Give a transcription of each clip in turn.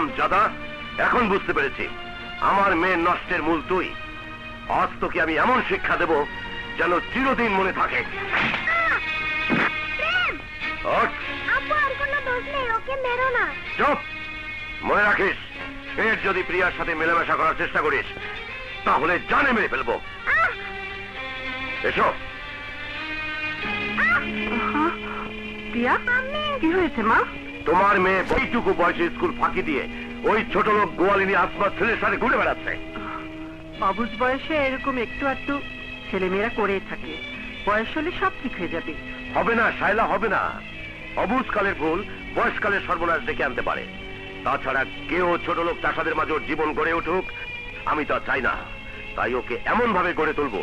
হারামজাদা, এখন বুঝতে পেরেছি আমার মেয়ের নষ্টের মূল তুই। আজ তোকে আমি এমন শিক্ষা দেব যেন চিরদিন মনে থাকে। চুপ, মনে রাখিস, ফের যদি প্রিয়ার সাথে মেলামেশা করার চেষ্টা করিস তাহলে জানে মেরে ফেলবো। এসো। প্রিয়া, কি হয়েছে মা? তোমার মেয়ে বইটুকু বয়সে স্কুল ফাঁকি দিয়ে ওই ছোট লোক গোয়ালিনী আসমার ছেলের সাথে ঘুরে বেড়াচ্ছে। অবুঝ বয়সে এরকম একটু আধটু ছেলেমেয়েরা করেই থাকে, বয়স হলে সব ঠিক হয়ে যাবে। হবে না শায়লা, হবে না। অবুঝ কালের ভুল বয়সকালের সর্বনাশ ডেকে আনতে পারে। তাছাড়া কেউ ছোট লোক চাষাদের মাঝে ওর জীবন গড়ে উঠুক আমি তা চাই না। তাই ওকে এমন ভাবে গড়ে তুলবো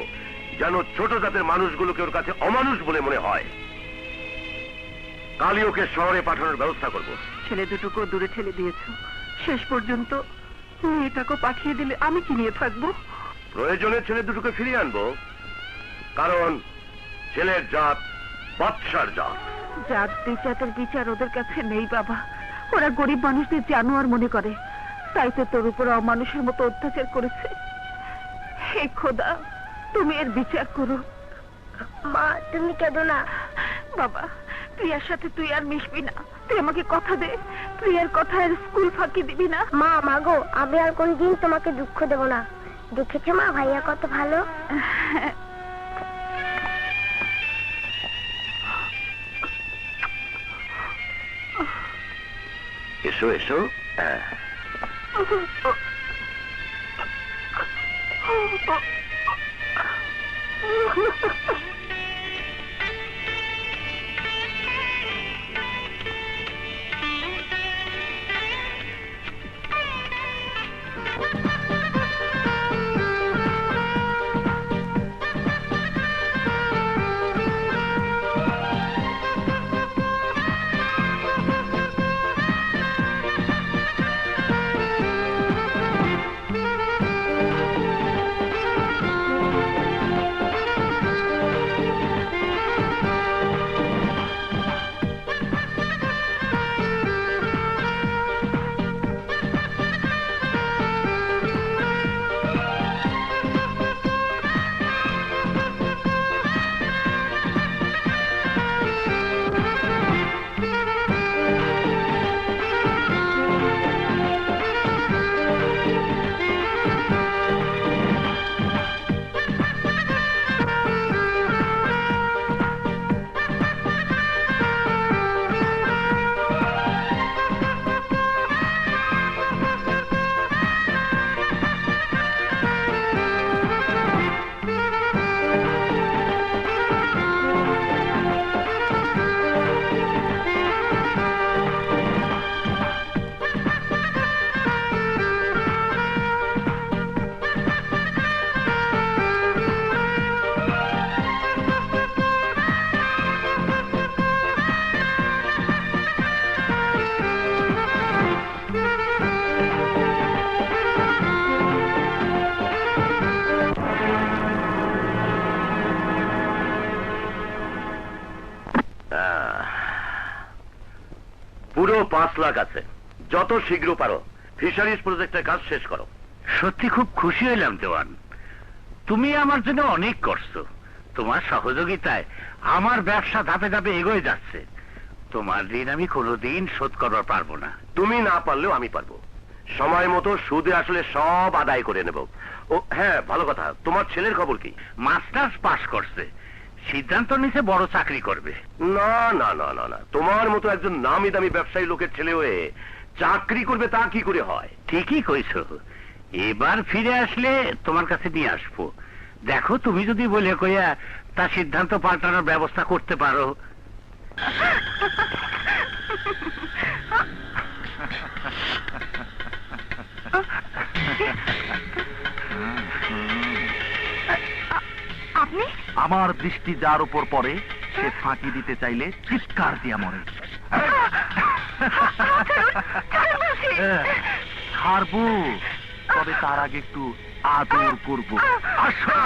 যেন ছোট জাতের মানুষগুলোকে ওর কাছে অমানুষ বলে মনে হয়। কালই ওকে শহরে পাঠানোর ব্যবস্থা করব। ছেলে দুটোকে দূরে ঠেলে দিয়েছ, শেষ পর্যন্ত মেয়েটাকে পাঠিয়ে দিলে আমি কি নিয়ে থাকবো? প্রয়োজনে ছেলে দুটোকে ফিরিয়ে আনবো, কারণ ছেলের জাত বাদশার জাত। জাত বিচারের বিচার ওদের কাছে নেই বাবা। ওরা গরিব মানুষদের জানোয়ার মনে করে, তাই তো তোর উপর অমানুষের মতো অত্যাচার করেছে। হে খোদা, তুমি এর বিচার করো। মা, তুমি কেঁদো না। বাবা, প্রিয়ার সাথে তুই আর মিশবি না। তুই আমাকে কথা দে, প্রিয়ার কথা আর স্কুল ফাঁকি দিবি না। মা, মাগো, আমি আর কোনদিন তোমাকে দুঃখ দেব না। দেখেছো মা, ভাইয়া কত ভালো। এসো এসো। পুরো 5 লাখ আছে, যত শীঘ্র পারো ফিশারিজ প্রজেক্টের কাজ শেষ করো। সত্যি খুব খুশি হইলাম দেওয়ান, তুমি আমার জন্য অনেক করছো। তোমার সহযোগিতায় আমার ব্যবসা ধাপে ধাপে এগোয় যাচ্ছে। তোমার ঋণ আমি কোনোদিন শোধ করবার পারবো না। তুমি না পারলেও আমি পারবো। সময় মতো সুদে আসলে সব আদায় করে নেব। ও হ্যাঁ, ভালো কথা, তোমার ছেলের খবর কি? মাস্টার্স পাস করছে, সিদ্ধান্ত নিছে বড় চাকরি করবে। না না না না না, তোমার মতো একজন নামি দামি ব্যবসায়ী লোকের ছেলে হয়ে চাকরি করবে তা কি করে হয়? ঠিকই কইছো, এবার ফিরে আসলে তোমার কাছে নিয়ে আসবো। দেখো তুমি যদি বলে কইয়া তার সিদ্ধান্ত পাল্টানোর ব্যবস্থা করতে পারো। আপনি? আমার দৃষ্টি যার উপর পড়ে সে ফাঁকি দিতে চাইলে চিৎকার দিয়া মরে। ছাড়বো, তবে তার আগে একটু আদর করবো। আসো।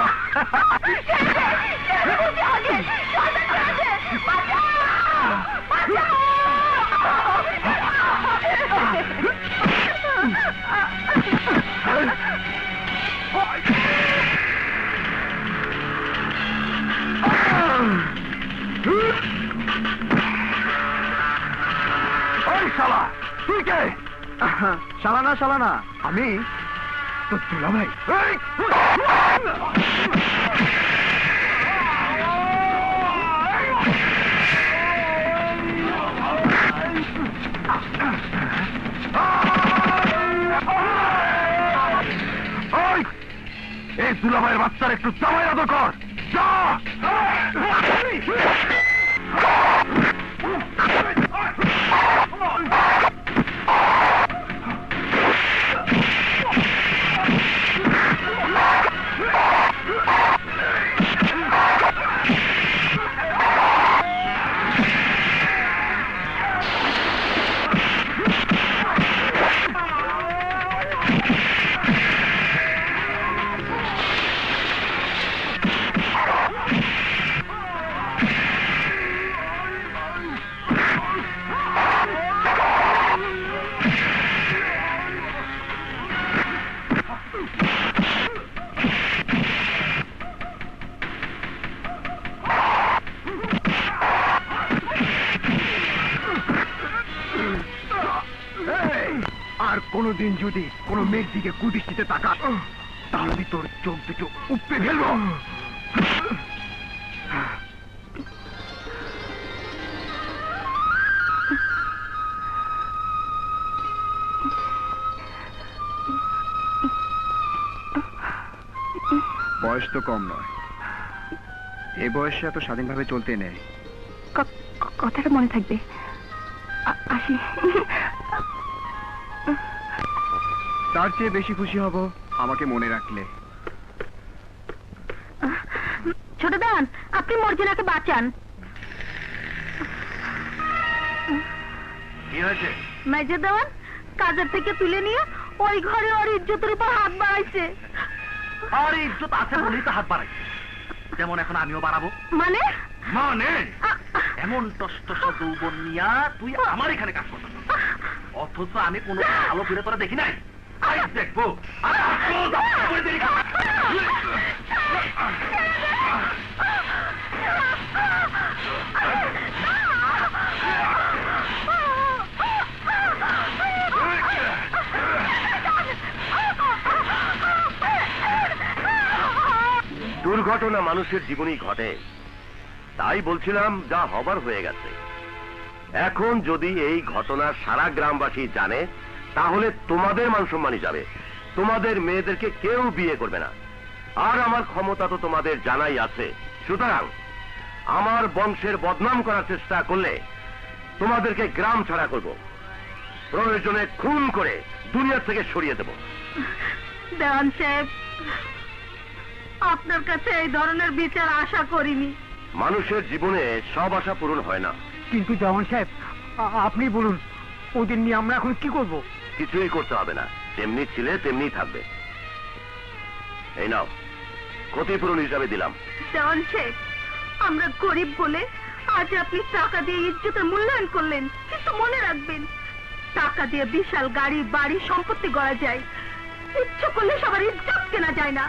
শালানা শালানা, আমি তো দুলা ভাই। এই দুলাভাইয়ের বাচ্চার একটু জামাই আদর কর, যা। আর কোনদিন যদি কোনো মেয়ের দিকে কুদৃষ্টিতে তাকাস, তাহলে আমি তোর চোখ দুটো উপড়ে ফেলবো। বয়স তো কম নয়, এই বয়সে এত স্বাধীনভাবে চলতে নেই। কথাটা মনে থাকবে। আসি। তার চেয়ে বেশি খুশি হব আমাকে মনে রাখলে। ছোট দেওয়ান, আপনি মর্জিনাকে বাঁচান। কি হয়েছে? মেজর দেওয়ান কাজের থেকে তুলে নিয়ে ওই ঘরে ওর ইজ্জতের উপর হাত বাড়াইছে। আর ইজ্জত আছে বলেই তো হাত বাড়াইছে, যেমন এখন আমিও বাড়াবো। মানে মানে এমন টসটসা যৌবন নিয়া তুই আমার এখানে কাজ করছিস, অথচ আমি কোনো ভালো করে তোরা দেখি নাই। আই দেখবো দুর্ঘটনা মানুষের জীবনেই ঘটে, তাই বলছিলাম যা হবার হয়ে গেছে। এখন যদি এই ঘটনা সারা গ্রামবাসী জানে, তাহলে তোমাদের মান সম্মানই যাবে, তোমাদের মেয়েদেরকে কেউ বিয়ে করবে না। আর আমার ক্ষমতা তো তোমাদের জানাই আছে, সুতরাং আমার বংশের বদনাম করার চেষ্টা করলে তোমাদেরকে গ্রাম ছাড়া করব, প্রয়োজনে খুন করে দুনিয়া থেকে সরিয়ে দেব। দেওয়ান সাহেব, আপনার কাছে এই ধরনের বিচার আশা করিনি। মানুষের জীবনে সব আশা পূরণ হয় না। কিন্তু জওয়ান সাহেব, আপনি বলুন, ওদের নিয়ে আমরা এখন কি করব? কিছুই করতে হবে না, যেমনি ছিলে তেমনি থাকবে। এই নাও, ক্ষতিপূরণ হিসাবে দিলাম। দেওয়ান সাহেব, আমরা গরিব বলে আজ আপনি টাকা দিয়ে ইজ্জতের মূল্যায়ন করলেন, কিন্তু মনে রাখবেন, টাকা দিয়ে বিশাল গাড়ি বাড়ি সম্পত্তি গড়া যায়, ইচ্ছে করলে সবার ইজ্জত কেনা যায় না।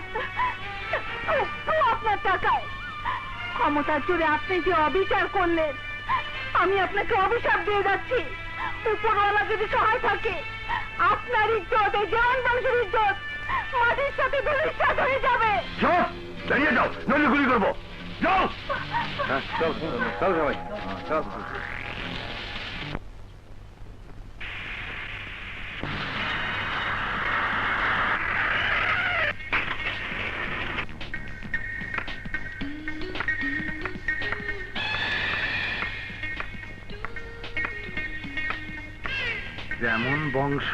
আপনার টাকায় ক্ষমতার জোরে আপনি যে অবিচার করলেন, আমি আপনাকে অভিশাপ দিয়ে যাচ্ছি। উপরওয়ালা যদি সহায় থাকে, আপনার ইজ্জত, এই জওয়ান বংশের ইজ্জত মাটির সাথে ধূলিসাৎ হয়ে যাবে। যাও, বেরিয়ে যাও, নইলে গুলি করবো। যাও। চল সবাই, চল। যেমন বংশ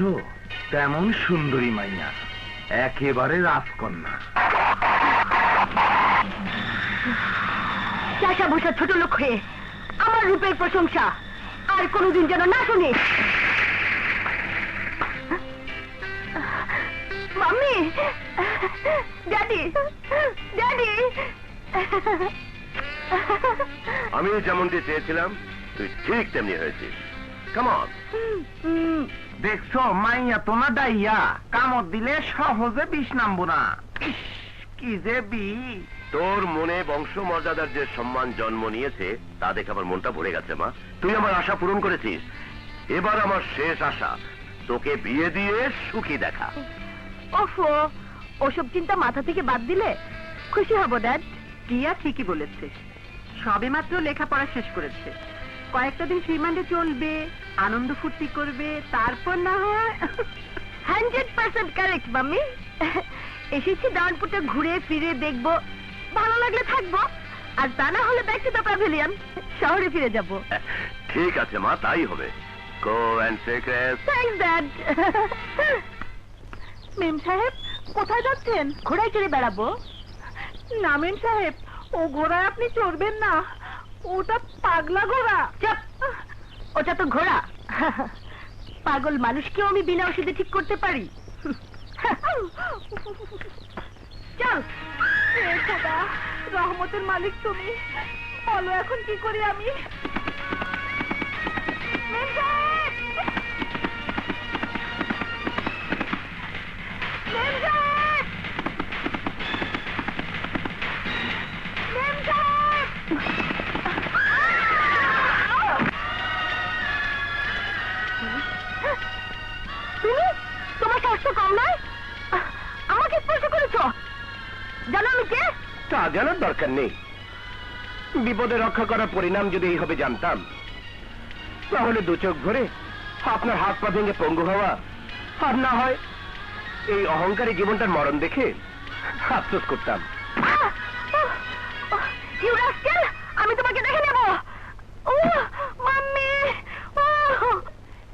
তেমন সুন্দরী মাইয়া, একেবারে রাজকন্যা। চাষা বসা ছোট লোক হয়ে আমার রূপের প্রশংসা আর কোনোদিন যেন না শুনি। Mummy, daddy, daddy. আমি যেমনটি চেয়েছিলাম তুই ঠিক তেমনি হয়েছিস। Come on. দেখছো, মাইয়া তো না ডাইয়া, কামড় দিলে সহজে বিষ নামবো না। কি যে বি! তোর মনে বংশমর্যাদার যে সম্মান জন্ম নিয়েছে তা দেখে আমার মনটা ভরে গেছে। মা, তুই আমার আশা পূরণ করেছিস। এবার আমার শেষ আশা, তোকে বিয়ে দিয়ে সুখী দেখা। ওফো, ওসব চিন্তা মাথা থেকে বাদ দিলে খুশি হব ড্যাড। টিয়া ঠিকই বলেছে, সবে মাত্র লেখাপড়া শেষ করেছে, কয়েকটা দিন রিমান্ডে চলবে, আনন্দ ফুর্তি করবে, তারপর না হয়। 100% কারেক্ট মাম্মি। এসেছি দানপুরটা ঘুরে ফিরে দেখবো, ভালো লাগলে থাকবো, আর তা না হলে ব্যাক টু দ্য প্যাভিলিয়ন, শহরে ফিরে যাব। ঠিক আছে মা, তাই হবে। Go and take rest. Thanks dad. মেম সাহেব কোথায় যাচ্ছেন? ঘোড়ায় চড়ে বেড়াবো। না মেম সাহেব, ও ঘোড়ায় আপনি চড়বেন না, ওটা পাগলা ঘোড়া। চুপ, ওটা তো ঘোড়া। পাগল মানুষকেও আমি বিনা ওষুধে ঠিক করতে পারি। চল। হে খোদা, রহমতের মালিক তুমি, বলো এখন কি করি আমি? মেম সাহেব! মেম সাহেব! মেম সাহেব! তুমি? তোমার সাহস তো কম নয়, আমাকে স্পর্শ করেছ। জানো আমি কে? তা জানার দরকার নেই। বিপদে রক্ষা করার পরিণাম যদি এই হবে জানতাম, তাহলে দু চোখ ভরে আপনার হাত পা ভেঙে পঙ্গু হওয়া, আর না হয় এই অহংকারী জীবনটার মরণ দেখে আফসোস করতাম। ইউ রাস্কেল, আমি তোমাকে দেখে নেব। ও মাম্মি, ও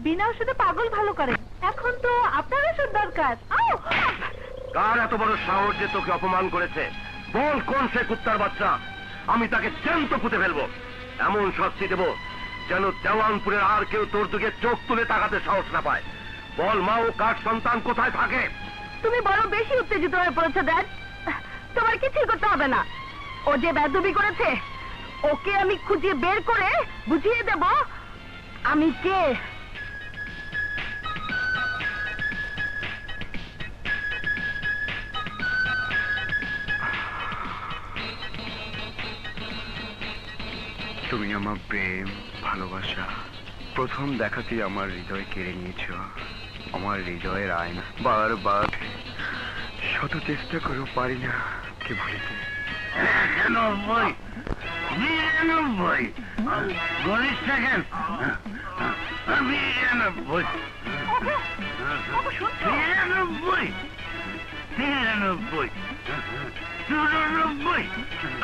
বিনা ওষুধে পাগল ভালো করে, এখন তো আপনার ওষুধ দরকার। কার এত বড় সাহস যে তোকে অপমান করেছে? বল কোন সে কুত্তার বাচ্চা, আমি তাকে জ্যান্ত পুঁতে ফেলবো। এমন শাস্তি দেব যেন দেওয়ানপুরের আর কেউ তোর দিকে চোখ তুলে তাকাতে সাহস না পায়। বল মা, ও কার সন্তান, কোথায় থাকে? তুমি বড় বেশি উত্তেজিত হয়ে পড়েছো ড্যাড, তোমার কিছুই করতে হবে না। ও যে বেয়াদবি করেছে, ওকে আমি খুঁজে বের করে বুঝিয়ে দেব আমি কে। তুমি আমার প্রেম, ভালোবাসা প্রথম দেখাতেই আমার হৃদয় কেড়ে নিয়েছ। আমার হৃদয়ের আয়না, বারবার শত চেষ্টা করেও পারি না কে ভুলিতে। ৯১, ৯২, গণেশ সেকেন্ড, ৯২, ৯৩, ৯৩, ৯৪।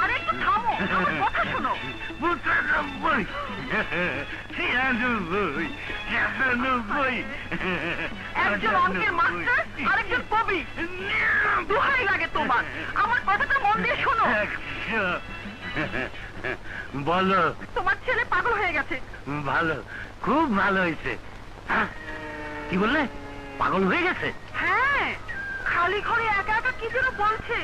আরে একটু থামো, আমার কথা শোনো। ৯৫, ৯৬, ৯৭। একজন অঙ্কের মাস্টার, আরেকজন কবি। দোহাই লাগে তোমার, আমার কথাটা মন দিয়ে শোনো। বলো। তোমার ছেলে পাগল হয়ে গেছে। ভালো, খুব ভালো হয়েছে। হ্যাঁ, কি বললে? পাগল হয়ে গেছে? হ্যাঁ, খালি ঘরে একা একা কি যেন বলছে।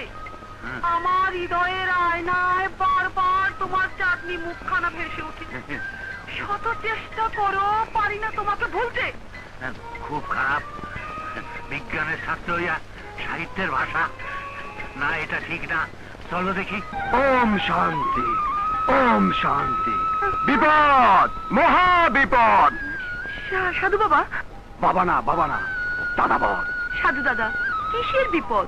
আমার হৃদয়ের আয়নায় বারবার তোমার চাটনি মুখখানা ভেসে উঠেছে। শত চেষ্টা করো, পারি না তোমাকে ভুলতে। খুব খারাপ। বিজ্ঞানের ছাত্র হইয়া সাহিত্যের ভাষা না, এটা ঠিক না। চলো দেখি। ওম শান্তি, ওম শান্তি। বিপদ, মহা বিপদ। সাধু বাবা। বাবা না, দাদা বল। সাধু দাদা, কিসের বিপদ?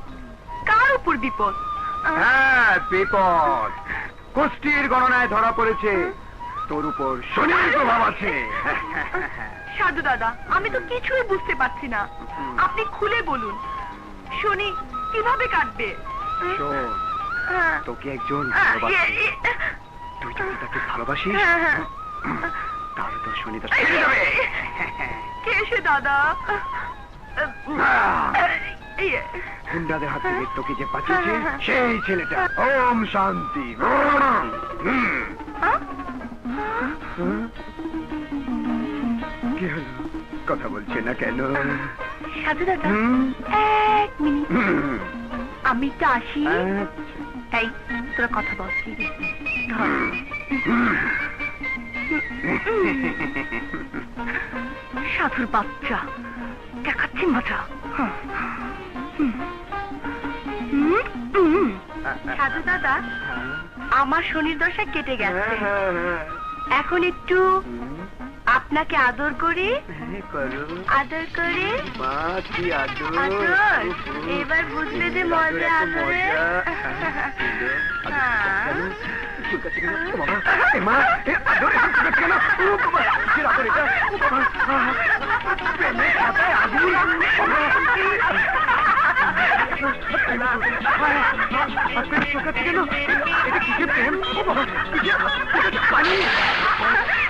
কার উপর বিপদ? হ্যাঁ, বিপদ কুষ্টির গণনায় ধরা পড়েছে। তোর উপর শনির প্রভাব আছে। সাধু দাদা, আমি তো কিছুই বুঝতে পারছি না, আপনি খুলে বলুন। শুনি কিভাবে কাটবে? শোন, তোকে একজন ভালোবাসে। তুই যদি তাকে ভালোবাসিস, তাহলে তোর শনি দশা কেটে যাবে। কে সে দাদা? গুন্ডাদের হাত থেকে তোকে যে বাঁচিয়েছে সেই ছেলেটা। ওম শান্তি। কি হলো, কথা বলছে না কেন? সাধু দাদা, এক মিনিট, আমি তো আসি। এই তোরা কথা বল। সাধুর বাচ্চা দেখাচ্ছি মজা। সাধু দাদা, আমার শনির দশা কেটে গেছে, এখন একটু আপনাকে আদর করি, করো আদর করি। মা, কি আদর। আদর, এবার বুঝবে যে মজা আদরে।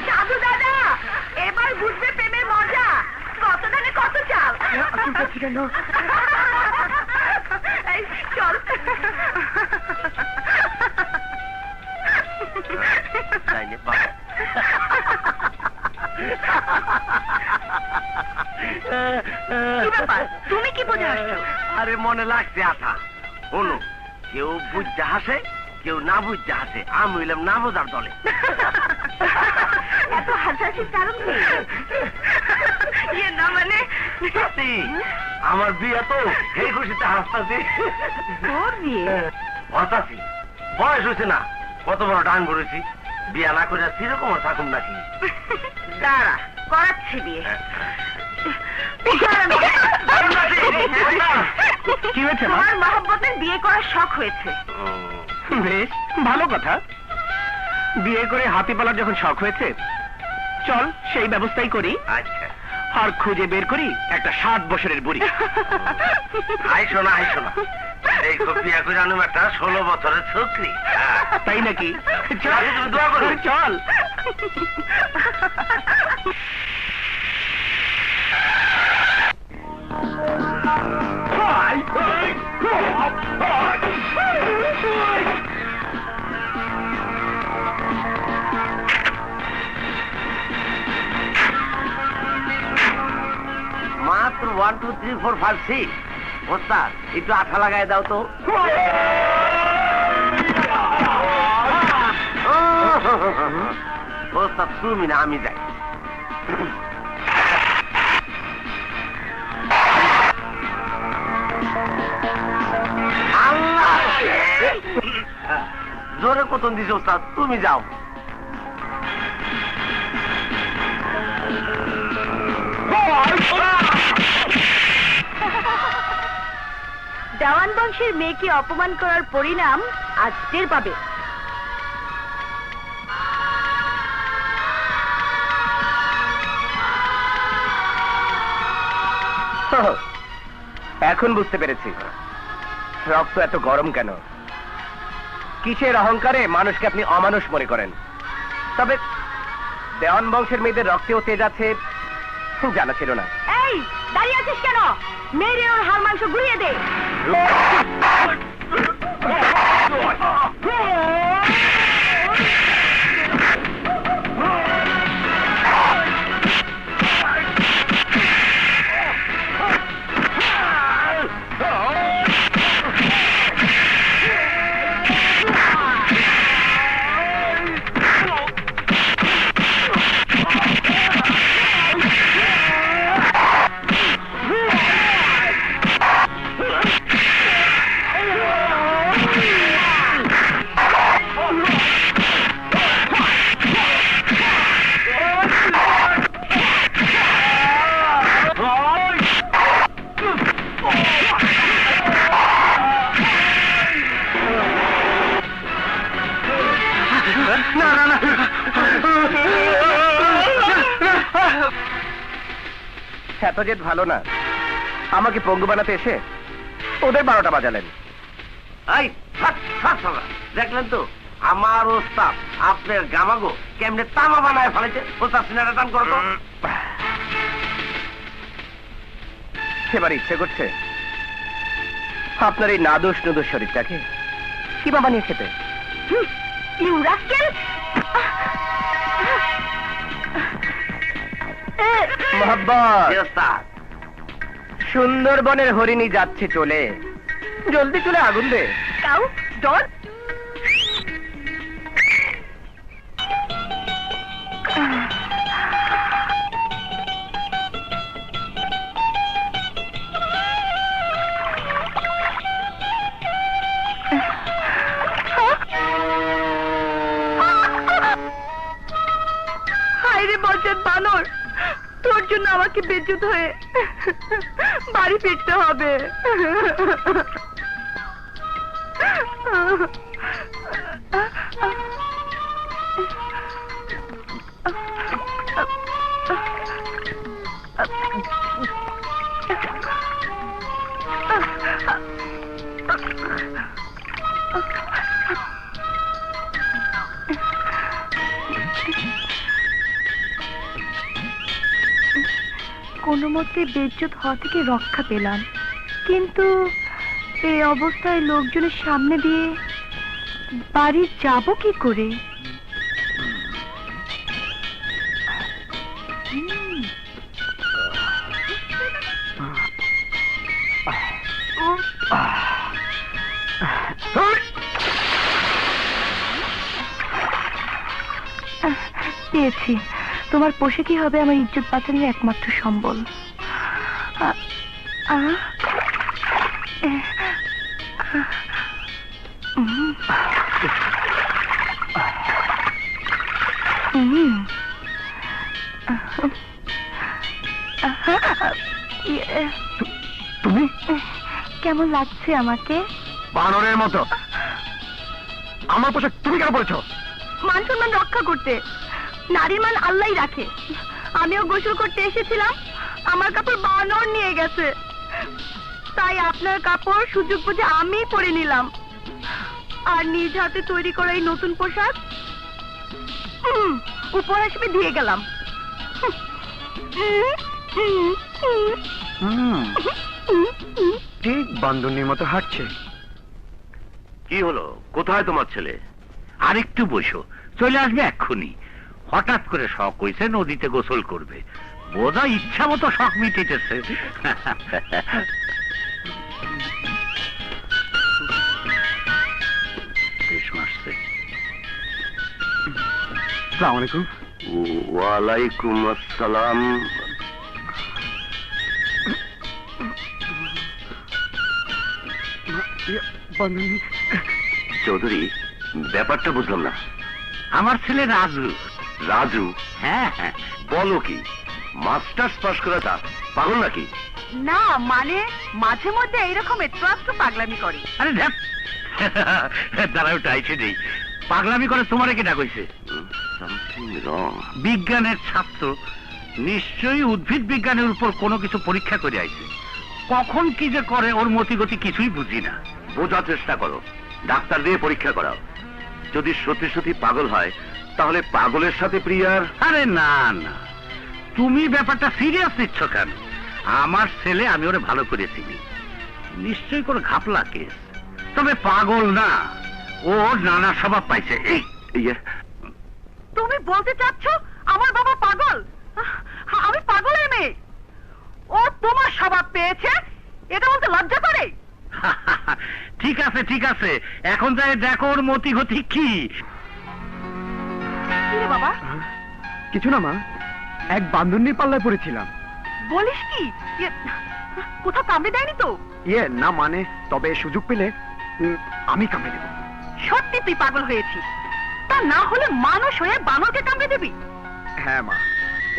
সাধু দাদা, এবার বুঝবে প্রেমের মজা। কত দানে কত চাল। এই, চল। তাইলে বাবা। কি ব্যাপার? তুমি কি বোঝা আসছো? আরে মনে লাগছে আঠা। শোনো, কেউ বুঝতে হাসে, কেউ না বুঝতে হাসে। আমি হইলাম না বোঝার দলে। এত হাসাহাসির কারণ কি? ইয়ে না মানে সত্যি, আমার বিয়ে তো এই খুশিতে হাসতাছি। তোর বিয়ে? হতাছি, বয়স হয়েছে না, কত বড় ডান করেছি। বিয়ে না করে সেরকম থাকুন নাকি? দাঁড়া, করাচ্ছি বিয়ে। কি হয়েছে মা? তোমার মহব্বতের বিয়ে করার শখ হয়েছে। বেশ ভালো কথা। বিয়ে করে হাতি পালার যখন শখ হয়েছে, চল সেই ব্যবস্থাই করি। আচ্ছা, আর খুঁজে বের করি একটা 60 বছরের বুড়ি। আইসো না, আইসো না। এই বিয়ে করে আনুম একটা 16 বছরের ছোকরি। তাই নাকি? চল, তুমি দোয়া করো। চল। মাত্র 1 2 3 4 5 6। ওস্তাদ, একটু আঠা লাগাই দাও তো। ওস্তাদ তুমি না, আমি যাই। আল্লাহ, জোরে কতন দিছে ওস্তাদ, তুমি যাও। দেওয়ান বংশের মেয়েকে অপমান করার পরিণাম আজ টের পাবে। এখন বুঝতে পেরেছি রক্ত এত গরম কেন। কিসের অহংকারে মানুষকে আপনি অমানুষ মনে করেন। তবে দেওয়ান বংশের মেয়েদের রক্তেও তেজ আছে জানা ছিল না। এই, দাঁড়িয়ে আছিস কেন? মেরে ওর হাড় মাংস গুঁড়িয়ে দে। এত জেদ ভালো না। আমাকে পঙ্গু বানাতে এসে ওদের 12টা বাজালেন। এই, থাক, থাক সবাই। দেখলেন তো আমার ওস্তাদ আপনার গামাগো কেমনে তামা বানায় ফেলেছে। ওস্তাদ সিনাটা টান করো তো। সেবার ইচ্ছে করছে আপনার এই নাদোষ নুদোষ শরীরটাকে কিমা বানিয়ে খেতে। You rascal! মোহাব্বত, জি ওস্তাদ। সুন্দরবনের হরিণী যাচ্ছে চলে, জলদি চলে আগুন দে। Cow dot. হায় রে বজ্জাত বানর! আমাকে বেজ্জত হয়ে বাড়ি ফিরতে হবে। কোনো মতে বেজ্জত হওয়া থেকে রক্ষা পেলাম, কিন্তু এই অবস্থায় লোকজনের সামনে দিয়ে বাড়ি যাব কি করে? পেয়েছি, তোমার পোশাকই হবে আমার ইজ্জত বাঁচানোর একমাত্র সম্বল। তুমি কেমন লাগছে আমাকে? বানরের মতো। আমার পোশাক তুমি কেন পরেছো? মান সম্মান রক্ষা করতে। নারীর মান আল্লাহই রাখে। আমিও গোসল করতে এসেছিলাম, আমার কাপড় বানর নিয়ে গেছে, তাই আপনার কাপড় সুযোগ বুঝে আমি পরে নিলাম। আর নিজ হাতে তৈরি করা এই নতুন পোশাক উপহার হিসেবে দিয়ে গেলাম। ঠিক বান্দরনির মতো হাঁটছে। কি হলো, কোথায় তোমার ছেলে? আরেকটু বসো, চলে আসবে এক্ষুনি। হঠাৎ করে শখ হয়েছে নদীতে গোসল করবে, বোধহয় ইচ্ছা মতো শখ মিটিতেছে। বেশ মারছে। আসসালামু আলাইকুম। ওয়ালাইকুম আসসালাম। বান্দরনি চৌধুরী, ব্যাপারটা বুঝলাম না। আমার ছেলে রাজু। রাজু? হ্যাঁ হ্যাঁ। বলো কি, মাস্টার্স পাস করাটা পাগল নাকি? না, মানে মাঝে মধ্যে এইরকম একটু একটু পাগলামি করে। আরে ধ্যাপ, দাঁড়াও টাইছে নেই। পাগলামি করে তোমারে কেটা কইছে? Something wrong. বিজ্ঞানের ছাত্র, নিশ্চয়ই উদ্ভিদ বিজ্ঞানের উপর কোনো কিছু পরীক্ষা করে আইছে। কখন কি যে করে ওর মতিগতি কিছুই বুঝি না। বোঝার চেষ্টা করো, ডাক্তার দিয়ে পরীক্ষা করাও। যদি সত্যি সত্যি পাগল হয়, তাহলে পাগলের সাথে প্রিয়ার। আরে না না, তুমি ব্যাপারটা সিরিয়াস নিচ্ছ কেন? আমার ছেলে, আমি ওরে ভালো করে চিনি, নিশ্চয়ই কোনো ঘাপলা কেস। তবে পাগল না, ও নানা স্বভাব পাইছে। এই ইয়ে, তুমি বলতে চাচ্ছ আমার বাবা পাগল? আমি পাগলের মেয়ে, ও তোমার স্বভাব পেয়েছে, এটা বলতে লজ্জা করে? ঠিক আছে ঠিক আছে, এখন যাই দেখো ওর মতিগতি কি। কি রে বাবা? কিছু না মা, এক বান্দরনির পাল্লায় পড়েছিলাম। বলিস কি? কোথাও কামড়ে দেয়নি তো? ইয়ে না, মানে তবে সুযোগ পেলে আমি কামড়ে দেব। সত্যি তুই পাগল হয়েছিস? তা না হলে মানুষ হয়ে বানরকে কামড়ে দিবি? হ্যাঁ মা,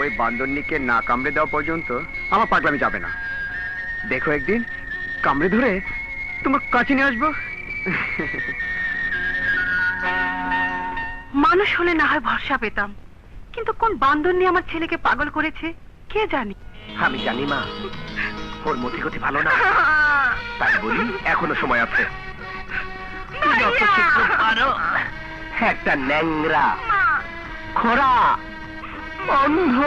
ওই বান্দরনিকে না কামড়ে দেওয়া পর্যন্ত আমার পাগলামি যাবে না। দেখো একদিন কামড়ে ধরে তোমার কাছে নিয়ে আসবো। মানুষ হলে না হয় ভরসা পেতাম, কিন্তু কোন বান্দর নিয়ে আমার ছেলেকে পাগল করেছে কে জানি। আমি জানি মা, ওর মতিগতি ভালো না, তাই বলি এখনো সময় আছে। যত শীঘ্র পারো একটা ন্যাংরা, খোড়া, অন্ধ,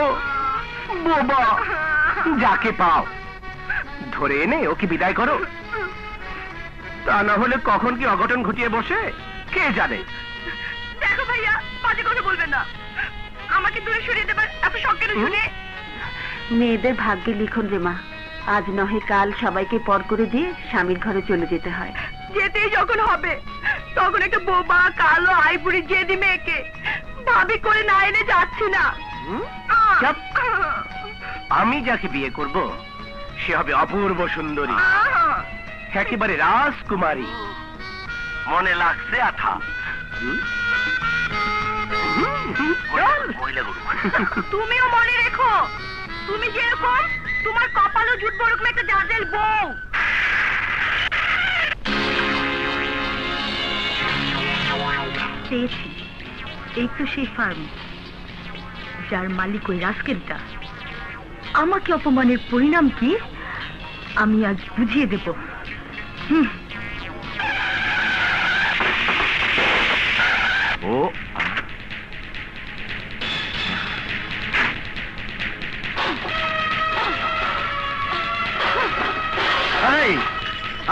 বোবা যাকে পাও ধরে এনে ওকে বিদায় করো। তা না হলে কখন কি অঘটন ঘটিয়ে বসে কে জানে। দেখো ভাইয়া, বাজে কথা বলবেন না, আমাকে দূরে সরিয়ে দেবার এত শখ কেন শুনে? মেয়েদের ভাগ্যে লিখন রে মা, আজ নহে কাল সবাইকে পর করে দিয়ে স্বামীর ঘরে চলে যেতে হয়। যেতেই যখন হবে তখন একটা বোবা কালো আইপুরি জেদি মেয়েকে ভাবি করে না এনে যাচ্ছি না। চাপ। আমি যাকে বিয়ে করব সে হবে অপূর্ব সুন্দরী, একেবারে রাজকুমারী। মনে লাগছে আঠা? তুমিও মনে রেখো, তুমি যেরকম তোমার কপালও জুটবো ওরকম একটা জাজের বউ। পেয়েছি, এই তো সেই ফার্ম যার মালিক ওই রাস্কেলটা। আমাকে অপমানের পরিণাম কি আমি আজ বুঝিয়ে দেব। ও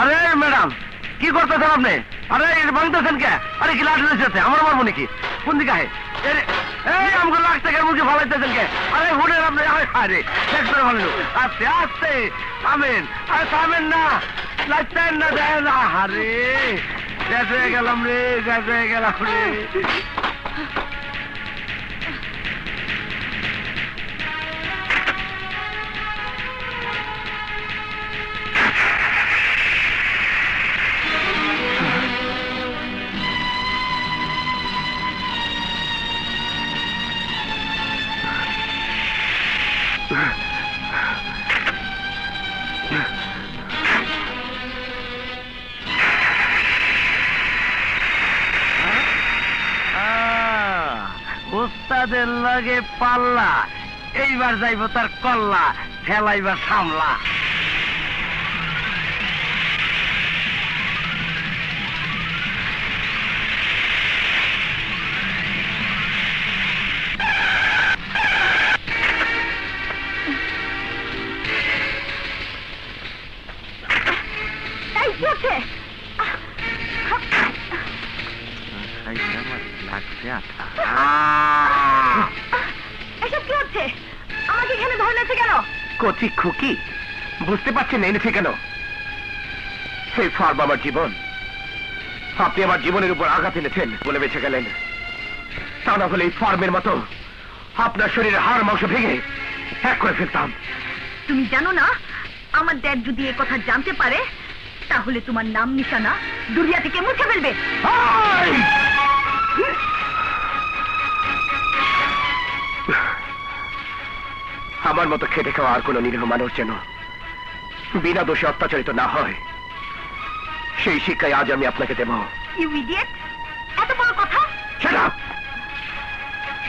আরে ম্যাডাম, কি করতেছেন আপনি? আরে ভাঙতেছেন কে? আরে কি লাঠি রয়েছে? আমার মারবো নাকি? কোন দিকে আহে? এই আমাকে লাখ টাকার মুখে ফালাইতেছেন কে? আরে হুডের আপনি আরে চেক করে ভালো আস্তে আস্তে থামেন। আরে থামেন না, লাগতেন না, দেয় না। আরে গ্যাস হয়ে গেলাম রে, গ্যাস হয়ে গেলাম রে। ওস্তাদের লাগে পাল্লা, এইবার যাইব তার কল্লা, ফেলাইবার সামলা। এসব কি হচ্ছে? আমাকে এখানে ধরে নিয়েছে কেন? কচি খুকি, বুঝতে পারছেন এনেছে কেন? সেই ফার্ম আমার জীবন। আপনি আমার জীবনের উপর আঘাত এনেছেন বলে বেঁচে গেলেন। তা না হলে এই ফার্মের মতো আপনার শরীরের হাড় মাংস ভেঙে এক করে ফেলতাম। তুমি জানো না, আমার ড্যাড যদি এ কথা জানতে পারে তাহলে তোমার নাম নিশানা দুনিয়া থেকে মুছে ফেলবে। আমার মতো খেটে খাওয়া আর কোন নিরীহ মানুষ যেন বিনা দোষে অত্যাচারিত না হয়, সেই শিক্ষায় আজ আমি আপনাকে দেব। You idiot! এত বড় কথা! Shut up!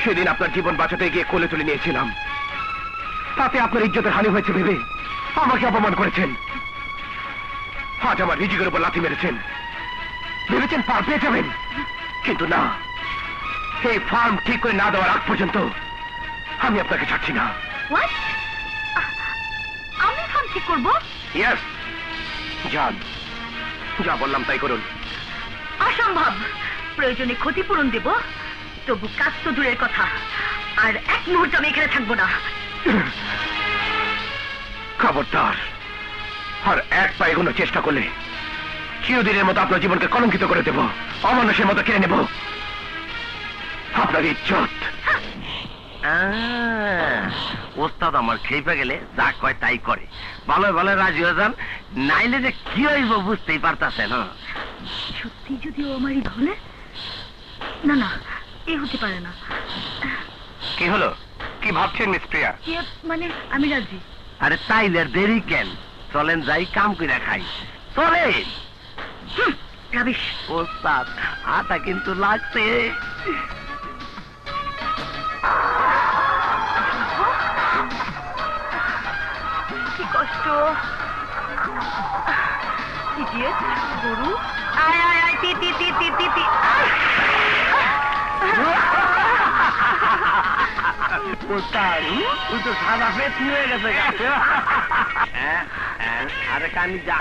সেদিন আপনার জীবন বাঁচাতে গিয়ে কোলে তুলে নিয়েছিলাম, তাতে আপনার ইজ্জতের হানি হয়েছে ভেবে আমাকে অপমান করেছেন। আজ আমার রিজিকের উপর লাথি মেরেছেন, ভেবেছেন পার পেয়ে যাবেন, কিন্তু না, এই ফার্ম ঠিক করে না দেওয়ার আগ পর্যন্ত আমি আপনাকে ছাড়ছি না। What? আমি ফার্ম ঠিক করবো? ইয়েস, যান, যা বললাম তাই করুন। অসম্ভব। প্রয়োজনে ক্ষতিপূরণ দেব, তবু কাজ তো দূরের কথা। আর এক মুহূর্ত আমি এখানে থাকবো না। খবরদার আর এক পা এগোনোর চেষ্টা করলে চিরদিনের মতো আপনার জীবনকে কলঙ্কিত করে দেব, অমানুষের মতো কেড়ে নেব আপনার ইজ্জত। ওস্তাদ আমার খেপে গেলে যা কয় তাই করে, ভালো ভালো রাজি হয়ে যান, নাইলে যে কি হইব বুঝতেই পারতাছেন। সত্যি যদি ও আমারই হলে? না না, এ হতে পারে না। কি হলো, কি ভাবছেন মিস প্রিয়া? মানে আমি রাজি। আরে তাইলে আর দেরি কেন, চলেন যাই কাম করে খাই, চলেন। রাবিশ! ওস্তাদ আটা কিন্তু লাগছে। কি কষ্ট! ইডিয়েট, গরু! আয় আয় আয়, তি তি তি তি তি তি। ওস্তাদ তুই তো সাদা পেট হয়ে গেছে। আরে কানি যা,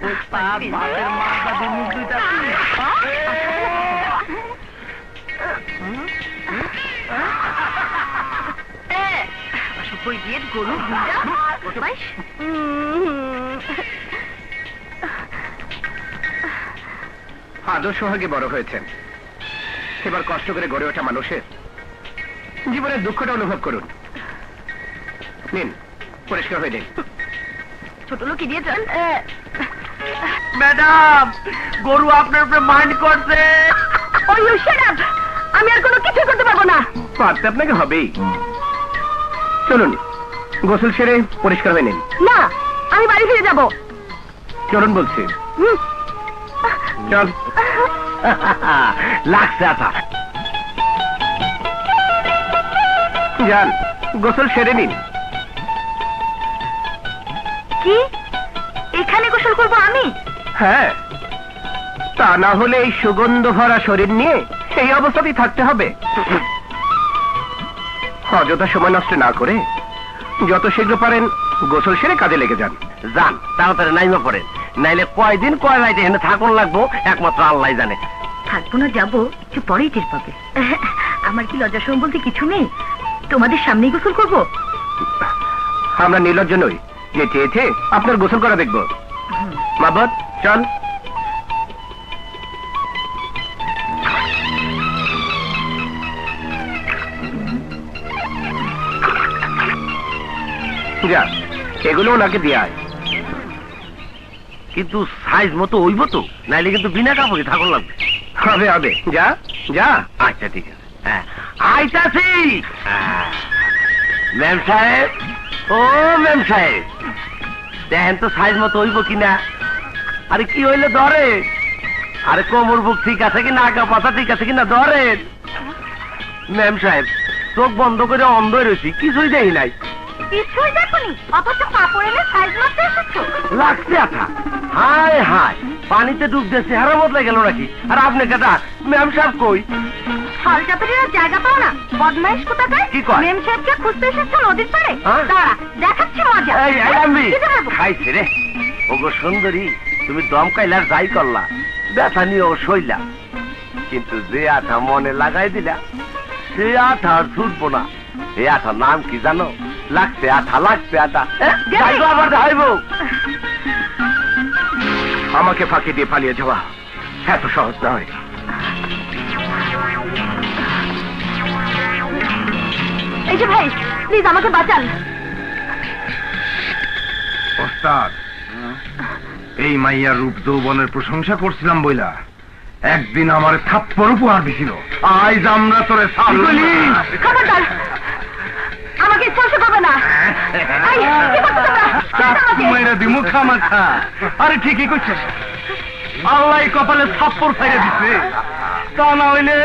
ওস্তাদ ভাতের মাথা দিয়ে মুখ দুইটা। ইডিয়েট, গরু! বদমাইশ! আদর্শ সোহাগে বড় হয়েছেন, এবার কষ্ট করে গড়ে ওঠা মানুষের জীবনের দুঃখটা অনুভব করুন। নিন, পরিষ্কার হয়ে নিন। ছোট লোক ইডিয়েট! ম্যাডাম, গরু আপনার উপরে মাইন্ড করছে। ওই শাট আপ! আমি আর কোনো কিছু করতে পারবো না। পারতে আপনাকে হবেই, চলুন গোসল সেরে পরিষ্কার হয়ে নিন। না, আমি বাড়ি ফিরে যাব। চলুন বলছি। চল। লাগছে আতা। যান, গোসল সেরে নিন। কি এখানে গোসল করব আমি? হ্যাঁ, তা না হলে এই সুগন্ধ ভরা শরীর নিয়ে এই অবস্থাতেই থাকতে হবে। অযথা সময় নষ্ট না করে যত শীঘ্র পারেন গোসল সেরে কাজে লেগে যান। যান, তাড়াতাড়ি নাইমা পড়েন, নাইলে কয়দিন কয় রাইতে এখানে থাকুন লাগবো একমাত্র আল্লাহ জানে। থাকবো না যাবো একটু পরেই টের পাবে। আমার কি লজ্জা শরম বলতে কিছু নেই? তোমাদের সামনেই গোসল করব? আমরা নির্লজ্জ নই যে চেয়েছে আপনার গোসল করা দেখব। মাবত চল। যা, এগুলো ওনাকে দিয়ে আয়। কিন্তু সাইজ মতো হইব তো, নাইলে কিন্তু বিনা কাপড়ে থাকুন লাগবে। হবে হবে, যা যা। আচ্ছা ঠিক আছে, হ্যাঁ আইতাছি। ম্যাম সাহেব, ও ম্যাম সাহেব, দেখেন তো সাইজ মতো হইব কিনা। আরে কি হইলে ধরে? আরে কোমর বুক ঠিক আছে কিনা, আগা পাতা ঠিক আছে কিনা ধরেন। ম্যাম সাহেব, চোখ বন্ধ করে অন্ধ রয়েছি, কিছুই দেখি নাই। কিছুই দেখোনি, অথচ কাপড় এনে সাইজ মারতে এসেছো? লাগছে আঠা। হায় হায়, পানিতে ডুব দিয়ে চেহারা বদলে গেল নাকি? আর আপনি কেটা? ম্যাম সাহেব কই? ফল চাপের জায়গা পাও না, বদমাইশ কোথাকার। কি কয়? মেম সাহেবকে খুঁজতে এসেছো নদীর পাড়ে? হ্যাঁ? দাঁড়া, দেখাচ্ছি মজা। এই আম্বি, কি দেখাবো? খাইছে রে। ওগো সুন্দরী, তুমি দম কাইলার যাই করলা, ব্যথা নিয়েও সইলা, কিন্তু যে আঠা মনে লাগাই দিলা সে আঠা আর ছুটবো না। এই আঠার নাম কি জানো? লাগছে আঠা, লাগছে আঠা। যাইবো আবার যাইবো। আমাকে ফাঁকি দিয়ে পালিয়ে যাওয়া এত সহজ নয়। এই যে ভাই, প্লিজ আমাকে বাঁচান। ওস্তাদ, এই মাইয়ার রূপ যৌবনের প্রশংসা করছিলাম বইলা একদিন আমার থাপ্পড় উপহার দিছিল। আজ আমরা তোরে খবরদার, আমাকে স্পর্শ করবে না। এই, কি করছো তোমরা? ছেড়ে দাও আমাকে। মেয়েরা দিমু খামাখা। আরে ঠিকই কইছিস, আল্লাহ কপালে থাপ্পড় ফাইরে দিছে। তা না হইলে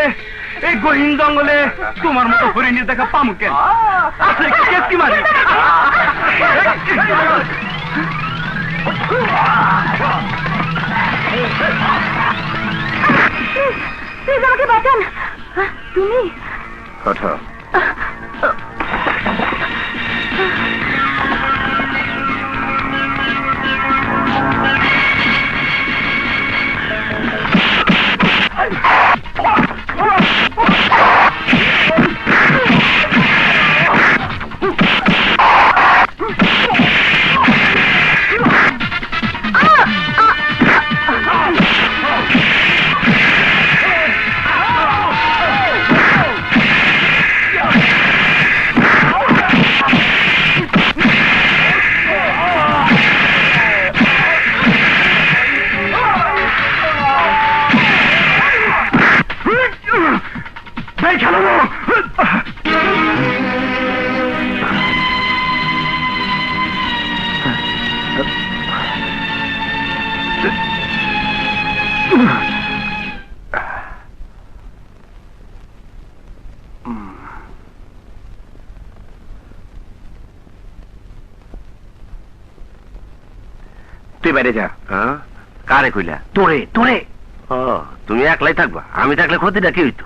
এই গহীন জঙ্গলে তোমার মতো হরিণীর দেখা পামু কেন? আছে কি মারি? প্লিজ আমাকে বাঁচান। তুমি? কথা তুই বাইরে যা। হ্যাঁ, কারে কইলা? তোরে তোরে। ও, তুমি একলাই থাকবা, আমি থাকলে ক্ষতিটা কি হইতো?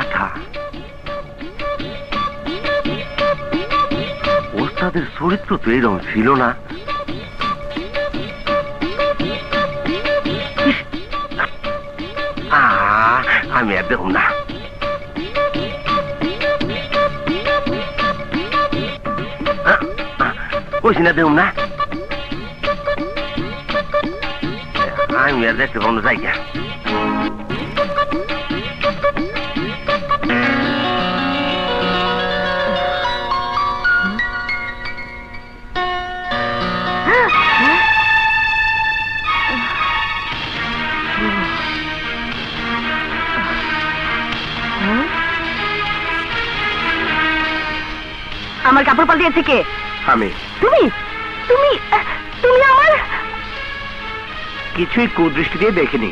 আঠা, ওস্তাদের চরিত্র তো এরকম ছিল না। আমি আর দেখুন না। কইছি না দেখুন না, আমি আর দেখতে কোনো জায়গা। আমার কাপড় পাল্টিয়েছে কে? আমি। তুমি তুমি তুমি আমার কিছুই কুদৃষ্টি দিয়ে দেখিনি,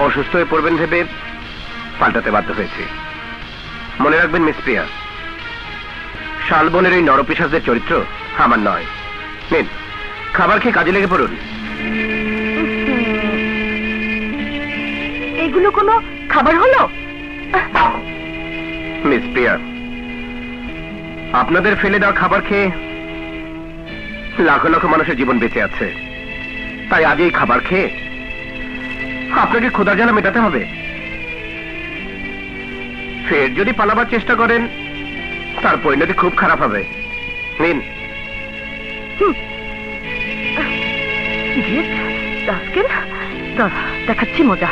অসুস্থ হয়ে পড়বেন ভেবে পাল্টাতে বাধ্য হয়েছে। মনে রাখবেন মিস প্রিয়া, শালবনের এই নরপিশাচদের চরিত্র আমার নয়। নিন, খাবার খেয়ে কাজে লেগে পড়ুন। এগুলো কোনো খাবার হলো? মিস প্রিয়া, আপনাদের ফেলে দেওয়া খাবার খেয়ে লাখো লাখো মানুষের জীবন বেঁচে আছে, তাই আগে এই খাবার খেয়ে আপনাকে ক্ষুধার জ্বালা মেটাতে হবে। ফের যদি পালাবার চেষ্টা করেন তার পরিণতি খুব খারাপ হবে। নিন। দেখাচ্ছি মজা।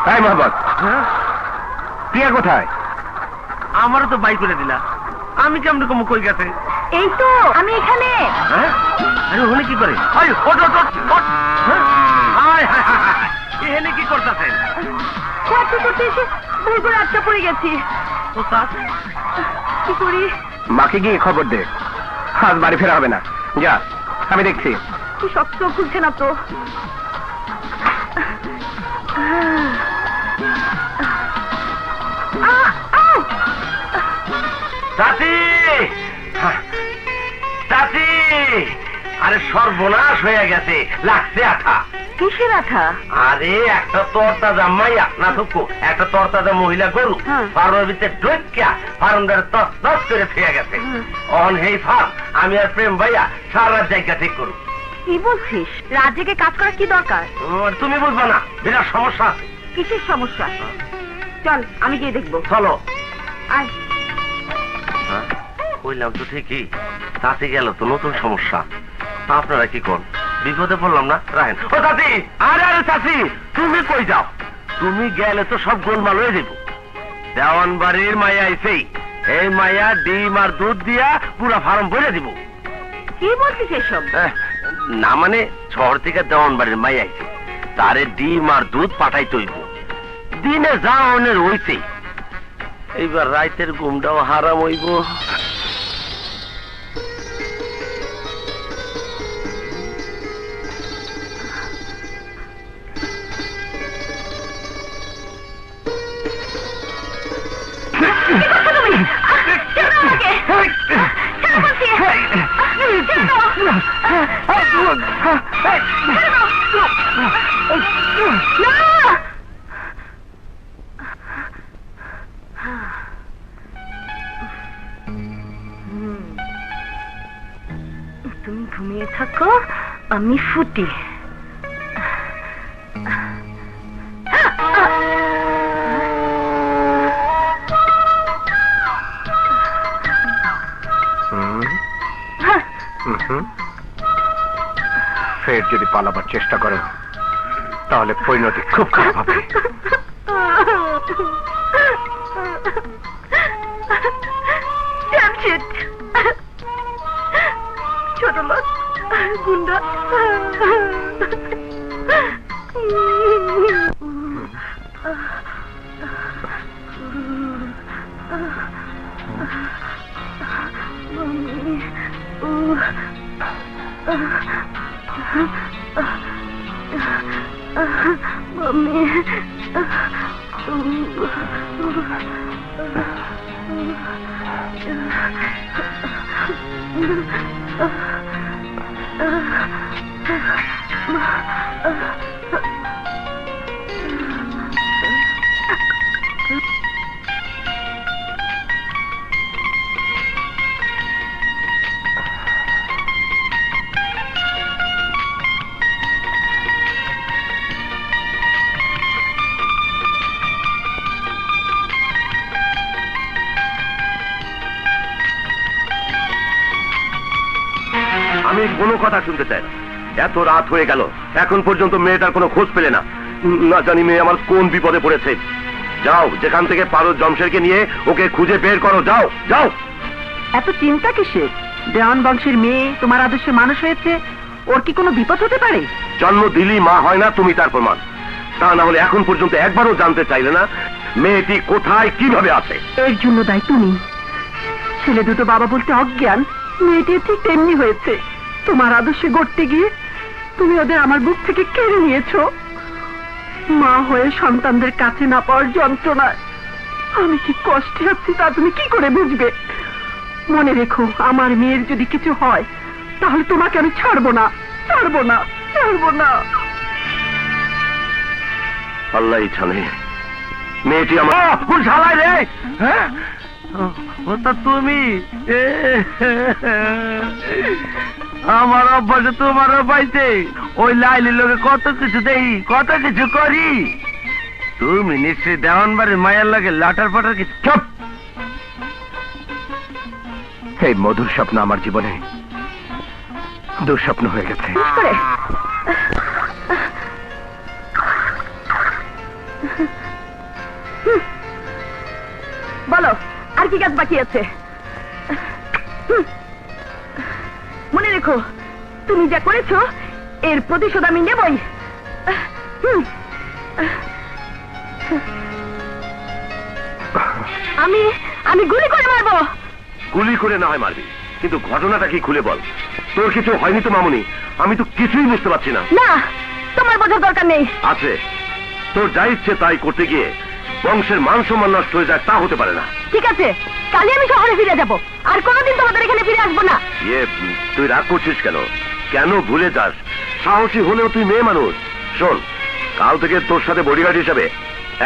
তাই মোহাম্মদ, প্রিয়া কোথায়? আমারও তো বাই করে দিলা, আমি কেমন কম কই গেছে? এই তো আমি এখানে। হ্যাঁ? আরে ওখানে কি করে? আয় ওঠ ওঠ ওঠ ওঠ। হ্যাঁ? আয় হায় হায় হায়, এখানে কি করতেছেন? করতে করতে এসে ভুল করে আটকা পড়ে গেছি। ও স্যার, কি করি? মাকে গিয়ে খবর দে, আজ বাড়ি ফেরা হবে না। যা, আমি দেখছি। কি শক্ত খুলছে না তো। চাচি চাচি, আরে সর্বনাশ হয়ে গেছে, লাগছে আঠা। কিসের আঠা? আরে একটা তরতাজা মাইয়া না থুকু, একটা তরতাজা মহিলা গরু হ্যাঁ। ফার্মের ভিতরে ঢুকিয়া ফার্মদারে তস তস করে ফিরে গেছে। অন হেই ফার্ম আমি আর প্রেম ভাইয়া সারা জায়গা ঠিক করু। কি বলছিস? রাজ্যকে কাজ করার কি দরকার? তুমি বুঝবা না, বিরাট সমস্যা আছে। কিসের সমস্যা? চল আমি গিয়ে দেখবো। চলো। আয়। কইলাম তো ঠিকই, তাতে গেল তো নতুন সমস্যা। তা আপনারা কি কোন? বিপদে পড়লাম না? রাখেন। ও চাচি, আরে আরে চাচি, তুমি কই যাও? তুমি গেলে তো সব গোলমাল হয়ে যাবো। দেওয়ান বাড়ির মায়া আইছেই, এই মায়া ডিম আর দুধ দিয়া পুরা ফার্ম ভরে দিব। কি বলছিস এসব? না মানে শহর থেকে দেওয়ান বাড়ির মায়া আইছে, তারে ডিম আর দুধ পাঠাই তৈব। দিনে যা অনের হইছে, এইবার রাইতের ঘুমটাও হারাম হইব। তুমি ঘুমিয়ে থাকো, আমি ফুটি। ফের যদি পালাবার চেষ্টা করো তাহলে পরিণতি খুব খারাপ হবে। ছোট লোক গুন্ডা। Mami. আমি কোনো কথা শুনতে চাই না। এত রাত হয়ে গেল, এখন পর্যন্ত মেয়েটার কোনো খোঁজ পেলে না। না জানি মেয়ে আমার কোন বিপদে পড়েছে। যাও, যেখান থেকে পারো জমশেরকে নিয়ে ওকে খুঁজে বের করো। যাও যাও। এত চিন্তা কিসের? দেওয়ান বংশের মেয়ে তোমার আদর্শে মানুষ হয়েছে, ওর কি কোনো বিপদ হতে পারে? জন্ম দিলেই মা হয় না, তুমি তার প্রমাণ। তা না হলে এখন পর্যন্ত একবারও জানতে চাইলে না মেয়েটি কোথায় কিভাবে আছে। এর জন্য দায় তুমি। ছেলে দুটো বাবা বলতে অজ্ঞান, মেয়েটি ঠিক তেমনি হয়েছে। তোমার আদর্শে গড়তে গিয়ে তুমি ওদের আমার বুক থেকে কেড়ে নিয়েছো। মা হয়ে সন্তানদের কাছে না পাওয়ার যন্ত্রণায় আমি কি কষ্টে আছি তা তুমি কি করে বুঝবে? মনে রেখো, আমার মেয়ের যদি কিছু হয় তাহলে তোমাকে আমি ছাড়বো না, ছাড়বো না, ছাড়বো না। আল্লাহ জানে মেয়েটি আমার কোন শালায় রে। হ্যাঁ ওটা তুমি? আমার অভ্যাসে তোমারও পাইছে। ওই লাইলি লোকে কত কিছু দেই, কত কিছু করি। তুমি নিশ্চয়ই দেওয়ান বাড়ির মায়ের লাগে লাটার পাটার কিছু। চুপ! এই মধুর স্বপ্ন আমার জীবনে দুঃস্বপ্ন হয়ে গেছে। করে বলো, আর কি কাজ বাকি আছে? মনে রেখো, তুমি যা করেছো এর প্রতিশোধ আমি নেবই। আমি আমি গুলি করে মারবো। গুলি করে না হয় মারবি, কিন্তু ঘটনাটা কি খুলে বল। তোর কিছু হয়নি তো মামুনি? আমি তো কিছুই বুঝতে পারছি না। না, তোমার বোঝার দরকার নেই। আছে, তোর যা ইচ্ছে তাই করতে গিয়ে বংশের মান সম্মান নষ্ট হয়ে যায়, তা হতে পারে না। ঠিক আছে, কালই আমি শহরে ফিরে যাব, আর কোনোদিন তোমাদের এখানে ফিরে আসবো না। তুই রাগ করছিস কেন? কেন ভুলে যাস সাহসী হলেও তুই মেয়ে মানুষ। শোন, কাল থেকে তোর সাথে বডিগার্ড হিসাবে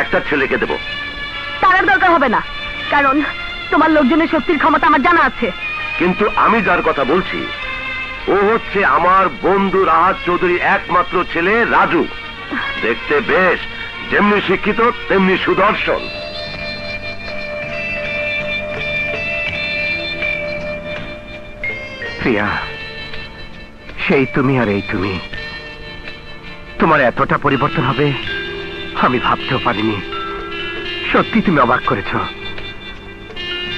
একটা ছেলেকে দেবো। তার আর দরকার হবে না, কারণ তোমার লোকজনের শক্তির ক্ষমতা আমার জানা আছে। কিন্তু আমি যার কথা বলছি ও হচ্ছে আমার বন্ধু রাহাত চৌধুরী একমাত্র ছেলে রাজু। দেখতে বেশ যেমনি শিক্ষিত তেমনি সুদর্শন। প্রিয়া, সেই তুমি আর এই তুমি। তোমার এতটা পরিবর্তন হবে আমি ভাবতেও পারিনি। সত্যি তুমি অবাক করেছ।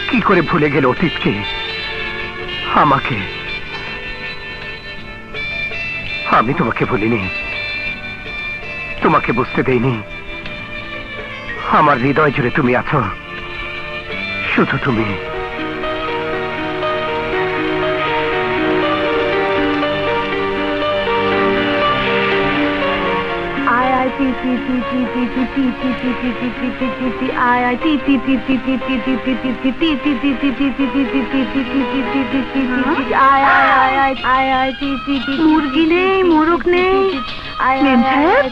কি করে ভুলে গেলে অতীতকে, আমাকে? আমি তোমাকে ভুলিনি, তোমাকে বুঝতে দেইনি। আমার হৃদয় জুড়ে তুমি আছো, শুধু তুমি। মুরগি নেই, মোরগ নেই। মেম সাহেব,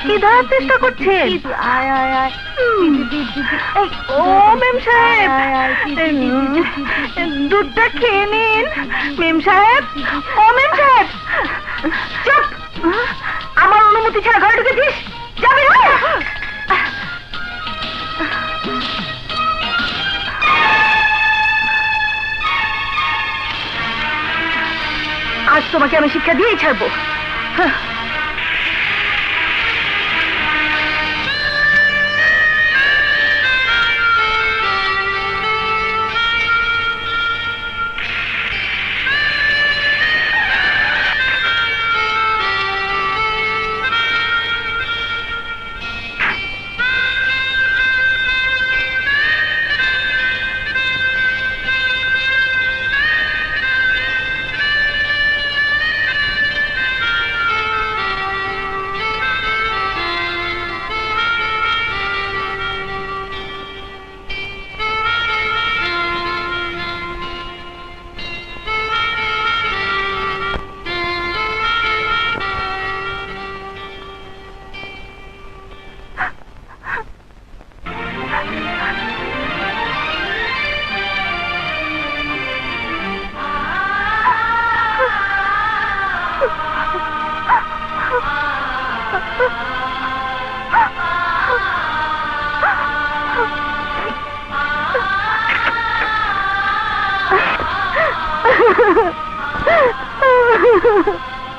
কি ধরার চেষ্টা করছেন? ও মেম সাহেব, দুধটা খেয়ে নিন। মেম সাহেব, ও মেম সাহেব, চুপ! আমার অনুমতি ছাড়া ঘরে ঢুকেছিস, যাবি না। আজ তোমাকে আমি শিক্ষা দিয়েই ছাড়বো।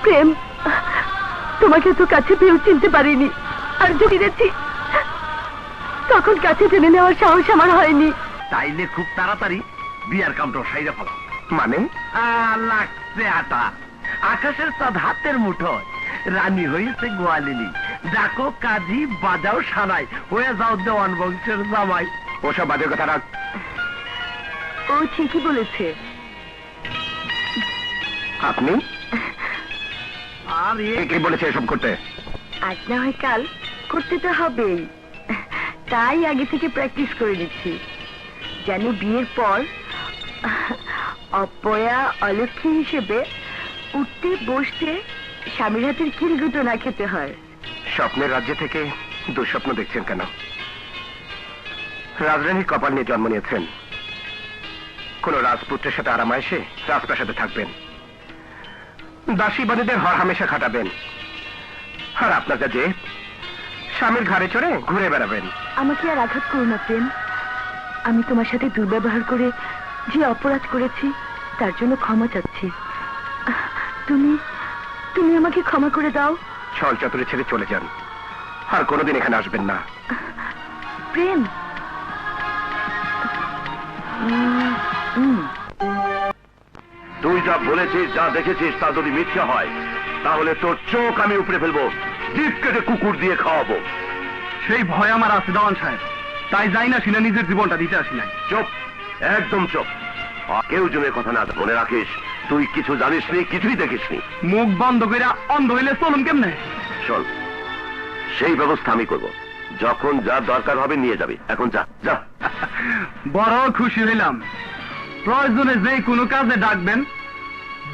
প্রেম, তোমাকে তো কাছে পেয়েও চিনতে পারিনি, আর জড়িয়েছি তখন কাছে টেনে নেওয়ার সাহস আমার হয়নি। তাইলে খুব তাড়াতাড়ি বিয়ার কামটা সাইরা ফেলা। মানে লাগছে আটা, আকাশের চাঁদ হাতের মুঠোয়, রানী হয়েছে গোয়ালিনী, ডাকো কাজী বাজাও সানাই, হয়ে যাও দেওয়ান বংশের জামাই। ওসব বাজে কথা রাখ। ও ঠিকই বলেছে। আপনি আর কে বলেছে এসব করতে? আজ না হয় কাল করতে তো হবেই, তাই আগে থেকে প্র্যাকটিস করে নিচ্ছি, যেন বিয়ের পর অপয়া অলক্ষ্মী হিসেবে উঠতে বসতে স্বামীর হাতের কিলগুটো না খেতে হয়। স্বপ্নের রাজ্য থেকে দুঃস্বপ্ন দেখছেন কেন? রাজরানীর কপাল নিয়ে জন্ম নিয়েছেন, কোন রাজপুত্রের সাথে আরামায়েশে রাজপ্রাসাদে থাকবেন, দাসী বাদীদের হর হামেশা খাটাবেন, আর আপনার কাছে স্বামীর ঘাড়ে চড়ে ঘুরে বেড়াবেন। আমাকে আর আঘাত করো না প্রেম, আমি তোমার সাথে দুর্ব্যবহার করে যে অপরাধ করেছি তার জন্য ক্ষমা চাচ্ছি। তুমি তুমি আমাকে ক্ষমা করে দাও। ছল চতুরে ছেড়ে চলে যান, আর কোনোদিন এখানে আসবেন না। প্রেম, তুই যা বলেছিস, যা দেখেছিস তা যদি মিথ্যা হয়, তাহলে তোর চোখ আমি উপড়ে ফেলবো, জিভ কেটে কুকুর দিয়ে খাওয়াবো। সেই ভয় আমার আছে দেওয়ান সাহেব, তাই যাই না সিনা নিজের জীবনটা দিতে আসি নাই। চুপ, একদম চুপ। আর কেউ জনের কথা না মনে রাখিস, তুই কিছু জানিসনি, কিছুই দেখিসনি। মুখ বন্ধ করে অন্ধ হইলে চলুন কেমনে? শোন, সেই ব্যবস্থা আমি করব, যখন যা দরকার হবে নিয়ে যাবি। এখন যা যা। বড় খুশি হইলাম, প্রয়োজনে যে কোনো কাজে ডাকবেন,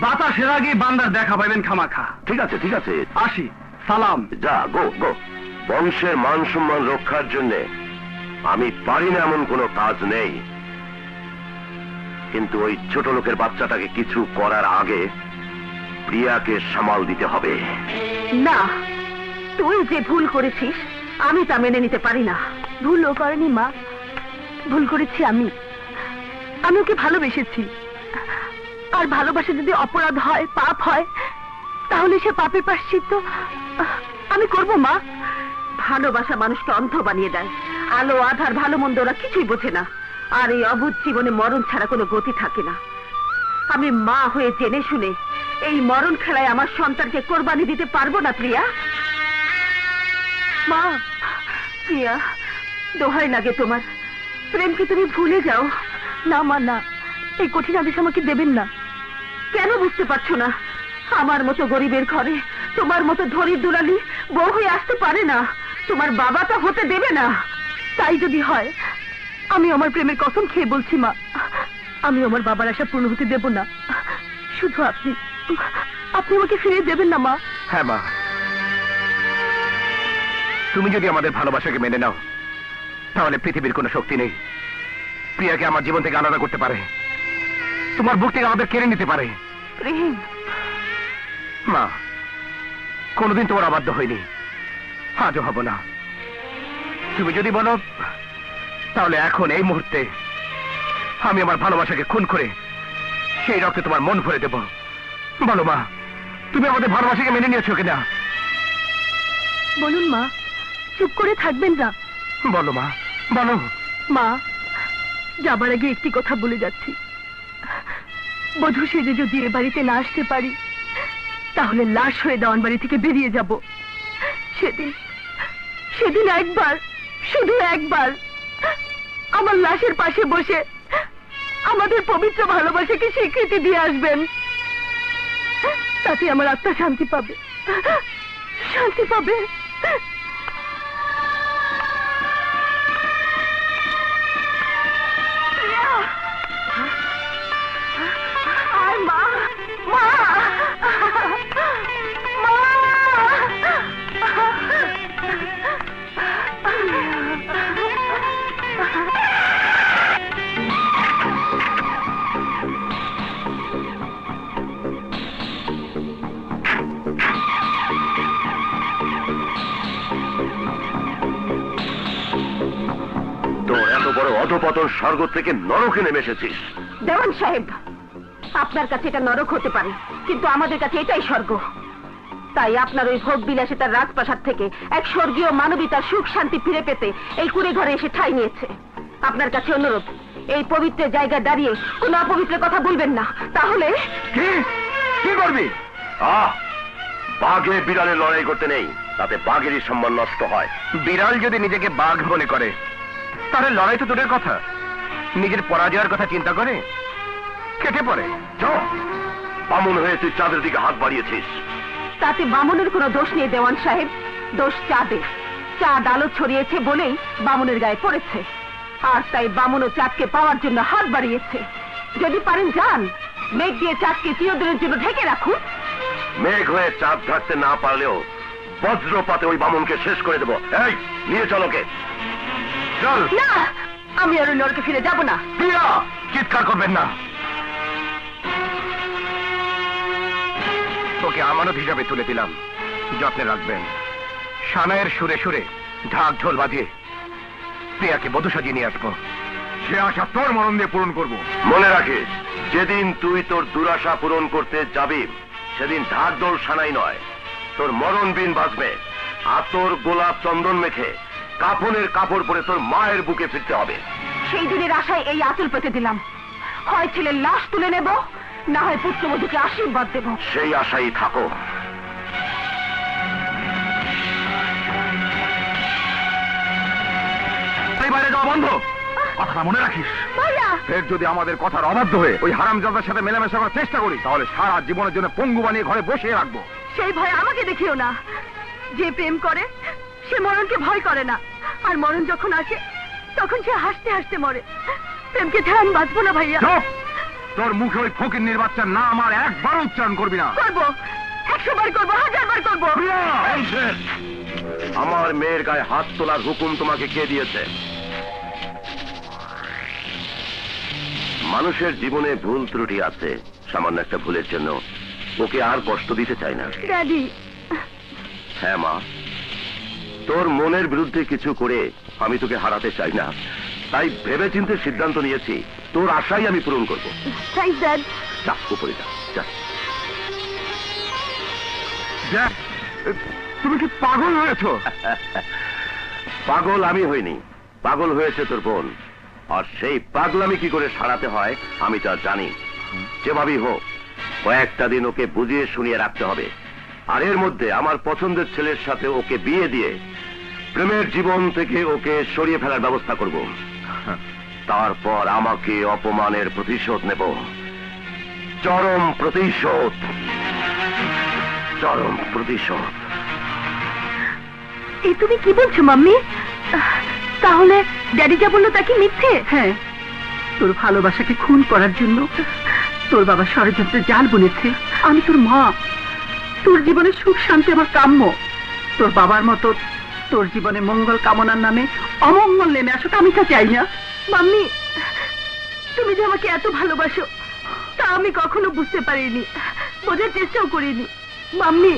বাতাসের আগে বান্দার দেখা পাইবেন খামাখা। ঠিক আছে ঠিক আছে, আসি, সালাম। যা, গো গো। বংশের মান সম্মান রক্ষার জন্য আমি পারি না এমন কোনো কাজ নেই, কিন্তু ওই ছোট লোকের বাচ্চাটাকে কিছু করার আগে প্রিয়াকে সামাল দিতে হবে। না, তুই যে ভুল করেছিস আমি তা মেনে নিতে পারি না। ভুলও করেনি মা, ভুল করেছি আমি। আমি ওকে ভালোবেসেছি, আর ভালোবাসা যদি অপরাধ হয়, পাপ হয়, তাহলে সে পাপের প্রায়শ্চিত্ত আমি করব মা। ভালোবাসা মানুষকে অন্ধ বানিয়ে দেয়, আলো আধার ভালো মন্দ ওরা কিছুই বোঝে না, আর এই অবুঝ জীবনে মরণ ছাড়া কোনো গতি থাকে না। আমি মা হয়ে জেনে শুনে এই মরণ খেলায় আমার সন্তানকে কোরবানি দিতে পারবো না প্রিয়া। মা, প্রিয়া, দোহাই লাগে তোমার, প্রেমকে তুমি ভুলে যাও। না মা না, এই কঠিন আদেশ আমাকে দেবেন না। কেন বুঝতে পারছো না? আমার মতো গরিবের ঘরে তোমার মতো ধরি দুলালি বউ হয়ে আসতে পারে না, তোমার বাবা তা হতে দেবে না। তাই যদি হয়, আমি আমার প্রেমের কসম খেয়ে বলছি মা, আমি আমার বাবার আশা পূর্ণ হতে দেব না। শুধু আপনি আমাকে ফিরিয়ে দেবেন না মা। হ্যাঁ মা, তুমি যদি আমাদের ভালোবাসাকে মেনে নাও, তাহলে পৃথিবীর কোনো শক্তি নেই প্রিয়াকে আমার জীবন থেকে আলাদা করতে পারে, তোমার বুক থেকে আমাদের কেড়ে নিতে পারে। প্রেম, মা, কোনোদিন তোমার অবাধ্য হয়নি, আজও হব না। তুমি যদি বলো, তাহলে এখন এই মুহূর্তে আমি আমার ভালোবাসাকে খুন করে সেই রক্তে তোমার মন ভরে দেব। বলো মা, তুমি আমাদের ভালোবাসাকে মেনে নিয়েছো কিনা? বলুন মা, চুপ করে থাকবেন না। বলো মা, বলো। মা, যাবার আগে একটি কথা বলে যাচ্ছি, বধূ সেজে যদি এ বাড়িতে না আসতে পারি, তাহলে লাশ হয়ে দেওয়ান বাড়ি থেকে বেরিয়ে যাব। সেদিন একবার, শুধু একবার আমার লাশের পাশে বসে আমাদের পবিত্র ভালোবাসাকে স্বীকৃতি দিয়ে আসবেন, তাতে আমার আত্মা শান্তি পাবে, শান্তি পাবে। মা, মা, তোর এত বড় অধপতন, স্বর্গ থেকে নরকে নেমে এসেছিস। দেওয়ান সাহেব, আপনার কাছে এটা নরক হতে পারে, কিন্তু আমাদের কাছে এটাই স্বর্গ। তাই আপনার ওই ভোগ বিলাসিতার রাজপ্রাসাদ থেকে এক স্বর্গীয় মানবিতার সুখ শান্তি ফিরে পেতে এই কুড়ে ঘরে এসে ঠাঁই নিয়েছে। আপনার কাছে অনুরোধ, এই পবিত্র জায়গায় দাঁড়িয়ে কোনো অপবিত্র কথা বলবেন না, তাহলে। কি করবি? বাঘে বিড়ালের লড়াই করতে নেই, তাতে বাঘেরই সম্মান নষ্ট হয়। বিড়াল যদি নিজেকে বাঘ মনে করে, তাহলে লড়াই তো দূরের কথা, নিজের পরাজয়ের কথা চিন্তা করে কেটে পড়ে। চুপ! বামুন হয়ে তুই চাঁদের দিকে হাত বাড়িয়েছিস। তাতে বামুনের কোনো দোষ নেই দেওয়ান সাহেব, দোষ চাঁদের। চাঁদ আলো ছড়িয়েছে বলেই বামুনের গায়ে পড়েছে, আর তাই বামুনও চাঁদকে পাওয়ার জন্য হাত বাড়িয়েছে। যদি পারেন যান, মেঘ দিয়ে চাঁদকে চিরদিনের জন্য ঢেকে রাখুন। মেঘ হয়ে চাঁদ ঢাকতে না পারলেও বজ্রপাতে ওই বামুনকে শেষ করে দেবো। এই, নিয়ে চল ওকে। চল। না, আমি আর ওই নরকে ফিরে যাব না। প্রিয়া, চিৎকার করবেন না। তোকে আমানত হিসাবে তুলে দিলাম, যত্নে রাখবেন। সানায়ের সুরে সুরে ঢাক ঢোল বাজিয়ে প্রিয়াকে বধূ সাজিয়ে নিয়ে আসবো। সে আশা তোর মরণ দিয়ে পূরণ করবো। মনে রাখিস, যেদিন তুই তোর দুরাশা পূরণ করতে যাবি, সেদিন ঢাক ঢোল সানাই নয়, তোর মরণ বিন বাজবে। আতর গোলাপ চন্দন মেখে কাফনের কাপড় পরে তোর মায়ের বুকে ফিরতে হবে। সেই দিনের আশায় এই আঁচল পেতে দিলাম। হয় ছেলের লাশ তুলে নেব, না হয় পুত্রবধূকে আশীর্বাদ দেব। সেই আশাই থাকো। বাইরে যাওয়া বন্ধ, কথা মনে রাখিস। ভাইয়া, ফের যদি আমাদের কথার অবাধ্য হয়ে ওই হারামজাদার সাথে মেলামেশা করার চেষ্টা করি, তাহলে সারা জীবনের জন্য পঙ্গু বানিয়ে ঘরে বসিয়ে রাখবো। সেই ভয় আমাকে দেখিও না। যে প্রেম করে সে মরণকে ভয় করে না, আর মরণ যখন আসে তখন সে হাসতে হাসতে মরে। প্রেমকে ছাড়া আমি বাঁচবো না ভাইয়া। চুপ! তোর মুখে ওই ফকিন্নির বাচ্চার নাম আর একবার উচ্চারণ করবি না। করবো, 100 বার করবো, 1000 বার করবো। এই শেষ। আমার মেয়ের গায়ে হাত তোলার হুকুম তোমাকে কে দিয়েছে? মানুষের জীবনে ভুল ত্রুটি আছে, সামান্য একটা ভুলের জন্য ওকে আর কষ্ট দিতে চাই না। ড্যাডি, হ্যাঁ মা, তোর মনের বিরুদ্ধে কিছু করে আমি তোকে হারাতে চাই না, তাই ভেবেচিন্তে সিদ্ধান্ত নিয়েছি তোর আশাই আমি পূরণ করবো। Thanks dad. যা উপরে যা, যা। দেখ, তুমি কি পাগল হয়েছো? পাগল আমি হইনি, পাগল হয়েছে তোর বোন। আর সেই পাগলামি কি করে সারাতে হয় আমি তা জানি। যেভাবেই হোক কয়েকটা দিন ওকে বুঝিয়ে শুনিয়ে রাখতে হবে, আর এর মধ্যে আমার পছন্দের ছেলের সাথে ওকে বিয়ে দিয়ে প্রেমের জীবন থেকে ওকে সরিয়ে ফেলার ব্যবস্থা করব। তারপর আমাকে অপমানের প্রতিশোধ নেব, চরম প্রতিশোধ, চরম প্রতিশোধ। এই তুমি কি বলছো মাম্মি? তাহলে ড্যাডি যা বললো তা কি মিথ্যে? হ্যাঁ, তোর ভালোবাসাকে খুন করার জন্য তোর বাবা ষড়যন্ত্রে জাল বুনেছে। আমি তোর মা, তোর জীবনে সুখ শান্তি আমার কাম্য। তোর বাবার মতো তোর জীবনে মঙ্গল কামনার নামে অমঙ্গল নেমে আসুক আমি তা চাই না। মাম্মি, তুমি যে আমাকে এত ভালোবাসো তা আমি কখনো বুঝতে পারিনি, বোঝার চেষ্টাও করিনি। মাম্মি,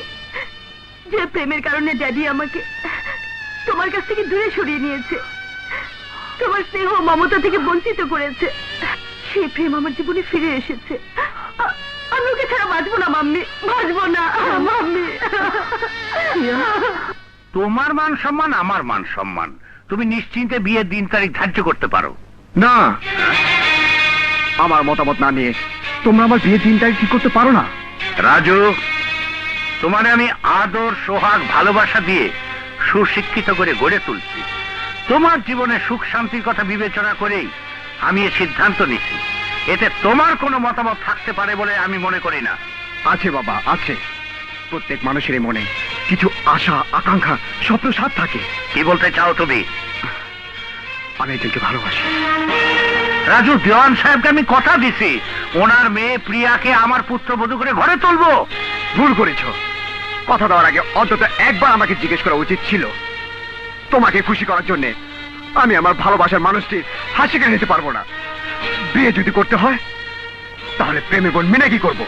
যে প্রেমের কারণে ড্যাডি আমাকে তোমার কাছ থেকে দূরে সরিয়ে নিয়েছে, তোমার স্নেহ মমতা থেকে বঞ্চিত করেছে, সেই প্রেম আমার জীবনে ফিরে এসেছে। আমি ওকে ছাড়া বাঁচবো না মাম্মি, বাঁচবো না মাম্মি। তোমার মান সম্মান আমার মান সম্মান, তুমি নিশ্চিন্তে বিয়ের দিন তারিখ ধার্য করতে পারো। না, আমার মতামত না নিয়ে তোমরা আমার বিয়ে দিনটাই ঠিক করতে পারো না। রাজু, তোমার আমি আদর সোহাগ ভালোবাসা দিয়ে সুশিক্ষিত করে গড়ে তুলছি। তোমার জীবনে সুখ শান্তির কথা বিবেচনা করেই আমি এ সিদ্ধান্ত নিচ্ছি। এতে তোমার কোনো মতামত থাকতে পারে বলে আমি মনে করি না। আছে বাবা, আছে। প্রত্যেক মানুষেরই মনে কিছু আশা, আকাঙ্ক্ষা, স্বপ্ন সাথ থাকে। কি বলতে চাও তুমি? আমি একজনকে ভালোবাসি। রাজু, দেওয়ান সাহেবকে আমি কথা দিছি ওনার মেয়ে প্রিয়াকে আমার পুত্রবধূ করে ঘরে তুলবো। ভুল করেছ। কথা দেওয়ার আগে অন্তত একবার আমাকে জিজ্ঞেস করা উচিত ছিল। তোমাকে খুশি করার জন্য আমি আমার ভালোবাসার মানুষটির হাসি কেড়ে নিতে পারবো না। বিয়ে যদি করতে হয় তাহলে প্রেমে বোন মিনে কি করবো?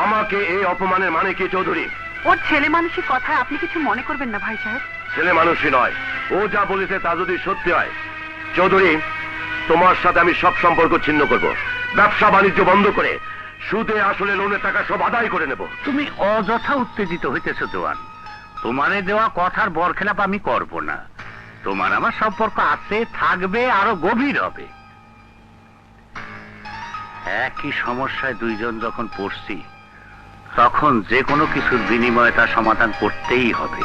আমাকে এই অপমানের মানে কি চৌধুরী? ওর ছেলে মানুষের কথা আপনি কিছু মনে করবেন না ভাই সাহেব। ছেলে মানুষই নয়, ও যা বলেছে তা যদি সত্যি হয়, চৌধুরী তোমার সাথে আমি সব সম্পর্ক ছিন্ন করব, ব্যবসা বাণিজ্য বন্ধ করে সুদে আসলে লোনের টাকা সব আদায় করে নেব। তুমি অযথা উত্তেজিত হইতেছো দেওয়ান। তোমারে দেওয়া কথার বরখেলাপ আমি করব না। তোমার আমার সম্পর্ক আছে, থাকবে, আরো গভীর হবে। একই সমস্যায় দুইজন যখন পড়ছি, তখন যে কোনো কিছুর বিনিময়ে তার সমাধান করতেই হবে।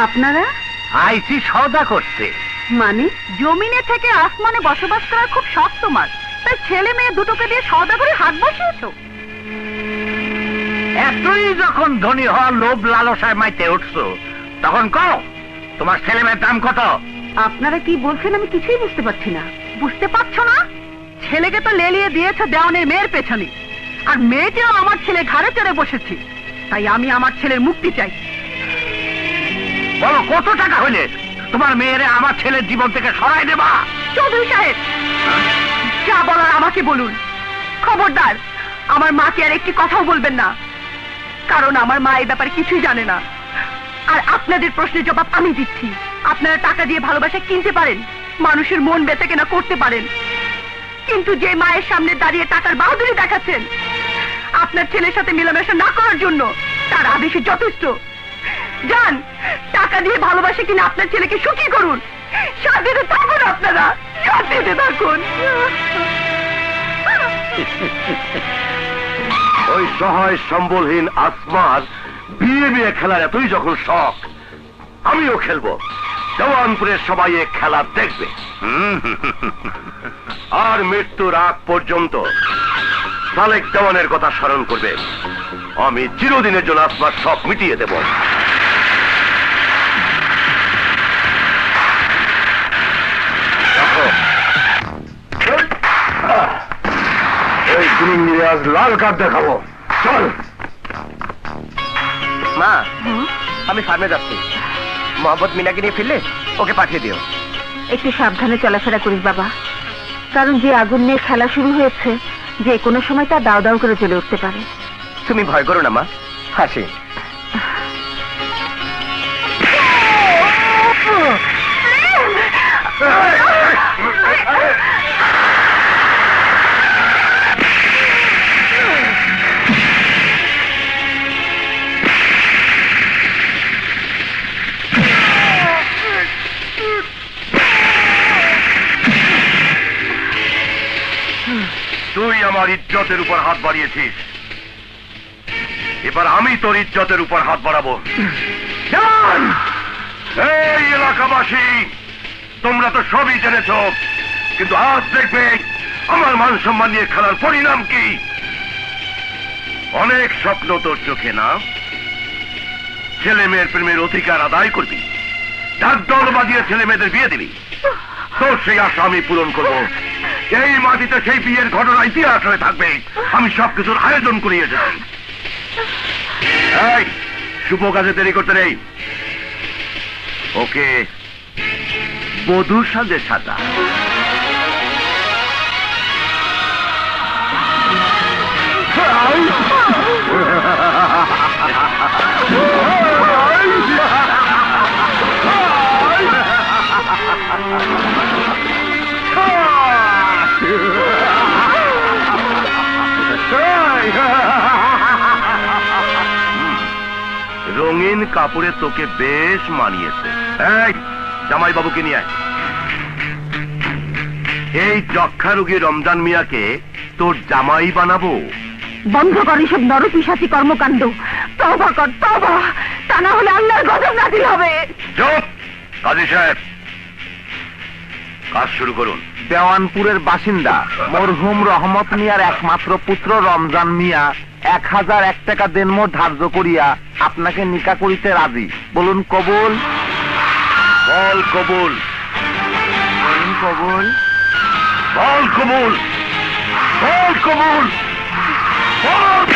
আপনারা আইসি সওদা করতে। মানে জমিনে থেকে আসমানে বসবাস করার খুব শখ তোমার, তাই ছেলে মেয়ে দুটোকে দিয়ে সওদা করে হাত বসিয়েছো? এতই যখন ধনী হওয়ার লোভ লালসায় মাইতে উঠছো, তখন কও তোমার ছেলে মেয়ের দাম কত? আপনারা কি বলছেন আমি কিছুই বুঝতে পারছি না। বুঝতে পারছো না? ছেলেকে তো লেলিয়ে দিয়েছো দেওয়ানের মেয়ের পেছনে, আর মেয়েটিও আমার ছেলে ঘাড়ে চড়ে বসেছে। তাই আমি আমার ছেলের মুক্তি চাই। বলো কত টাকা হইলে তোমার মেয়েরে আমার ছেলের জীবন থেকে সরাই দেবা? চৌধুরী সাহেব, যা বলার আমাকে বলুন। খবরদার আমার মাকে আর একটি কথাও বলবেন না, কারণ আমার মা এই ব্যাপারে কিছুই জানে না। আর আপনাদের প্রশ্নের জবাব আমি দিচ্ছি। আপনারা টাকা দিয়ে ভালোবাসা কিনতে পারেন, মানুষের মন বেচা কেনা করতে পারেন, কিন্তু যে মায়ের সামনে দাঁড়িয়ে টাকার বাহাদুরি দেখাচ্ছেন আপনার ছেলের সাথে মেলামেশা না করার জন্য, তার আদেশে যথেষ্ট। যান, টাকা দিয়ে ভালোবাসা কিনে আপনার ছেলেকে সুখী করুন। শান্তিতে থাকুন, আপনারা শান্তিতে থাকুন। ওই সহায় সম্বলহীন আসমার বিয়ে খেলার এতই যখন শখ, আমিও খেলবো। দেওয়ানপুরের সবাই এ খেলা দেখবে, আর মৃত্যুর আগ পর্যন্ত সালেক দেওয়ানের কথা স্মরণ করবে। আমি চিরদিনের জন্য আসমার শখ মিটিয়ে দেব। এই গুরুঙ্গিরে আজ লাল কার্ড দেখাবো। চল। মা, আমি ফার্মে যাচ্ছি। মোহাম্মদ মিনাকে নিয়ে ফিরলে ওকে পাঠিয়ে দিও। একটু সাবধানে চলাফেরা করিস বাবা, কারণ যে আগুন নিয়ে খেলা শুরু হয়েছে যে কোনো সময় তা দাও দাও করে জ্বলে উঠতে পারে। তুমি ভয় করো না মা, হাসি। তুই আমার ইজ্জতের উপর হাত বাড়িয়েছিস, এবার আমি তোর ইজ্জতের উপর হাত বাড়াবো। এই এলাকাবাসী, তোমরা তো সবই জেনেছ, কিন্তু আজ দেখবে আমার মান সম্মান নিয়ে খেলার পরিণাম কি। অনেক স্বপ্ন তোর চোখে না? ছেলে মেয়ের প্রেমের অধিকার আদায় করবি, ডাক দল বাজিয়ে ছেলে মেয়েদের বিয়ে দিবি। তোর সেই আশা আমি পূরণ করবো। এই মাটিতে সেই বিয়ের ঘটনা ইতিহাস হয়ে থাকবে। আমি সবকিছুর আয়োজন করিয়ে এসেছি। এই শুভ কাজে দেরি করতে নেই, ওকে বধূর সাজে সাজা। রঙিন কাপড়ে তোকে বেশ মানিয়েছে। এই জামাই বাবুকে নিয়ে আয়। এই যক্ষা রোগী রমজান মিয়াকে তোর জামাই বানাবো। বন্ধ কর সব নরপিশাচী কর্মকাণ্ড। তওবা কর, তওবা, তা না হলে আল্লাহর গজব নাযিল হবে। চুপ! কাজী সাহেব, কাজ শুরু করুন। দেওয়ানপুরের বাসিন্দা মরহুম রহমত মিয়ার একমাত্র পুত্র রমজান মিয়া 1001 টাকা দেনমোট ধার্য করিয়া আপনাকে নিকা করিতে রাজি। বলুন কবুল? বল কবুল। বলুন কবুল। বল কবুল। বল কবুল। বল।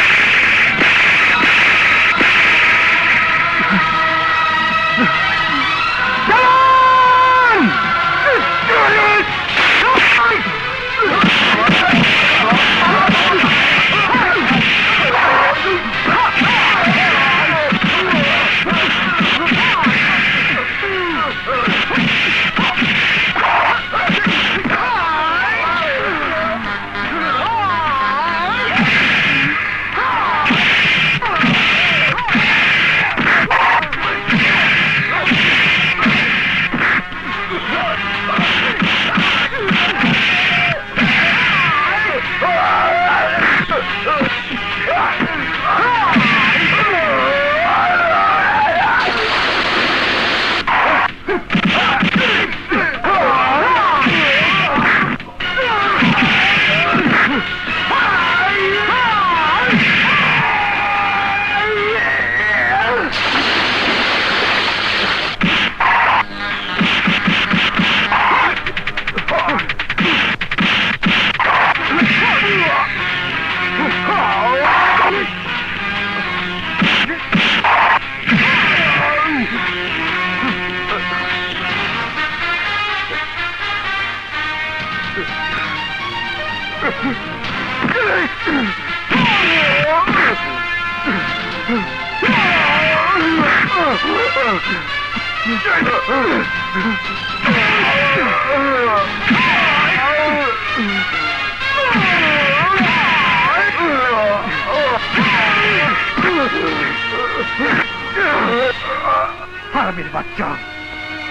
হারামির বাচ্চা,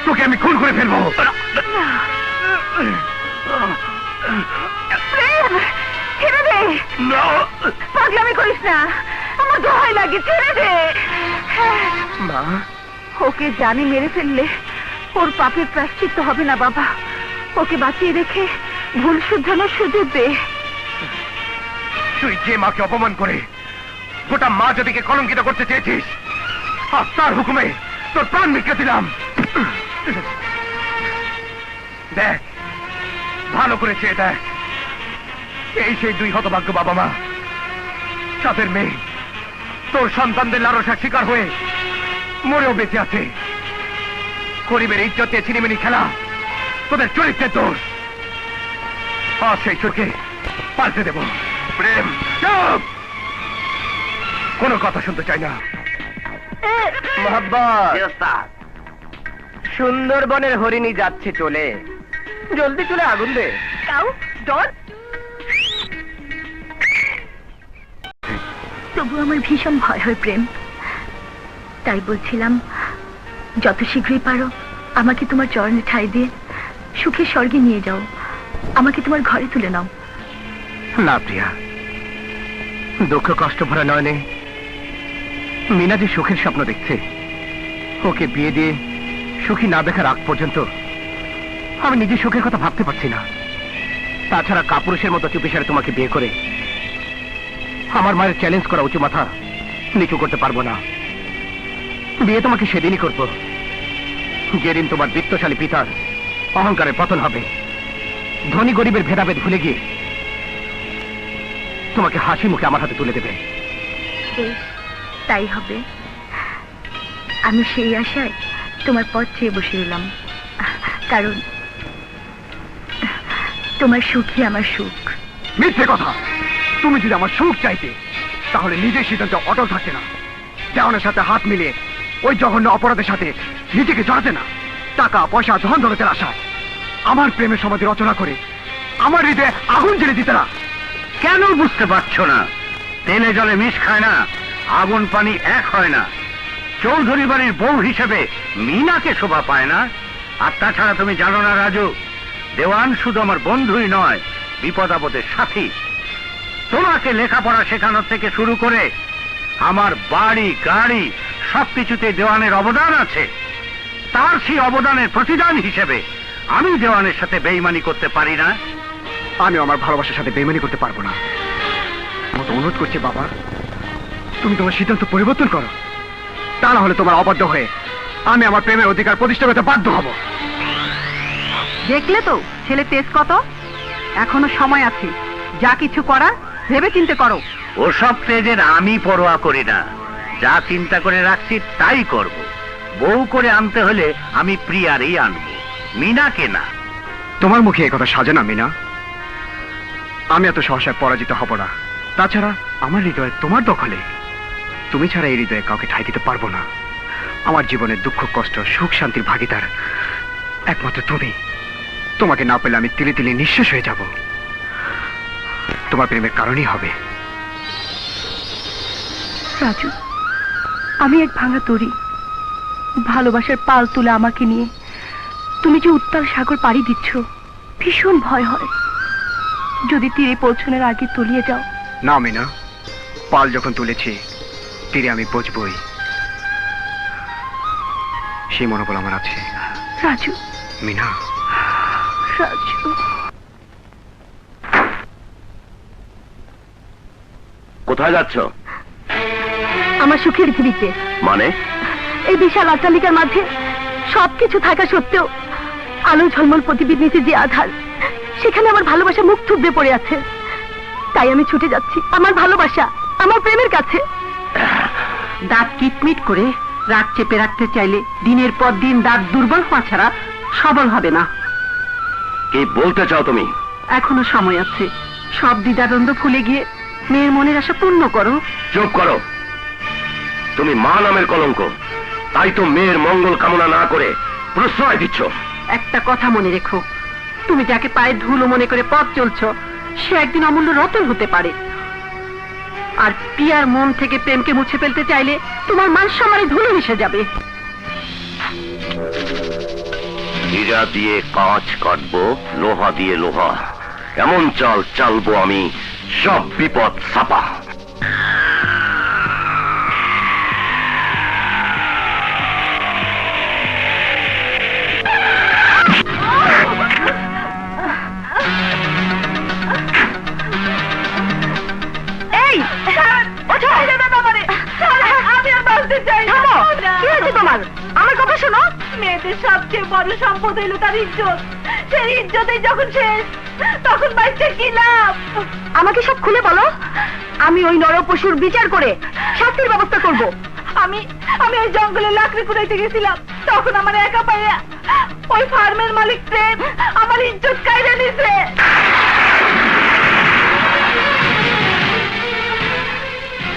তোকে আমি খুন করে ফেলবো। প্রেম, ছেড়ে দে। পাগলামি করিস না, আমার দোহাই লাগে, ছেড়ে দে। মা, ওকে জানি মেরে ফেললে ওর পাপের প্রায়শ্চিত্ত হবে না বাবা। ওকে বাঁচিয়ে রেখে ভুল শুধরানোর সুযোগ দে। তুই যে মাকে অপমান করে গোটা মা জাতিকে কলঙ্কিত করতে চেয়েছিস, আর তার হুকুমে তোর প্রাণ ভিক্ষা দিলাম। দেখ, ভালো করে চেয়ে দেখ, এই সেই দুই হতভাগ্য বাবা মা, চাঁদের মেয়ে তোর সন্তানদের লালসার শিকার হয়ে মরেও বেঁচে আছে। গরিবের ইজ্জতে ছিনিমিনি খেলা তোদের চরিত্রের দোষ। আর সেই চোরকে পাল্টে দেব। প্রেম, চুপ! কোনো কথা শুনতে চাই না। মোহাব্বত, সুন্দরবনের হরিণী যাচ্ছে চলে, জলদি চলে আগুন দে। তাও ডর। তবু আমার ভীষণ ভয় হয় প্রেম। তাই বলছিলাম, যত শীঘ্রই পারো আমাকে তোমার চরণে ঠাঁই দিয়ে সুখের স্বর্গে নিয়ে যাও। আমাকে তোমার ঘরে তুলে নাও। না প্রিয়া, দুঃখ কষ্ট ভরা নয়নে মিনা যে সুখের স্বপ্ন দেখছে, ওকে বিয়ে দিয়ে সুখী না দেখার আগ পর্যন্ত আমি নিজে সুখের কথা ভাবতে পারছি না। তাছাড়া কাপুরুষের মতো চুপিসারে তোমাকে বিয়ে করে আমার মায়ের চ্যালেঞ্জ করা উঁচু মাথা নিচু করতে পারবো না। বিয়ে তোমাকে সেদিনই করব যেদিন তোমার বিত্তশালী পিতার অহংকারের পতন হবে, ধনী গরিবের ভেদাভেদ ভুলে গিয়ে তোমাকে হাসি মুখে আমার হাতে তুলে দেবে। বেশ, তাই হবে। আমি সেই আশায় তোমার পথ চেয়ে বসে রইলাম, কারণ তোমার সুখই আমার সুখ। মিথ্যে কথা! তুমি যদি আমার সুখ চাইতে তাহলে নিজের সিদ্ধান্ত অটল থাকতে না, দেওয়ানের সাথে হাত মিলিয়ে ওই জঘন্য অপরাধের সাথে নিজেকে জড়াতে না, টাকা পয়সা ধন দৌলতের আশায় আমার প্রেমের সমাধি রচনা করে আমার হৃদয়ে আগুন জ্বেলে দিতে না। কেন বুঝতে পারছো না? তেলে জলে মিশ খায় না, আগুন পানি এক হয় না। চৌধুরী বাড়ির বউ হিসেবে মিনাকে শোভা পায় না। আর তাছাড়া তুমি জানো না রাজু, দেওয়ান শুধু আমার বন্ধুই নয়, বিপদ আপদের সাথী। তোমাকে লেখাপড়া শেখানো থেকে শুরু করে আমার বাড়ি গাড়ি সবকিছুতে দেওয়ানের অবদান আছে। তার সেই অবদানের প্রতিদান হিসেবে আমি দেওয়ানের সাথে বেইমানি করতে পারি না। আমি আমার ভালোবাসার সাথে বেইমানি করতে পারবো না। মতো অনুরোধ করছি বাবা, তুমি তোমার সিদ্ধান্ত পরিবর্তন করো, তা না হলে তোমার অবাধ্য হয়ে আমি আমার প্রেমের অধিকার প্রতিষ্ঠা করতে বাধ্য হব। দেখলে তো ছেলে তেজ কত, এখনো সময় আছে। যা কিছু করার ভেবে চিন্তে করো। ওসব তেজের আমি পরোয়া করি না, যা চিন্তা করে রাখছি তাই করব। বউ করে আনতে হলে আমি প্রিয়ারই আনবো, মিনাকে না। তোমার মুখে এই কথা সাজে না মিনা। আমি এত সহসায় পরাজিত হব না। তাছাড়া আমার হৃদয় তোমার দখলে, তুমি ছাড়া এই হৃদয়ে কাউকে ঠাঁই দিতে পারবো না। আমার জীবনের দুঃখ কষ্ট সুখ শান্তির ভাগিদার একমাত্র তুমি। তোমাকে না পেলে আমি তিলে তিলে নিঃশেষ হয়ে যাব। তোমার প্রেমের কারণই হবে। রাজু, আমি এক ভাঙা তরি, ভালোবাসার পাল তুলে আমাকে নিয়ে তুমি যে উত্তাল সাগর পাড়ি দিচ্ছ, ভীষণ ভয় হয় যদি তীরে পৌঁছানোর আগে তলিয়ে যাও। না মিনা, পাল যখন তুলেছি তীরে আমি পৌঁছবই, সেই মনোবল আমার আছে। রাজু, মিনা, রাজু। কোথায় যাচ্ছ? আমার সুখের পৃথিবীতে। মানে? এই বিশাল অট্টালিকার মাঝে সবকিছু থাকা সত্ত্বেও আলো ঝলমল প্রতিবিদ নিচে যে আধার, সেখানে আমার ভালোবাসা মুখ থুবড়ে পড়ে আছে। তাই আমি ছুটে যাচ্ছি আমার ভালোবাসা, আমার প্রেমের কাছে। দাঁত কিটমিট করে রাত চেপে রাখতে চাইলে দিনের পর দিন দাঁত দুর্বল হওয়া ছাড়া সবল হবে না। কি বলতে চাও তুমি? এখনো সময় আছে, সব দ্বিধাদ্বন্দ্ব ভুলে গিয়ে মেয়ের মনের আশা পূর্ণ করো। চুপ করো! তুমি মা নামের কলঙ্ক, তাই তো মেয়ের মঙ্গল কামনা না করে প্রশ্রয় দিচ্ছ। একটা কথা মনে রেখো, তুমি যাকে পায়ে ধুলো মনে করে পথ চলছো, সে একদিন অমূল্য রতন হতে পারে। আর পিয়ার মন থেকে প্রেমকে মুছে ফেলতে চাইলে তোমার মান সম্মানে ধুলো মিশে যাবে। হীরা দিয়ে কাঁচ কাটবো, লোহা দিয়ে লোহা, এমন চাল চালবো আমি, সব বিপদ ছাপা। এই ওঠো, আমি আর বাঁচতে চাই না। কি হয়েছে তোমার? আমার কথা শোনো। মেয়েদের সবচেয়ে বড় সম্পদ হইল তার ইজ্জত। সেই ইজ্জতেই যখন শেষ, তখন বাঁচতে কি লাভ? আমাকে সব খুলে বলো। আমি ওই নরপশুর বিচার করে শাস্তির ব্যবস্থা করব। আমি ওই জঙ্গলে লাকড়ি কুড়াইতে গেছিলাম, তখন আমার একা পাইয়া ওই ফার্মের মালিক প্রেম আমার ইজ্জত কাইরা নিছে।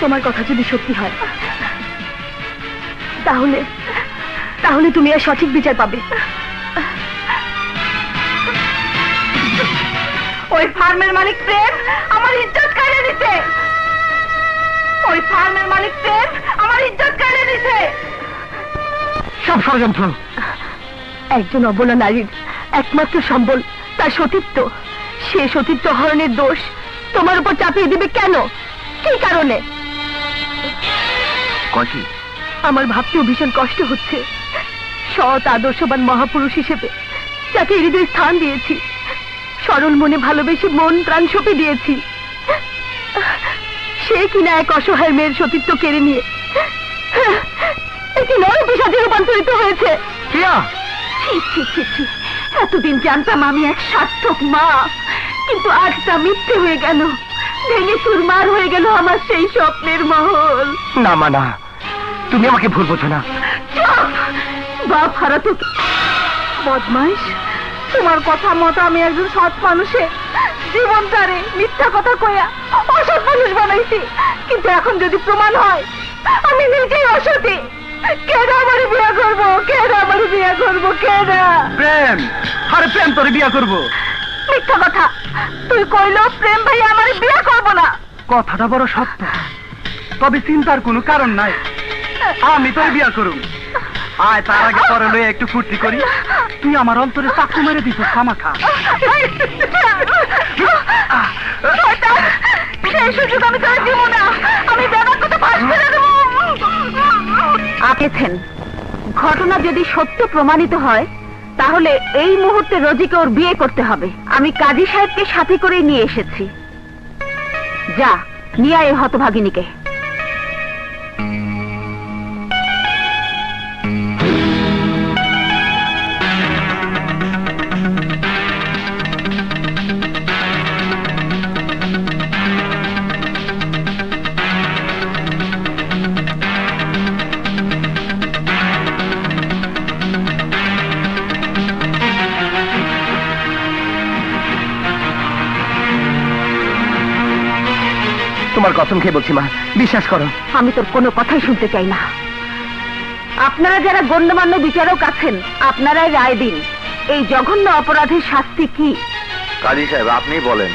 তোমার কথা যদি সত্যি হয়, তাহলে তুমি আর সঠিক বিচার পাবে। ওই ফার্মের মালিক প্রেম আমার ইজ্জত কাইরা নিছে। ওই ফার্মের মালিক প্রেম আমার ইজ্জত কাইরা নিছে। সব ষড়যন্ত্র। একজন অবলা নারীর একমাত্র সম্বল তার সতীত্ব। সে সতীত্ব হরণের দোষ তোমার উপর চাপিয়ে দিবে কেন? কি কারণে? কয়টি? আমার ভাবতেও ভীষণ কষ্ট হচ্ছে। সৎ আদর্শবান মহাপুরুষ হিসেবে যাকে হৃদয়ে স্থান দিয়েছি, সরল মনে ভালোবেসে মন প্রাণ সঁপে দিয়েছি, সে কিনা এক অসহায় মেয়ের সতীত্ব কেড়ে নিয়ে একটি নরপিশাচে রূপান্তরিত হয়েছে। প্রিয়া, ছি ছি ছি ছি, এতদিন জানতাম আমি এক সার্থক মা, কিন্তু আজ তা মিথ্যে হয়ে গেল। ভেঙে চুরমার হয়ে গেল আমার সেই স্বপ্নের মহল। না মা না, তুমি আমাকে ভুল বোঝো না। চুপ! বাপ হারা তো বদমাইশ। তোমার কথা মতো আমি একজন সৎ মানুষের জীবনটারে মিথ্যা কথা কইয়া অসৎ মানুষ বানাইছি, কিন্তু এখন যদি প্রমাণ হয় আমি নিজেই অসতী, কেন আমার বিয়ে করবো? কেন আমার বিয়ে করবো? কেন? প্রেম, আরে প্রেম তোরে বিয়ে করব। মিথ্যা কথা। তুই কইলো প্রেম ভাই আমার বিয়ে করবো না। কথাটা বড় সত্য, তবে চিন্তার কোনো কারণ নাই। আমি তোর বিয়ে করুম। আয়, তার আগে পরে লয়ে একটু ফুর্তি করি। তুই আমার অন্তরে চাকু মেরে দিস খামাখা। সেই সুযোগ আমি তোর দিব না। আমি ব্যাপার কথা ফাঁস করে দেবো। আপেছেন ঘটনা যদি সত্য প্রমাণিত হয়, তাহলে এই মুহূর্তে রোজিকে ওর বিয়ে করতে হবে। আমি কাজী সাহেবকে সাথে করে নিয়ে এসেছি। যা নিয়ে আয় হতভাগিনীকে। তোমার কসম খেয়ে বলছি মা, বিশ্বাস করো। আমি তোর কোনো কথাই শুনতে চাই না। আপনারা যারা গণ্যমান্য বিচারক আছেন, আপনারাই রায় দিন এই জঘন্য অপরাধের শাস্তি কি। কাজী সাহেব, আপনি বলেন।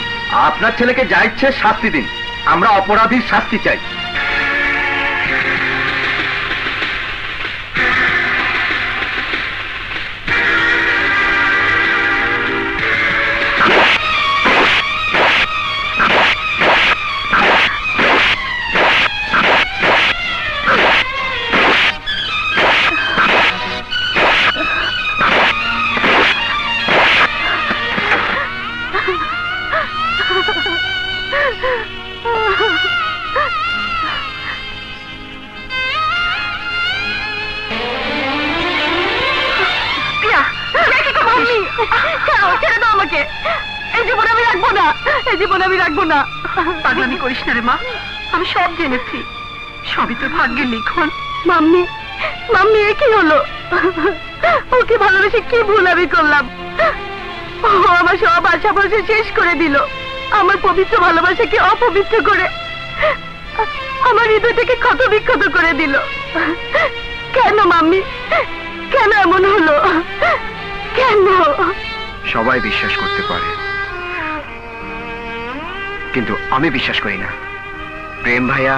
আপনার ছেলেকে যা ইচ্ছে শাস্তি দিন, আমরা অপরাধীর শাস্তি চাই। পাগলামি করিস না রে মা, আমি সব জেনেছি। সবই তো ভাগ্যের লিখন। মাম্মি, মাম্মি এ কি হলো? ওকে ভালোবেসে কি ভুল আমি করলাম? ও আমার সব আশা ভরসা শেষ করে দিল। আমার পবিত্র ভালোবাসাকে অপবিত্র করে আমার হৃদয়টাকে ক্ষত বিক্ষত করে দিল। কেন মাম্মি, কেন এমন হলো? কেন? সবাই বিশ্বাস করতে পারে, কিন্তু আমি বিশ্বাস করি না। প্রেম ভাইয়া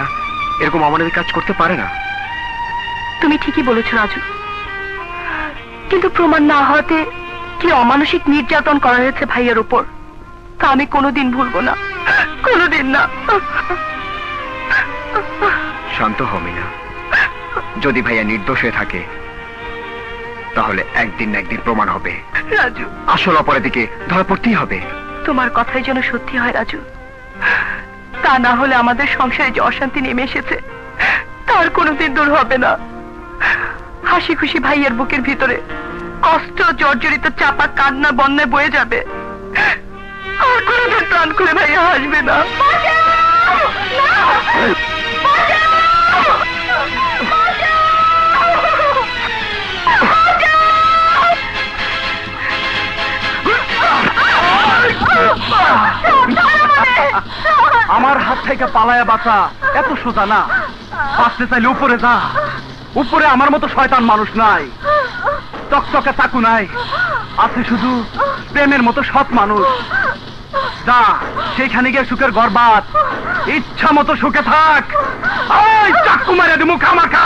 এরকম অমানবিক কাজ করতে পারে না। তুমি ঠিকই বলেছ রাজু, কিন্তু প্রমাণ না হওয়াতে কি অমানসিক নির্যাতন করা হয়েছে ভাইয়ের উপর, তা আমি কোনোদিন ভুলবো না, কোনোদিন না। শান্ত হও মিনা। যদি ভাইয়া নির্দোষ হয়ে থাকে তাহলে একদিন না একদিন প্রমাণ হবে। রাজু, আসল অপরাধীকে ধরা পড়তেই হবে। তোমার কথাই যেন সত্যি হয় রাজু, তা না হলে আমাদের সংসারে যে অশান্তি নেমে এসেছে তার কোনোদিন দূর হবে না। হাসি খুশি ভাইয়ের বুকের ভিতরে কষ্ট জর্জরিত চাপা কান্না বন্যায় বয়ে যাবে, আর কোনোদিন প্রাণ খুলে ভাইয়া হাসবে না। আমার হাত থেকে পালায়া বাঁচা এত সোজা না। বাঁচতে চাইলে উপরে যা, উপরে আমার মতো শয়তান মানুষ নাই, চকচকে চাকু নাই, আছে শুধু প্রেমের মতো সৎ মানুষ। যা সেইখানে গিয়ে সুখের ঘর বাঁধ, ইচ্ছা মতো সুখে থাক। ওই চাকু মারে দিমু খামাখা।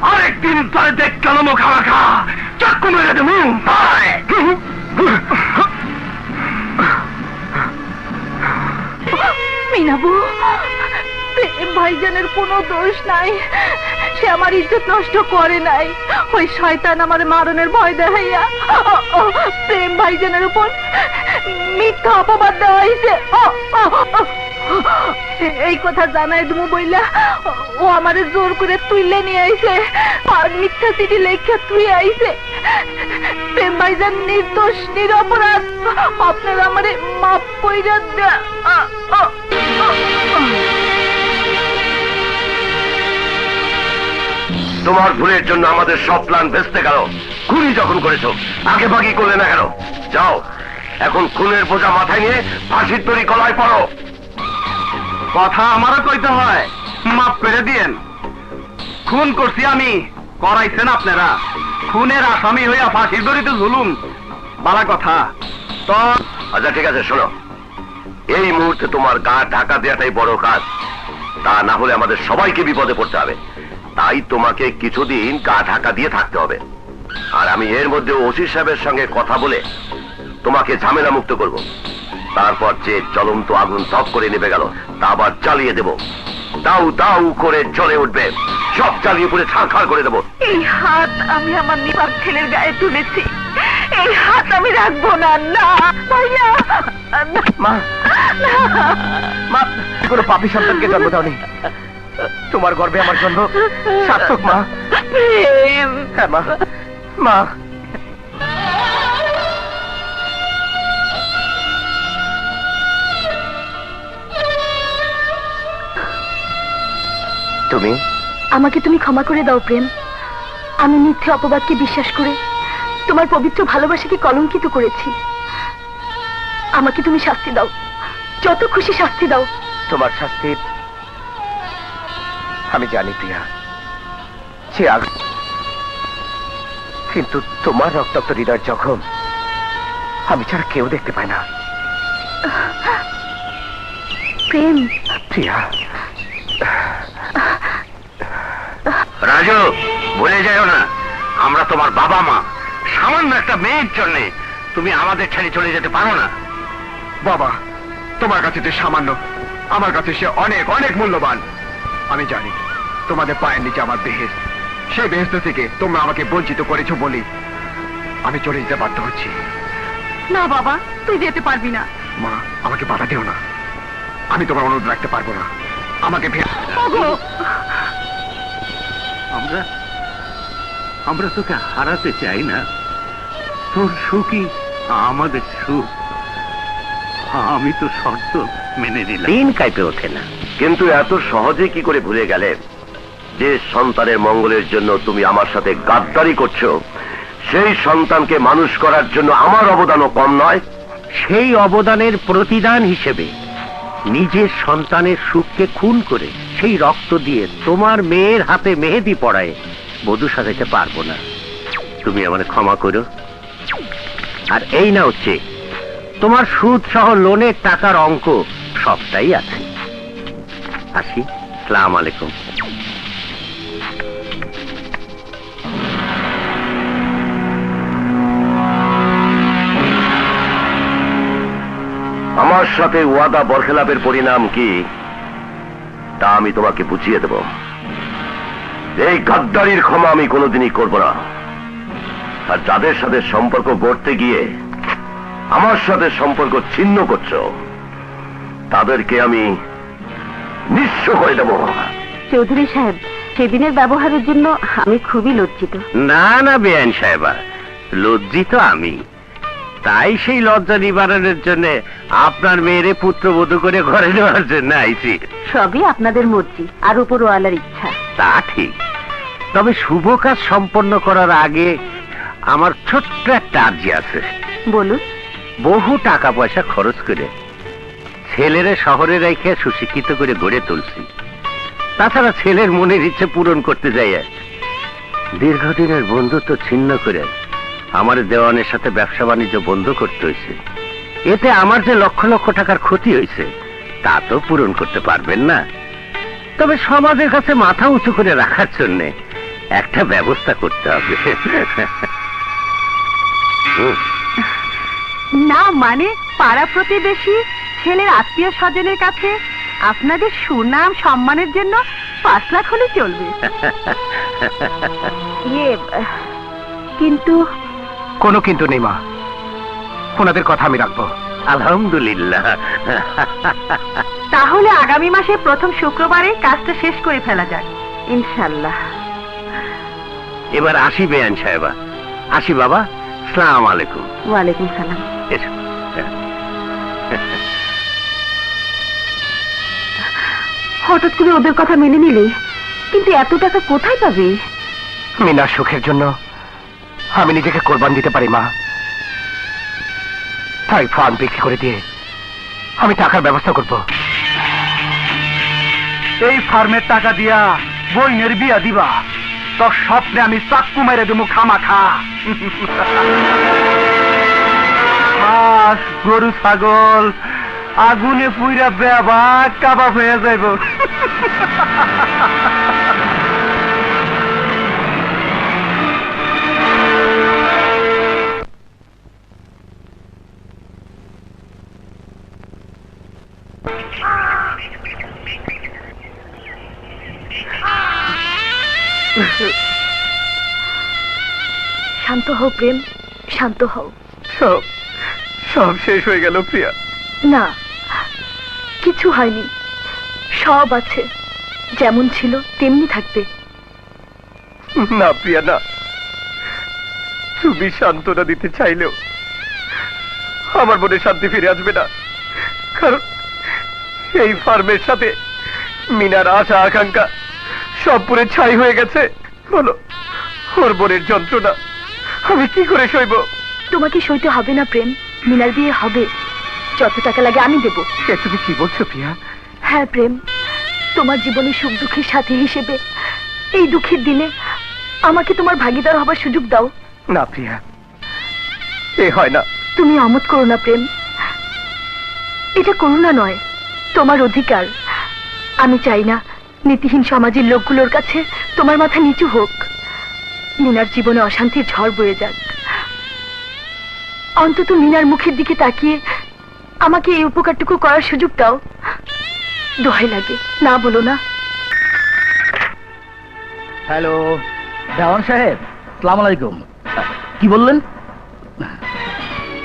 আরেকদিন পরে দেখ কেন খামাখা চাকু মেরে দেবো। মিনাবু, ভাইজানের কোনো দোষ নাই, সে আমার ইজ্জত নষ্ট করে নাই। ওই শয়তান আমার মারণের ভয় দেখাইয়া প্রেম ভাইজানের উপর মিথ্যা অপবাদ দেওয়া হয়েছে। এই কথা জানাই তুমি বইলা ও আমারে জোর করে তুইলে নিয়ে আইছে, আর মিথ্যা চিঠি লেখা তুই আইছে। প্রেম ভাইজান নির্দোষ নিরপরাধ, আপনারা আমারে মাফ কইরা দেয়া। তোমার ভুলের জন্য আমাদের সব প্ল্যান ভেস্তে গেল। খুনি যখন করেছো আগে ভাগি করলে না কেন? যাও এখন খুনের বোঝা মাথায় নিয়ে ফাঁসির তরি গলায় পড়ো। কথা আমারও কইতে হয়, মাফ করে দিয়েন। খুন করছি আমি, করাইছেন আপনারা। খুনের আসামি হইয়া ফাঁসির দড়িতে ঝুলুম, বালা কথা তো। আচ্ছা ঠিক আছে, শোনো, এই মুহূর্তে তোমার গা ঢাকা দেওয়াটাই বড় কাজ, তা না হলে আমাদের সবাইকে বিপদে পড়তে হবে। তাই তোমাকে কিছুদিন গা ঢাকা দিয়ে থাকতে হবে। আর আমি এর মধ্যে ওসি সাহেবের সঙ্গে কথা বলে তোমাকে ঝামেলা মুক্ত করব। তারপর যে জ্বলন্ত আগুন ধপ করে নেমে গেল তা আবার জ্বালিয়ে দেব, দাউ দাউ করে জ্বলে উঠবে, সব জ্বালিয়ে পুড়ে ছারখার করে দেবো। এই হাত আমি আমার নিপাক ছেলের গায়ে তুলেছি, এই হাত আমি রাখবো না। না ভাইয়া, মা, মা, কোনো পাপী সন্তানকে জন্ম দাওনি। তোমার গর্ভে আমার জন্ম সার্থক মা। প্রেম, হ্যাঁ মা, মা। তুমি আমাকে তুমি ক্ষমা করে দাও প্রেম। আমি মিথ্যে অপবাদকে বিশ্বাস করে তোমার পবিত্র ভালোবাসাকে কলঙ্কিত করেছি। আমাকে তুমি শাস্তি দাও, যত খুশি শাস্তি দাও। তোমার শাস্তি আমি জানি প্রিয়া, সে কিন্তু তোমার রক্তাক্ত হৃদয় জখম আমি ছাড়া কেউ দেখতে পায় না। প্রেম, প্রিয়া। রাজু, ভুলে যাও না আমরা তোমার বাবা মা। সামান্য একটা মেয়ের জন্য তুমি আমাদের ছেড়ে চলে যেতে পারো না। বাবা, তোমার কাছে যে সামান্য, আমার কাছে সে অনেক অনেক মূল্যবান। আমি জানি তোমাদের পায়ের নিচে আমার বেহেশত, সেই বেহেশত থেকে তোমরা আমাকে বঞ্চিত করেছো বলি আমি চলে যেতে বাধ্য হচ্ছি। না বাবা, তুই যেতে পারবি না। মা, আমাকে বাধা দিও না, আমি তোমার অনুরোধ রাখতে পারবো না। আমাকে ওগো, আমরা তোকে হারাতে চাই না। তোর সুখই আমাদের সুখ। আমি তো শর্ত মেনে নিলাম। দিন কাইপে ওঠে না। কিন্তু এত সহজে কি করে ভুলে গেলে যে সন্তানের মঙ্গলের জন্য তুমি আমার সাথে গাদ্দারি করছো, সেই সন্তানকে মানুষ করার জন্য আমার অবদানও কম নয়। সেই অবদানের প্রতিদান হিসেবে নিজের সন্তানের সুখকে খুন করে সেই রক্ত দিয়ে তোমার মেয়ের হাতে মেহেদি পড়ায় বধূ সাজাতে পারবো না। তুমি আমাকে ক্ষমা করো। আর এই না হচ্ছে তোমার সুদ সহ লোনের টাকার অঙ্ক সবটাই আছে। আসি, আসসালামু আলাইকুম। আমার সাথে ওয়াদা বরখেলাপের পরিণাম কি তা আমি তোমাকে বুঝিয়ে দেব। এই গাদ্দারির ক্ষমা আমি কোনোদিনই করব না। আর যাদের সাথে সম্পর্ক গড়তে গিয়ে আমার সাথে সম্পর্ক ছিন্ন করছো, তাদেরকে আমি নিঃস্ব করে দেব। চৌধুরী সাহেব, সেদিনের ব্যবহারের জন্য আমি খুবই লজ্জিত। না না বেআইন সাহেবা, লজ্জিত আমি। তাই সেই লজ্জা নিবারণের জন্য আপনার মেয়েরে পুত্রবধূ করে ঘরে নেওয়ার জন্য আইছি। সবই আপনাদের মর্জি আর উপরওয়ালার ইচ্ছা। তা ঠিক, তবে শুভ কাজ সম্পন্ন করার আগে আমার ছোট্ট একটা আর্জি আছে। বলুন। বহু টাকা পয়সা খরচ করে ছেলেরে শহরে রেখে সুশিক্ষিত করে গড়ে তুলছি। তাছাড়া ছেলের মনের ইচ্ছে পূরণ করতে যাই দীর্ঘদিনের বন্ধুত্ব ছিন্ন করে আমার দেওয়ানের সাথে ব্যবসা বাণিজ্য বন্ধ করতে হয়েছে। এতে আমার যে লক্ষ লক্ষ টাকার ক্ষতি হয়েছে তা তো পূরণ করতে পারবেন না। তবে সমাজের কাছে মাথা উঁচু করে রাখার জন্য একটা ব্যবস্থা করতে হবে। না মানে পাড়া প্রতিবেশী, ছেলের আত্মীয় স্বজনের কাছে আপনাদের সুনাম সম্মানের জন্য 5 লাখ হলে চলবে। কিন্তু কোনো কিন্তু নেই মা, ওনাদের কথা আমি রাখবো। আলহামদুলিল্লাহ। তাহলে আগামী মাসে প্রথম শুক্রবারে কাজটা শেষ করে ফেলা যাক ইনশাআল্লাহ। এবার আসি বেআইন সাহেবা। আসি বাবা, আসসালামু আলাইকুম। ওয়ালাইকুম সালাম। এসো। হঠাৎ করে ওদের কথা মেনে নিলে, কিন্তু এত টাকা কোথায় পাবে? মিনার সুখের জন্য আমি নিজেকে কোরবান দিতে পারি মা। তাই ফার্ম বিক্রি করে দিয়ে আমি টাকার ব্যবস্থা করব। এই ফার্মের টাকা দিয়া বইনের বিয়া দিবা, তোর স্বপ্নে আমি চাক্কু মেরে দেবো খামাখা। হাঁস, গরু, ছাগল আগুনে পুইরা বেবা কাবাব হয়ে যাইব। শান্ত হও প্রেম, শান্ত হও। সব শেষ হয়ে গেল প্রিয়া। না, কিছু হয়নি, সব আছে, যেমন ছিল তেমনি থাকবে। না প্রিয়া না, তুমি সান্ত্বনা দিতে চাইলেও আমার মনে শান্তি ফিরে আসবে না। কারণ এই ফার্মের সাথে মিনার আশা আকাঙ্ক্ষা সব পুরে ছাই হয়ে গেছে। বলো, ওর বোনের যন্ত্রণা আমি কি করে সইব? তোমাকে সইতে হবে না প্রেম, মিনার বিয়ে হবে। যত টাকা লাগে আমি দেব। তুমি কি বলছো প্রিয়া? হ্যাঁ প্রেম, তোমার জীবনে সুখ দুঃখের সাথী হিসেবে এই দুঃখের দিনে আমাকে তোমার ভাগিদার হবার সুযোগ দাও। না প্রিয়া, এ হয় না। তুমি অমত করো না প্রেম, এটা করুণা নয়, তোমার অধিকার। আমি চাই না নীতিহীন সমাজের লোকগুলোর কাছে তোমার মাথা নিচু হোক। মিনার জীবনে অশান্তির ঝড় বয়ে যাক। অন্তত মিনার মুখের দিকে তাকিয়ে আমাকে এই উপকারটুকু করার সুযোগ দাও। দোহাই লাগে, না বলো না। হ্যালো দেওয়ান সাহেব, সালাম আলাইকুম। কি বললেন?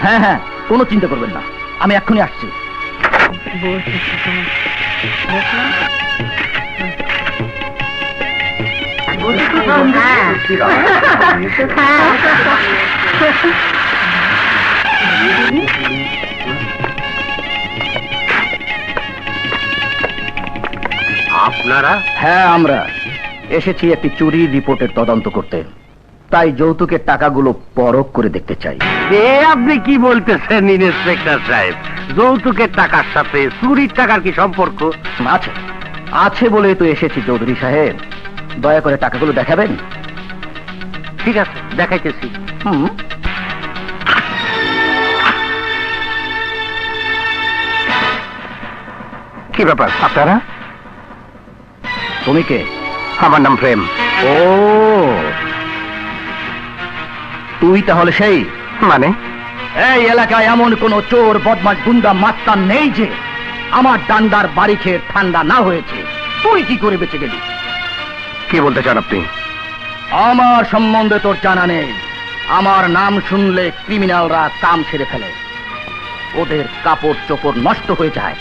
হ্যাঁ হ্যাঁ, কোনো চিন্তা করবেন না, আমি এক্ষুনি আসছি। আপনারা? হ্যাঁ, আমরা এসেছি একটি চুরির রিপোর্টের তদন্ত করতে, তাই যৌতুকের টাকাগুলো পরখ করে দেখতে চাই। আপনি কি বলতেছেন ইন্সপেক্টর সাহেব? যৌতুকের টাকার সাথে চুরির টাকার কি সম্পর্ক? আছে, আছে বলে তো এসেছি চৌধুরী সাহেব। দয়া করে টাকাগুলো দেখাবেন? ঠিক আছে, দেখাইতেছি। হুম। কি ব্যাপার আপনারা? তুমি কে? আমার নাম প্রেম। ও, তুই তাহলে সেই? মানে? এই এলাকায় এমন কোন চোর বদমাশ গুন্ডা মাস্তান নেই যে আমার ডান্ডার বাড়ি খেয়ে ঠান্ডা না হয়েছে। তুই কি করে বেঁচে গেলি? কি বলতে চান আপনি? আমার সম্বন্ধে তোর জানা নেই। আমার নাম শুনলে ক্রিমিনালরা কাম ছেড়ে ফেলে, ওদের কাপড় চোপড় নষ্ট হয়ে যায়।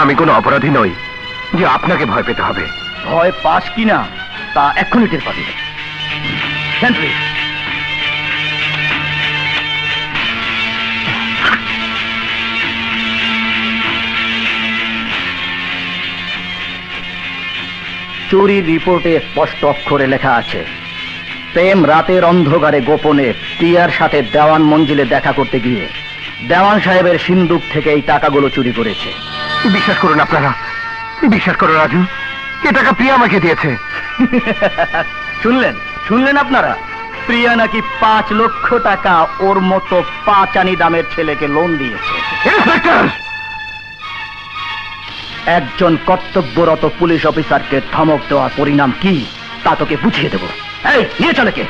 আমি কোনো অপরাধী নই যে আপনাকে ভয় পেতে হবে। ভয় পাস কিনা তা এক্ষুনি টের পাবি। সেন্ট্রি, চুরির রিপোর্টে স্পষ্ট অক্ষরে লেখা আছে, প্রেম রাতের অন্ধকারে গোপনে প্রিয়ার সাথে দেওয়ান মঞ্জিলে দেখা করতে গিয়ে দেওয়ান সাহেবের সিন্দুক থেকে এই টাকাগুলো চুরি করেছে। বিশ্বাস করুন আপনারা, বিশ্বাস করুন রাজু, এ টাকা প্রিয়া আমাকে দিয়েছে। শুনলেন শুনলেন আপনারা? প্রিয়া নাকি 5 লক্ষ টাকা ওর মতো পাঁচানি দামের ছেলেকে লোন দিয়েছে। ইন্সপেক্টর! একজন কর্তব্যরত পুলিশ অফিসারকে ধমক দেওয়ার পরিণাম কি তা তোকে বুঝিয়ে দেব। এই নিয়ে চলে কে?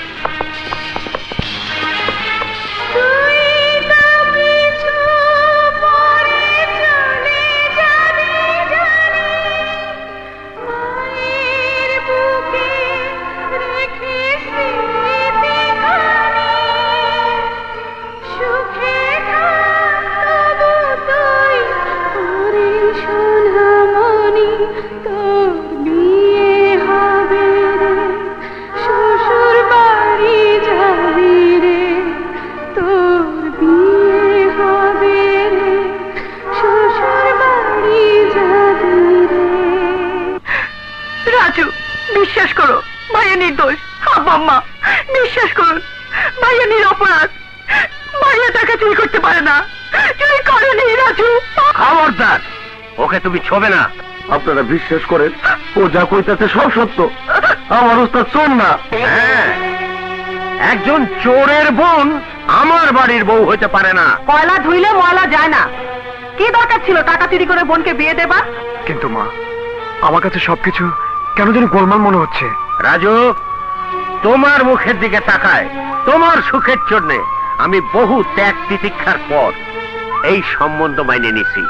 রাজু, বিশ্বাস করো, ভাইয়া নির্দোষ। আব্বা, বিশ্বাস করুন, ভাইয়া নিরপরাধ। ভাইয়া টাকা চুরি করতে পারে না, চুরি করেনি। রাজু, খবরদার, ওকে তুমি ছোবে না। আপনারা বিশ্বাস করেন ও যা কইতাছে সব সত্য? আমার ওস্তাদ চোর না। হ্যাঁ, একজন চোরের বোন আমার বাড়ির বউ হতে পারে না। কয়লা ধুইলে ময়লা যায় না। কি দরকার ছিল টাকা চুরি করে বোনকে বিয়ে দেবা? কিন্তু মা, আমার কাছে সবকিছু কেন যেন গোলমাল মনে হচ্ছে। রাজু, তোমার মুখের দিকে তাকায় তোমার সুখের জন্য আমি বহু ত্যাগ তিতিক্ষার পর এই সম্বন্ধ মাইনে নিছি,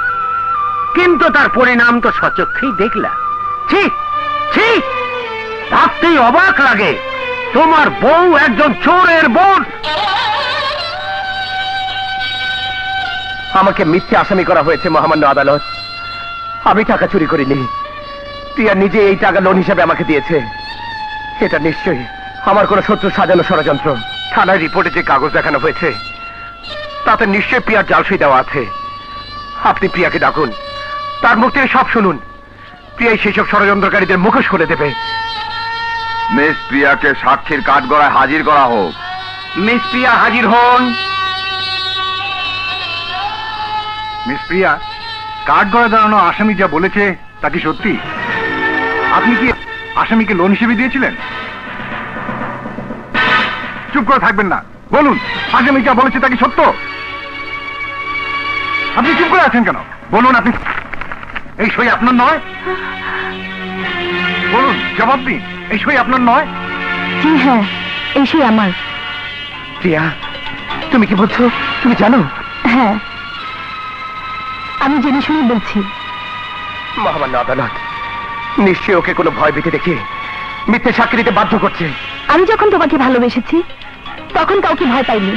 কিন্তু তার পরিণাম তো সচক্ষেই দেখলাম। ছি ছি, ভাবতেই অবাক লাগে তোমার বউ একজন চোরের বোন। আমাকে মিথ্যে আসামি করা হয়েছে মহামান্য আদালত। আমি টাকা চুরি করিনি, প্রিয়া নিজে এই টাকা লোন হিসেবে আমাকে দিয়েছে। এটা নিশ্চয়ই আমার কোনো শত্রু সাজানো ষড়যন্ত্র। থানায় রিপোর্টে যে কাগজ দেখানো হয়েছে তাতে নিশ্চয়ই প্রিয়ার জালসই দেওয়া আছে। আপনি প্রিয়াকে ডাকুন, তার মুখ থেকে সব শুনুন। প্রিয়াই সেসব ষড়যন্ত্রকারীদের মুখোশ খুলে দেবে। মিস প্রিয়াকে সাক্ষীর কাঠগড়ায় হাজির করা হোক। মিস প্রিয়া হাজির হন। মিস প্রিয়া, কাঠগড়ায় দাঁড়ানো আসামি যা বলেছে তা কি সত্যি? আপনি কি আসামিকে লোন হিসেবে দিয়েছিলেন? চুপ করে থাকবেন না, বলুন আসামি যা বলেছে তা কি সত্য? আপনি চুপ করে আছেন কেন? বলুন, আপনি এই সই আপনার নয়? বলুন, জবাব দিন, এই সই আপনার নয়? জি হ্যাঁ, এই সেই আমার। প্রিয়া, তুমি কি বলছো? তুমি জানো? হ্যাঁ, আমি জেনে শুনে বলছি। মহামান্য আদালত নিশ্চয়ই ওকে কোনো ভয় ভীতি দেখিয়ে মিথ্যে সাক্ষী দিতে বাধ্য করছে। আমি যখন তোমাকে ভালোবেসেছি তখন কাউকে ভয় পাইনি।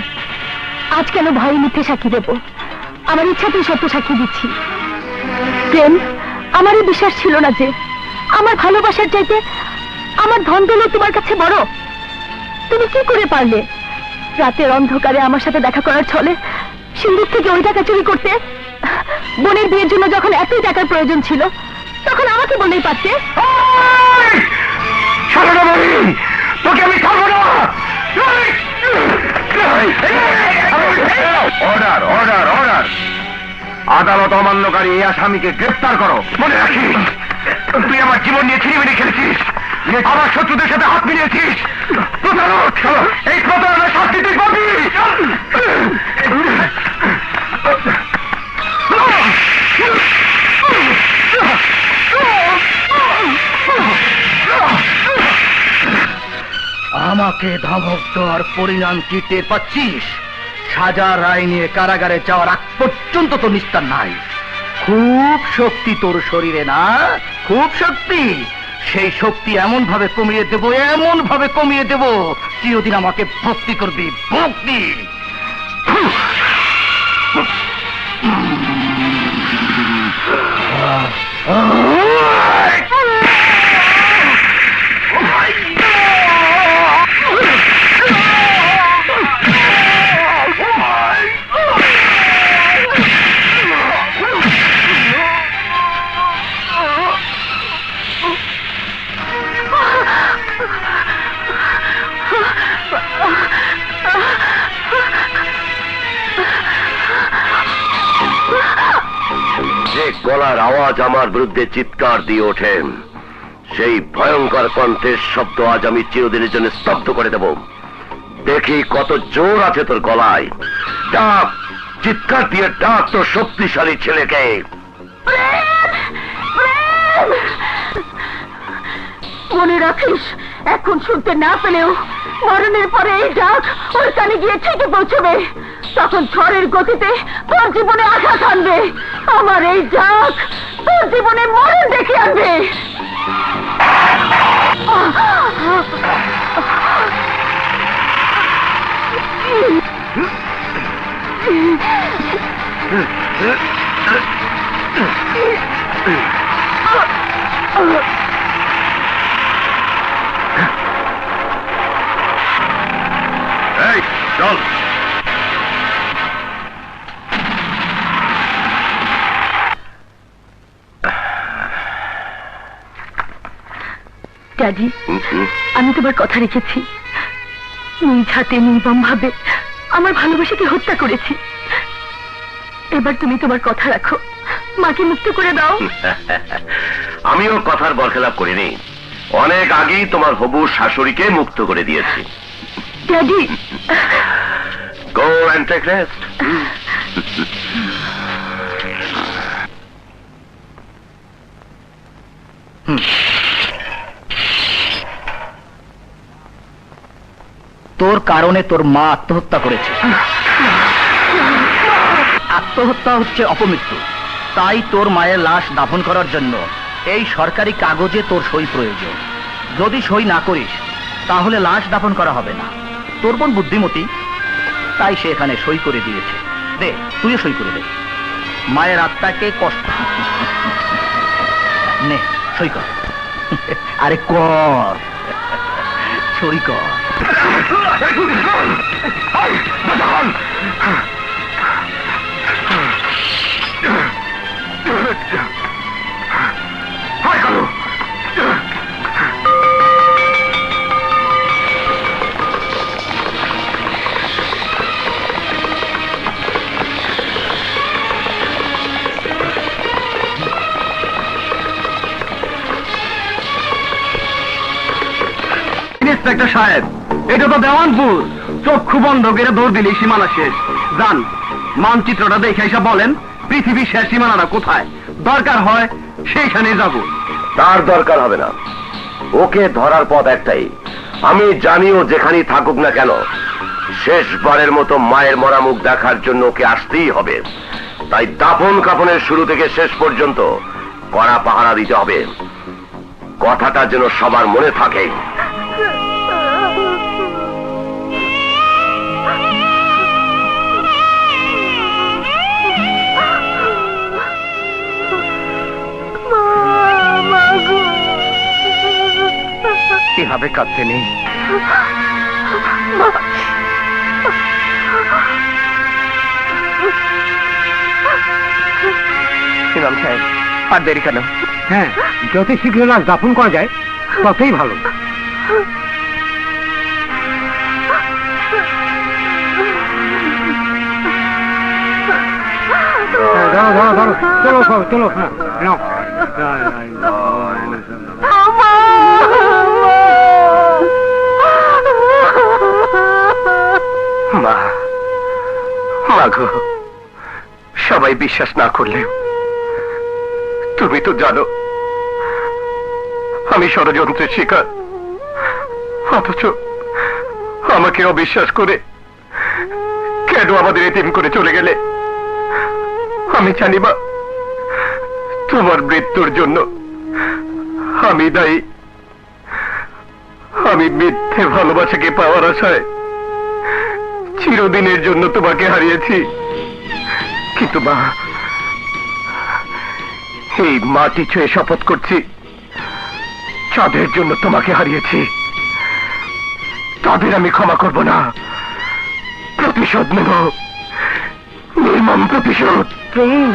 আজ কেন ভয়ে মিথ্যে সাক্ষী দেব? আমার ইচ্ছাতেই সত্য সাক্ষী দিচ্ছি। প্রেম, আমারই বিশ্বাস ছিল না যে আমার ভালোবাসার চাইতে আমার ধন দৌলত তোমার কাছে বড়। তুমি কি করে পারলে রাতের অন্ধকারে আমার সাথে দেখা করার ছলে সিন্ধুক থেকে ওই টাকা চুরি করতে? বোনের বিয়ের জন্য যখন এতই টাকার প্রয়োজন ছিল তখন আমাকে বলেই পারতে। তোকে আমি ছাড়বো না। Order order order. আদালত অমান্যকারী এই আসামিকে গ্রেফতার করো। মনে রাখিস, তুই আমার জীবন নিয়ে ছিনিমিনি খেলেছিস, আমার শত্রুদের সাথে হাত মিলিয়েছিস। প্রতারক, এই প্রতারণার শাস্তি তুই পাবি। আমাকে ধমক দেওয়ার পরিণাম কি টের পাচ্ছিস? সাজা রায় নিয়ে কারাগারে যাওয়ার আগ পর্যন্ত তো নিস্তার নাই। খুব শক্তি তোর শরীরে না? খুব শক্তি। সেই শক্তি এমন ভাবে কমিয়ে দেব চিরদিন আমাকে ভক্তি করবি, ভক্তি। যে গলার আওয়াজ আমার বিরুদ্ধে চিৎকার দিয়ে ওঠে, সেই ভয়ঙ্কর কণ্ঠের শব্দ আজ আমি চিরদিনের জন্য স্তব্ধ করে দেব। দেখি কত জোর আছে তোর গলায়। ডাক, চিৎকার দিয়ে ডাক তোর শক্তিশালী ছেলেকে। মনে রাখিস, এখন শুনতে না পেলেও মরণের পরে এই ডাক ওর কানে গিয়ে ঠিকই পৌঁছবে। তখন ঝড়ের গতিতে তোর জীবনে আঘাত আনবে। আমার এই ডাক তোর জীবনে মরণ ডেকে আনবে। এই চল। ড্যাডি, আমি তোমার কথা রেখেছি। নিজ হাতে নির্মম ভাবে আমার ভালোবাসাকে হত্যা করেছি। এবার তুমি তোমার কথা রাখো, মাকে মুক্ত করে দাও। আমিও কথার বরখেলাপ করিনি। অনেক আগেই তোমার হবু শাশুড়িকে মুক্ত করে দিয়েছি। Daddy, go and take rest. তোর কারণে তোর মা আত্মহত্যা করেছে। আত্মহত্যা হচ্ছে অপমৃত্যু। তাই তোর মায়ের লাশ দাফন করার জন্য এই সরকারি কাগজে তোর সই প্রয়োজন। যদি সই না করিস তাহলে লাশ দাফন করা হবে না। তোর বোন বুদ্ধিমতী, তাই সে এখানে সই করে দিয়েছে। দে, তুইও সই করে দে। মায়ের আত্মাকে কষ্ট নে, সই কর। আরে কর, সই কর। ইন্সপেক্টর সাহেব, এটা তো দেওয়ানপুর। চক্ষু বন্ধ করে দৌড় দিলে সীমানা শেষ। যান, মানচিত্রটা দেখে এসে বলেন পৃথিবীর শেষ সীমানাটা কোথায়। দরকার হয় সেইখানে যাব। তার দরকার হবে না। ওকে ধরার পথ একটাই। আমি জানিও যেখানেই থাকুক না কেন শেষবারের মতো মায়ের মরা মুখ দেখার জন্য ওকে আসতেই হবে। তাই দাফন কাফনের শুরু থেকে শেষ পর্যন্ত কড়া পাহারা দিতে হবে। কথাটা যেন সবার মনে থাকে। এভাবে কাঁদতে নেই। ইমাম সাহেব, আর দেরি কেন? হ্যাঁ, যত শীঘ্র লাশ দাফন করা যায় ততই ভালো। ধরো ধরো ধরো, চলো সব চলো। হ্যাঁ নাও। মা, মা গো, সবাই বিশ্বাস না করলেও তুমি তো জানো আমি ষড়যন্ত্রের শিকার। অথচ আমাকে অবিশ্বাস করে কেন আমাদের এতিম করে চলে গেলে? আমি জানি মা, তোমার মৃত্যুর জন্য আমি দায়ী। আমি মিথ্যে ভালোবাসাকে পাওয়ার আশায় চিরদিনের জন্য তোমাকে হারিয়েছি। কিন্তু মা, এই মাটি ছুঁয়ে শপথ করছি, যাদের জন্য তোমাকে হারিয়েছি তাদের আমি ক্ষমা করব না। প্রতিশোধ নেব, নির্মম প্রতিশোধ। প্রেম,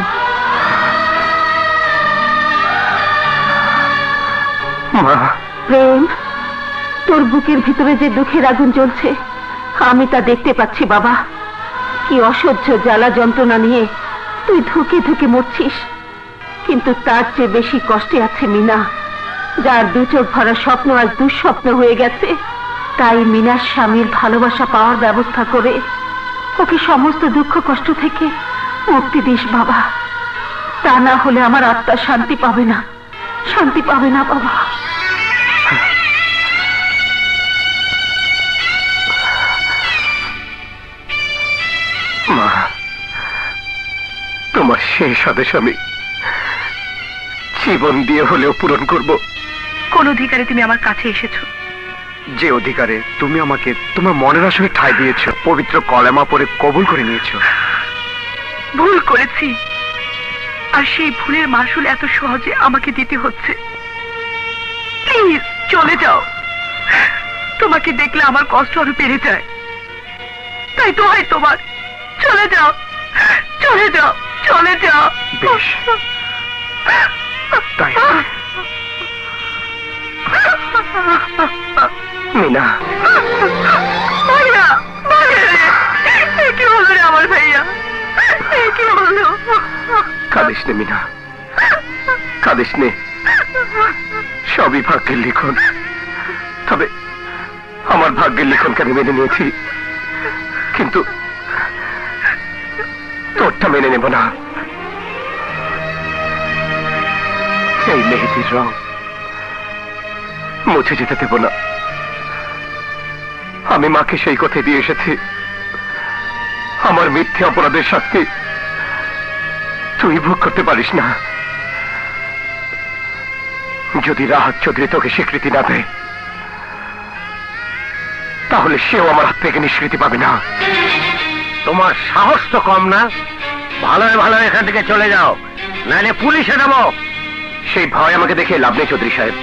মা, প্রেম, তোর বুকের ভিতরে যে দুঃখের আগুন জ্বলছে আমি তা দেখতে পাচ্ছি বাবা। কি অসহ্য জ্বালা যন্ত্রণা নিয়ে তুই ধুকে ধুকে মরছিস। কিন্তু তার চেয়ে বেশি কষ্টে আছে মিনা, যার দু চোখ ভরা স্বপ্ন আজ দুঃস্বপ্ন হয়ে গেছে। তাই মিনার স্বামীর ভালোবাসা পাওয়ার ব্যবস্থা করে ওকে সমস্ত দুঃখ কষ্ট থেকে মুক্তি দিস বাবা। তা না হলে আমার আত্মা শান্তি পাবে না, শান্তি পাবে না বাবা। মা, তোমার শেষ আদেশ আমি জীবন দিয়ে হলেও পূরণ করব। কোন অধিকারে তুমি আমার কাছে এসেছো? যে অধিকারে তুমি আমাকে তোমার মনের আসলে ঠাঁই দিয়েছ, পবিত্র কলেমা পড়ে কবুল করে নিয়েছ। ভুল করেছি, আর সেই ভুলের মাসুল এত সহজে আমাকে দিতে হচ্ছে। প্লিজ চলে যাও, তোমাকে দেখলে আমার কষ্ট আরো বেড়ে যায়। তাই তো হয় তোমার, চলে যাও, চলে যাও, চলে যাও। বেশ, তাই মিনা। ভাইয়া, ভাইয়া রে, কি হলো রে আমার ভাইয়া, কি হলো? কাঁদিস নে মিনা, কাঁদিস নে। সবই ভাগ্যের লিখন। তবে আমার ভাগ্যের লিখনকে আমি মেনে নিয়েছি, কিন্তু তোরটা মেনে নেব না। এই মেহেদির রং মুছে যেতে দেব না। আমি মাকে সেই কথাই দিয়ে এসেছি, আমার মিথ্যে অপরাধের শাস্তি তুই ভোগ করতে পারিস না। যদি রাহাত চৌধুরী তোকে স্বীকৃতি না দেয়, তাহলে সেও আমার হাত থেকে নিষ্কৃতি পাবে না। তোমার সাহস তো কম না? ভালো ভালো এখান থেকে চলে যাও, নাহলে পুলিশে দেবো। সেই ভয় আমাকে দেখে লাভ নেই চৌধুরী সাহেব,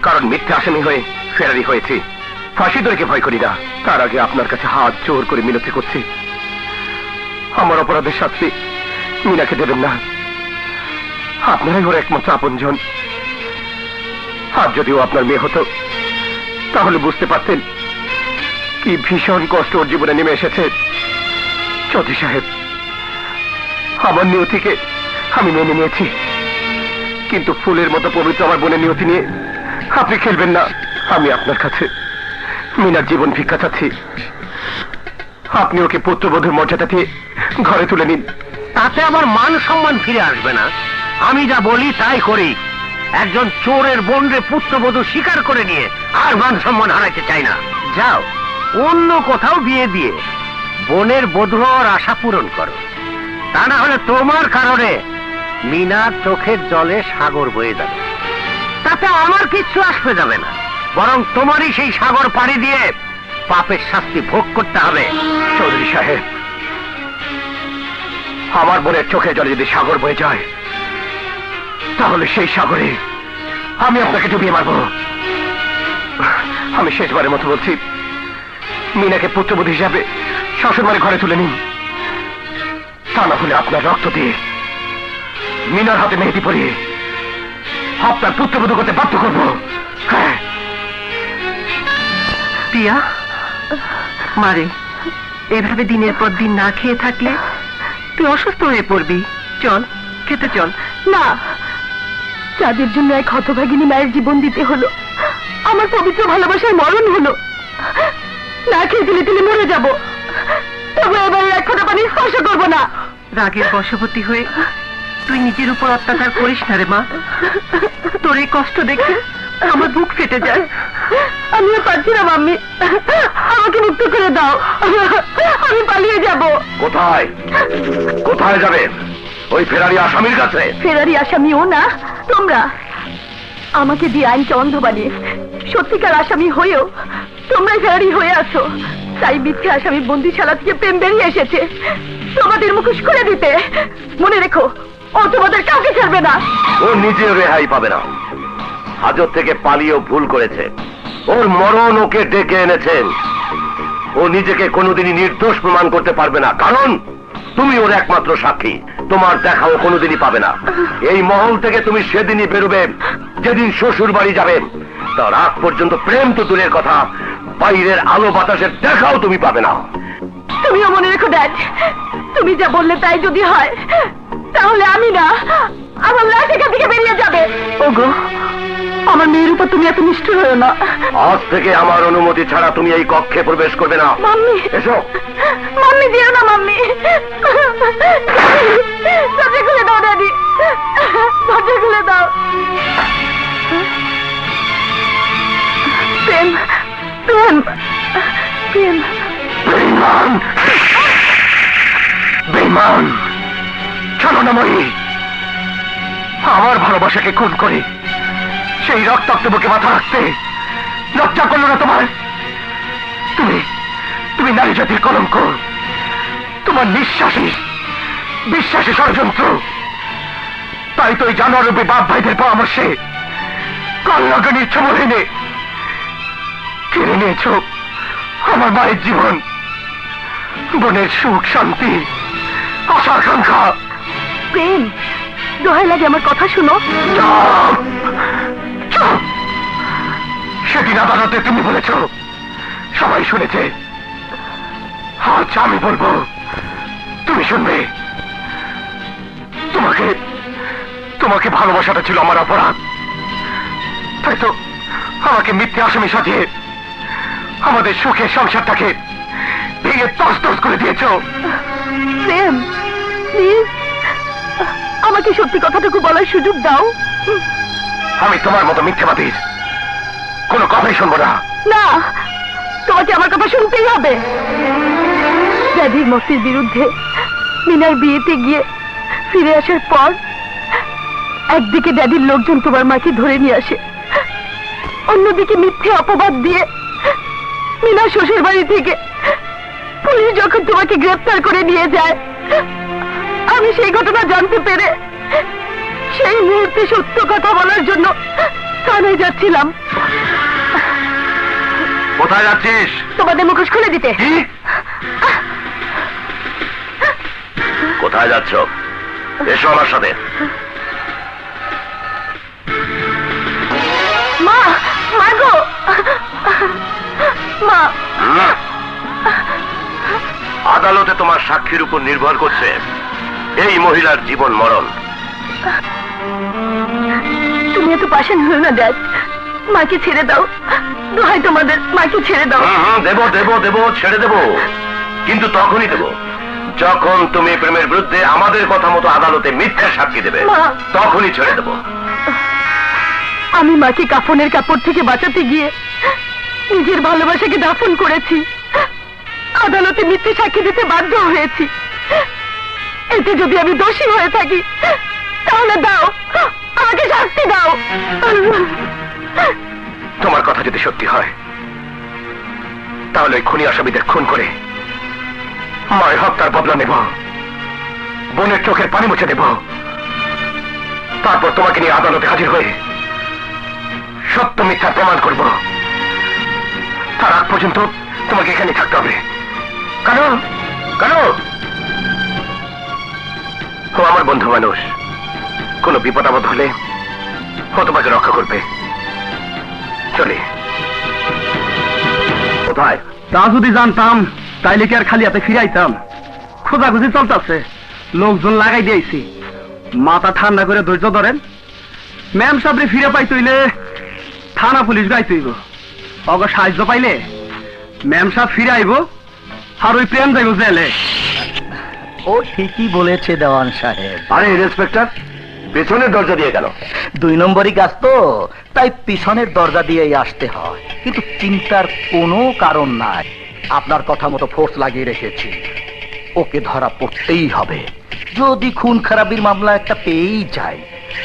কারণ মিথ্যে আসামি হয়ে ফেরারি হয়েছি। ফাঁসি দড়িকে ভয় করি না। তার আগে আপনার কাছে হাত জোর করে মিনতি করছি, আমার অপরাধের শাস্তি মিনাকে দেবেন না। আপনারাই ওর একমাত্র আপনজন। আর যদিও আপনার মেয়ে হতো, তাহলে বুঝতে পারতেন কি ভীষণ কষ্ট ওর জীবনে নেমে এসেছে। চৌধুরী সাহেব, আমার নিয়তিকে আমি মেনে নিয়েছি, কিন্তু ফুলের মতো পবিত্র আমার বোনের নিয়তি নিয়ে আপনি খেলবেন না। আমি আপনার কাছে মিনার জীবন ভিক্ষা চাচ্ছি। আপনি ওকে পুত্রবধূর মর্যাদা দিয়ে ঘরে তুলে নিন। তাতে আমার মান সম্মান ফিরে আসবে না? আমি যা বলি তাই করি। একজন চোরের বোনরে পুত্রবধূ স্বীকার করে নিয়ে আর মান সম্মান হারাইতে চাই না। যাও, অন্য কোথাও বিয়ে দিয়ে বোনের বধূ হওয়ার আশা পূরণ করো। তা না হলে তোমার কারণে মিনার চোখের জলে সাগর বয়ে যাবে। তাতে আমার কিচ্ছু আসবে যাবে না, বরং তোমারই সেই সাগর পাড়ি দিয়ে পাপের শাস্তি ভোগ করতে হবে। চৌধুরী সাহেব, আমার বোনের চোখে জলে যদি সাগর বয়ে যায়, তাহলে সেই সাগরে আমি আপনাকে ডুবিয়ে মারব। আমি শেষবারের মতো বলছি, মিনাকে পুত্রবধূ হিসাবে শ্বশুরবাড়ি ঘরে তুলে নিন। তা না হলে আপনার রক্ত দিয়ে মিনার হাতে মেহেদি পরিয়ে আপনার পুত্রবধূ করতে বাধ্য করবো। হ্যাঁ পিয়া, মারে, এভাবে দিনের পর দিন না খেয়ে থাকলে তুই অসুস্থ হয়ে পড়বি। চল, খেতে চল। না, যাদের জন্য এক হতভাগিনী মায়ের জীবন দিতে হলো, আমার পবিত্র ভালোবাসার মরণ হলো, না খেয়ে দিলে দিলে মরে যাব, তবে এবার এক ফোঁটা পানি স্পর্শ করবো না। রাগের বশবর্তী হয়ে তুই নিজের উপর অত্যাচার করিস না রে মা। তোর এই কষ্ট দেখে আমার বুক ফেটে যায়। আমিও পারছি না মাম্মি, আমাকে মুক্ত করে দাও, আমি পালিয়ে যাব। কোথায় কোথায় যাবে? ওই ফেরারি আসামির কাছে? ফেরারি আসামিও না তোমরা। আমাকে দিয়ে আইনকে অন্ধ বানিয়ে সত্যিকার আসামি হয়েও তোমরাই ফেরারি হয়ে আছো। তাই মিথ্যে আসামি বন্দিশালা থেকে প্রেম বেরিয়ে এসেছে তোমাদের মুখোশ করে দিতে। মনে রেখো, ও তোমাদের কাউকে ছাড়বে না। ও নিজেও রেহাই পাবে না। হাজত থেকে পালিয়েও ভুল করেছে। ওর মরণ ওকে ডেকে এনেছেন। ও নিজেকে কোনোদিনই নির্দোষ প্রমাণ করতে পারবে না, কারণ তুমি ওর একমাত্র সাক্ষী। তোমার দেখা ও কোনোদিনই পাবে না। এই মহল থেকে তুমি সেদিনই বেরোবে যেদিন শ্বশুর বাড়ি যাবে। তার আগ পর্যন্ত প্রেম তো দূরের কথা, বাইরের আলো বাতাসের দেখাও তুমি পাবে না। তুমিও মনে রেখো ড্যাড, তুমি যা বললে তাই যদি হয়, তাহলে আমি না, আমার লাশ এখান থেকে বেরিয়ে যাবে। ওগো, আমার মেয়ের উপর তুমি এত নিষ্ঠুর হও না। আজ থেকে আমার অনুমতি ছাড়া তুমি এই কক্ষে প্রবেশ করবে না। মাম্মি, এসো। মাম্মি দিও না, মাম্মি। দরজা খুলে দাও ড্যাডি, দরজা খুলে দাও। প্রেম, প্রেম, প্রেম। বেঈমান, বেঈমান, ছলনাময়ী, আমার ভালোবাসাকে খুন করে সেই রক্তাক্ত বুকে মাথা রাখতে লজ্জা করলো না তোমার? তুমি তুমি নারী জাতির কলঙ্ক। তোমার নিঃশ্বাসী বিশ্বাসী ষড়যন্ত্র। তাই তো এই জানোয়ারূপী বাপ ভাইদের পরামর্শে কল্যাণীর ছবল এনে কেড়ে নিয়েছ আমার মায়ের জীবন, বোনের সুখ শান্তি, আশা আকাঙ্ক্ষা। প্রেম, দোহাই লাগে আমার কথা শুনো। চুপ! চুপ! সেদিন আদালতে তুমি বলেছ, সবাই শুনেছে। আজ আমি বলবো, তুমি শুনবে। তোমাকে তোমাকে ভালোবাসাটা ছিল আমার অপরাধ। তাই তো আমাকে মিথ্যে আসামি সাজিয়ে আমাদের সুখের সংসারটাকে ভেঙে তছনছ করে দিয়েছ। প্রেম, প্লিজ আমাকে সত্যি কথাটুকু বলার সুযোগ দাও। আমি তোমার মতো মিথ্যাবাদীর কোনো কথাই শুনবো না। না, তোমাকে আমার কথা শুনতেই হবে। ড্যাডির মস্তির বিরুদ্ধে মিনার বিয়েতে গিয়ে ফিরে আসার পর একদিকে ড্যাডির লোকজন তোমার মাকে ধরে নিয়ে আসে, অন্যদিকে মিথ্যে অপবাদ দিয়ে মিনার শ্বশুর বাড়ি থেকে পুলিশ যখন তোমাকে গ্রেফতার করে নিয়ে যায়, আমি সেই ঘটনা জানতে পেরে সেই মুহূর্তে সত্য কথা বলার জন্য থানায় যাচ্ছিলাম। কোথায় যাচ্ছিস? তোমাদের মুখোশ খুলে দিতে। কোথায় যাচ্ছ? এসো আমার সাথে। মা, মা গো, মা। আদালতে তোমার সাক্ষীর উপর নির্ভর করছে এই মহিলার জীবন মরণ। তুমি এত পাশান হও না ড্যাড, মাকে ছেড়ে দাও, দোহাই তোমাদের, মাকে ছেড়ে দাও। দেব দেব দেব, ছেড়ে দেব, কিন্তু তখনই দেব যখন তুমি প্রেমের বিরুদ্ধে আমাদের কথা মতো আদালতে মিথ্যা সাক্ষী দেবে। তখনই ছেড়ে দেব। আমি মাকে কাফনের কাপড় থেকে বাঁচাতে গিয়ে নিজের ভালোবাসাকে দাফন করেছি। আদালতে মিথ্যে সাক্ষী দিতে বাধ্য হয়েছি। এতে যদি আমি দোষী হয়ে থাকি তাহলে দাও, আমাকে শাস্তি দাও। তোমার কথা যদি সত্যি হয় তাহলে ওই খুনি আসামিদের খুন করে মায়ের হত্যার বদলা নেব, বোনের চোখের পানি মুছে দেব, তারপর তোমাকে নিয়ে আদালতে হাজির হয়ে সত্য মিথ্যা প্রমাণ করব। তার আগ পর্যন্ত তোমাকে এখানে থাকতে হবে। কেন কেন? ও আমার বন্ধু মানুষ, কোনো বিপদ আপদ হলে ও তোমাকে রক্ষা করবে। চলে কোথায়? তা যদি জানতাম তাইলে কি আর খালি হাতে ফিরাইতাম? খোঁজাখুঁজি চলতেছে, লোকজন লাগাই দিয়েছি। মাথা ঠান্ডা করে ধৈর্য ধরেন। ম্যাম সাবরে ফিরে পাই তৈলে থানা পুলিশ গাই তৈব। অগ সাহায্য পাইলে ম্যাম সাহেব ফিরে আইব, আর ওই প্রেম যাইব জেলে। ও ঠিকই বলেছে দেওয়ান সাহেব। আরে ইন্সপেক্টর, পেছনের দরজা দিয়ে গেল। 2 নম্বরই কাজ তো, তাই পিছনের দরজা দিয়েই আসতে হয়। কিন্তু চিন্তার কোনো কারণ নাই, আপনার কথা মতো ফোর্স লাগিয়ে রেখেছি। ওকে ধরা পড়তেই হবে। যদি খুন খারাপির মামলা একটা পেয়েই যায়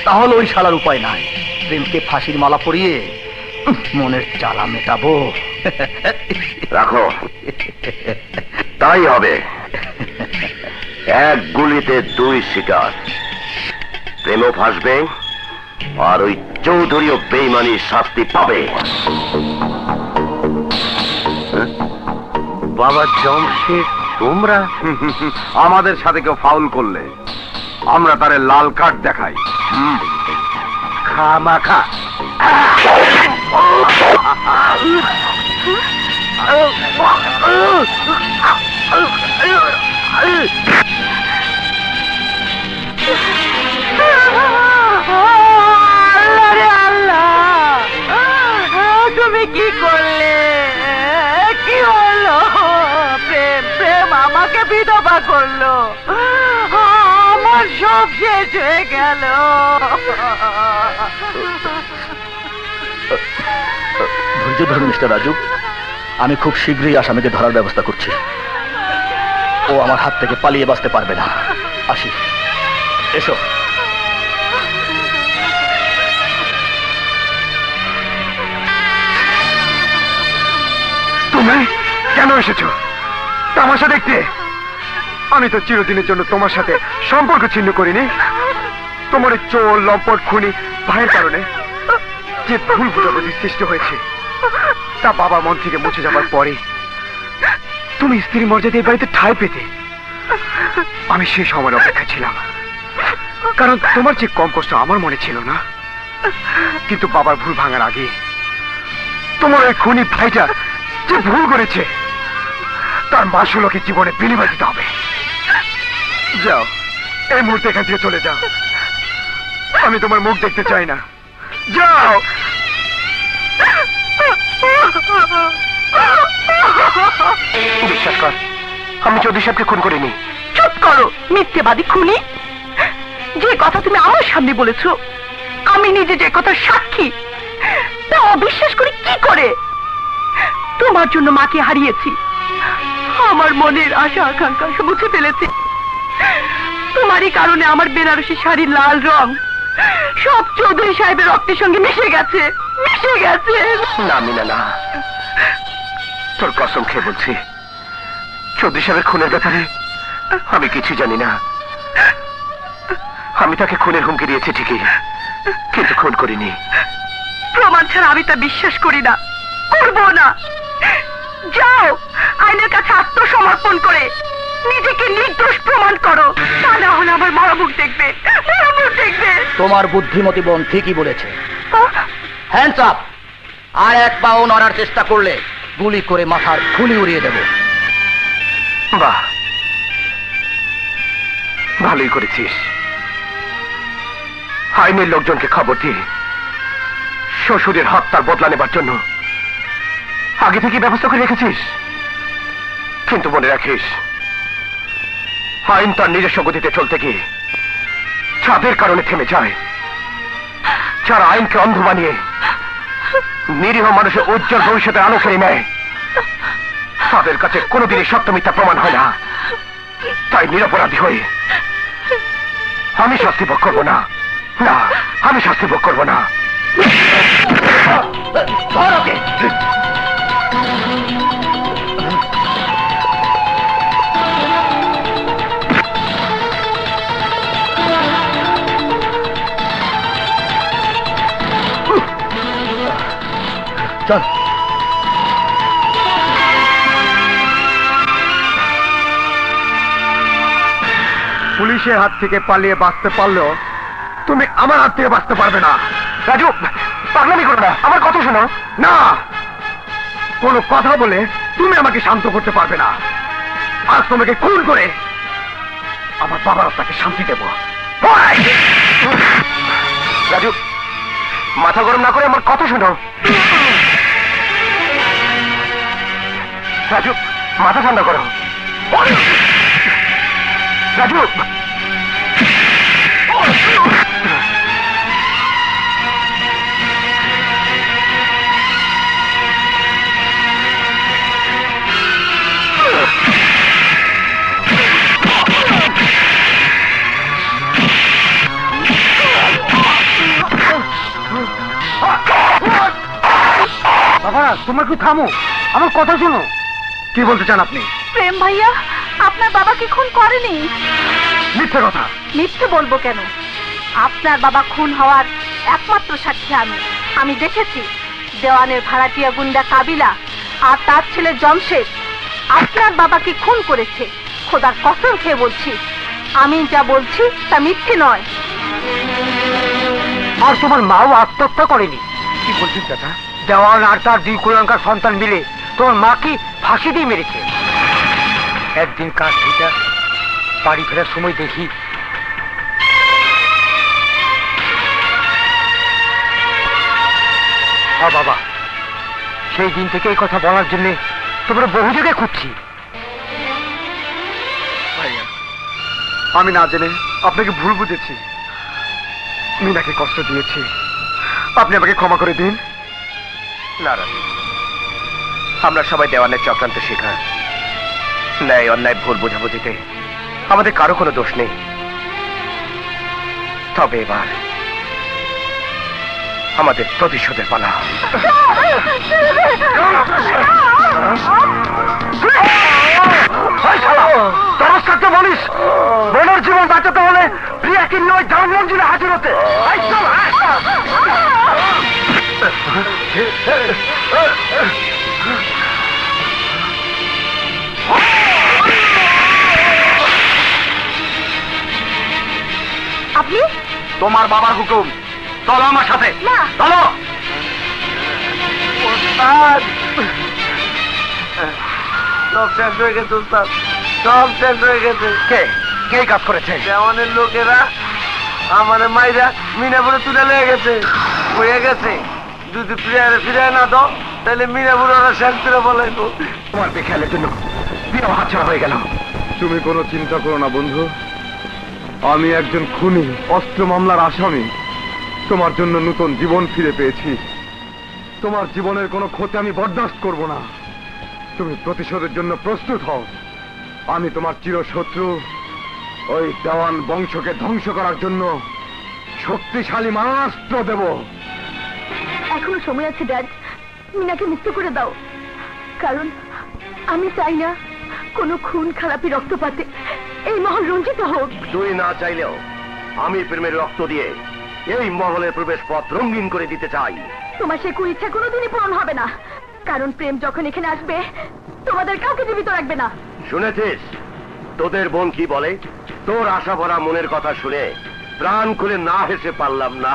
তাহলে ওই শালার উপায় নাই। প্রেমকে ফাঁসির মালা পরিয়ে মনের জ্বালা মেটাবো। রাখো, তাই হবে। এক গুলিতে 2 শিকার। প্রেমও ফাঁসবে আর ওই চৌধুরীও বেইমানির শাস্তি পাবে। বাবা জমশেদ, তোমরা আমাদের সাথে কেউ ফাউল করলে আমরা তারে লাল কার্ড দেখাই। খামাখা তুমি কি করলে? কি হলো? প্রেম প্রেম আমাকে বিধবা করলো, আমার সব শেষ হয়ে গেল। ধৈর্য ধরুন মিস্টার রাজু, আমি খুব শীঘ্রই আসামিকে ধরার ব্যবস্থা করছি। ও আমার হাত থেকে পালিয়ে বাঁচতে পারবে না। আসি, এসো। তুমি কেন এসেছো তামাশা দেখতে? আমি তো চিরদিনের জন্য তোমার সাথে সম্পর্ক ছিন্ন করিনি। তোমার এই চোর লম্পট খুনি ভাইয়ের কারণে যে ভুল বুঝাবুঝির সৃষ্টি হয়েছে তা বাবার মন থেকে মুছে যাবার পরে তুমি স্ত্রীর মর্যাদা এই বাড়িতে ঠাঁই পেতে আমি সেই সময়ের অপেক্ষা ছিলাম, কারণ তোমার যে কম কষ্ট আমার মনে ছিল না। কিন্তু বাবার ভুল ভাঙার আগে তোমার ওই খুনি ভাইটা যে ভুল করেছে তার মাসুলকে জীবনে বিনিময় দিতে হবে। যাও, এই মুহূর্তে এখান থেকে চলে যাও। আমি তোমার মুখ দেখতে চাই না। যাও। বিশ্বাস কর, আমি চৌধুরী সাহেবকে খুন করিনি। চুপ করো মিথ্যেবাদী খুনি। যে কথা তুমি আমার সামনে বলেছো, আমি নিজে যে কথা সাক্ষী, তা অবিশ্বাস করি কি করে? তোমার জন্য মাকে হারিয়েছি, আমার মনের আশা আকাঙ্ক্ষা মুছে ফেলেছি। তোমারই কারণে আমার বেনারসি শাড়ির লাল রং সব চৌধুরী সাহেবের রক্তের সঙ্গে মিশে গেছে, মিশে গেছে। না মিনা, না, তোর কসম খেয়ে বলছি, চৌধুরী সাহেবের খুনের ব্যাপারে আমি কিছু জানি না। আমি তাকে খুনের হুমকি দিয়েছি ঠিকই, কিন্তু খুন করিনি। প্রমাণ ছাড়া আমি তা বিশ্বাস করি না, করবো না। যাও, আইনের কাছে আত্মসমর্পণ করে নিজেকে নির্দোষ প্রমাণ করো, তা না হলে আমার মরা মুখ দেখবে, মরা মুখ দেখবে। তোমার বুদ্ধিমতী বোন ঠিকই বলেছে। Hands up! আর এক পাও নড়ার চেষ্টা করলে গুলি করে মাথার খুলি উড়িয়ে দেব। বাহ, ভালোই করেছিস। আইনের লোকজনকে খবর দিয়ে শ্বশুরের হত্যার বদলা নেবার জন্য আগে থেকে ব্যবস্থা করে রেখেছিস। কিন্তু মনে রাখিস, আইন তার নিজস্ব গতিতে চলতে গিয়ে যাদের কারণে থেমে যায়, যারা আইনকে অন্ধ বানিয়ে নিরীহ মানুষের উজ্জ্বল ভবিষ্যতের আলো কেড়ে নেয়, তাদের কাছে কোনোদিনই সত্য মিথ্যা প্রমাণ হয় না, তাই নিরপরাধী হয়ে আমি শাস্তি ভোগ করবো না। না, আমি শাস্তি ভোগ করবো না। চল। পুলিশের হাত থেকে পালিয়ে বাঁচতে পারলেও তুমি আমার হাত থেকে বাঁচতে পারবে না। রাজু, পাগলামি করো না, আমার কথা শোনো। না, কোনো কথা বলে তুমি আমাকে শান্ত করতে পারবে না। আজ তোমাকে খুন করে আমার বাবার আপনাকে শান্তি দেব। রাজু, মাথা গরম না করে আমার কথা শোনো। রাজু, মাথা ঠান্ডা করো। রাজু, বাবা তোমার কি থামো, আমার কথা শোনো। কি বলতে চান আপনি? প্রেম ভাইয়া আপনার বাবাকে খুন করেনি। মিথ্যে কথা। মিথ্যে বলবো কেন? আপনার বাবা খুন হওয়ার একমাত্র সাক্ষী আমি দেখেছি। দেওয়ানের ভাড়াটিয়া গুন্ডা কাবিলা আর তার ছেলে জমশেদ আপনার বাবাকে খুন করেছে। খোদার কসম খেয়ে বলছি, আমি যা বলছি তা মিথ্যে নয়। আর তোমার মাও আত্মহত্যা করেনি। কি বলছেন চাচা? দেওয়ান আর তার 2 কুলাঙ্কার সন্তান মিলে তোমার মাকে ফাঁসি দিয়ে মেরেছে। একদিন কাজ থেকে বাড়ি ফেরার সময় দেখি বাবা, সেই দিন থেকে এই কথা বলার জন্য তোমরা বহু জায়গায় খুঁজছি। ভাইয়া, আমি না জেনে আপনাকে ভুল বুঝেছি, মিনাকে কষ্ট দিয়েছি, আপনি আমাকে ক্ষমা করে দিন। না রাজু, আমরা সবাই দেওয়ানের চক্রান্ত শিকার। ন্যায় অন্যায় ভুল বোঝাবুঝিতে আমাদের কারো কোনো দোষ নেই। তবে এবার আমাদের প্রতিশোধের পালা। তরস থাকতে বলিস, বোনের জীবন বাঁচাতে হলে প্রিয়াকে নয় ধানমন্দিরে হাজির হতে। আপনি? তোমার বাবার হুকুম, চলো আমার সাথে। না। চলো। সব শেষ হয়ে গেছে উস্তাদ, সব শেষ হয়ে গেছে। কে কে কাজ করেছে? দেওয়ানের লোকেরা আমার মাইরা মিনাপুরে তুলে লেগে গেছে, হয়ে গেছে। যদি ফিরে না দাও তাহলে মিনাপুরে ওরা শেষ করে বলাইবো। তোমার বেখেয়ালের জন্য বিয়ে হাতছাড়া হয়ে গেল। তুমি কোনো চিন্তা করো না বন্ধু, আমি একজন খুনি, অস্ত্র মামলার আসামি। তোমার জন্য নতুন জীবন ফিরে পেয়েছি। তোমার জীবনের কোনো ক্ষতি আমি বরদাস্ত করব না। তুমি প্রতিশোধের জন্য প্রস্তুত হও। আমি তোমার চিরশত্রু ওই দেওয়ান বংশকে ধ্বংস করার জন্য শক্তিশালী মারণাস্ত্র দেব। এখনো সময় আছে ড্যাড, মিনাকে মুক্ত করে দাও। কারণ আমি চাই না কোনো খুন খারাপি রক্তপাতে এই মহল রঞ্জিত হোক। তুই না চাইলেও আমি প্রেমের রক্ত দিয়ে এই মহলের প্রবেশ পথ রঙিন করে দিতে চাই। তোমার সে ইচ্ছা কোনোদিনই পূরণ হবে না, কারণ প্রেম যখন এখানে আসবে তোমাদের কাউকে জীবিত রাখবে না। শুনেছিস তোদের বোন কি বলে? তোর আশা ভরা মনের কথা শুনে প্রাণ খুলে না হেসে পারলাম না।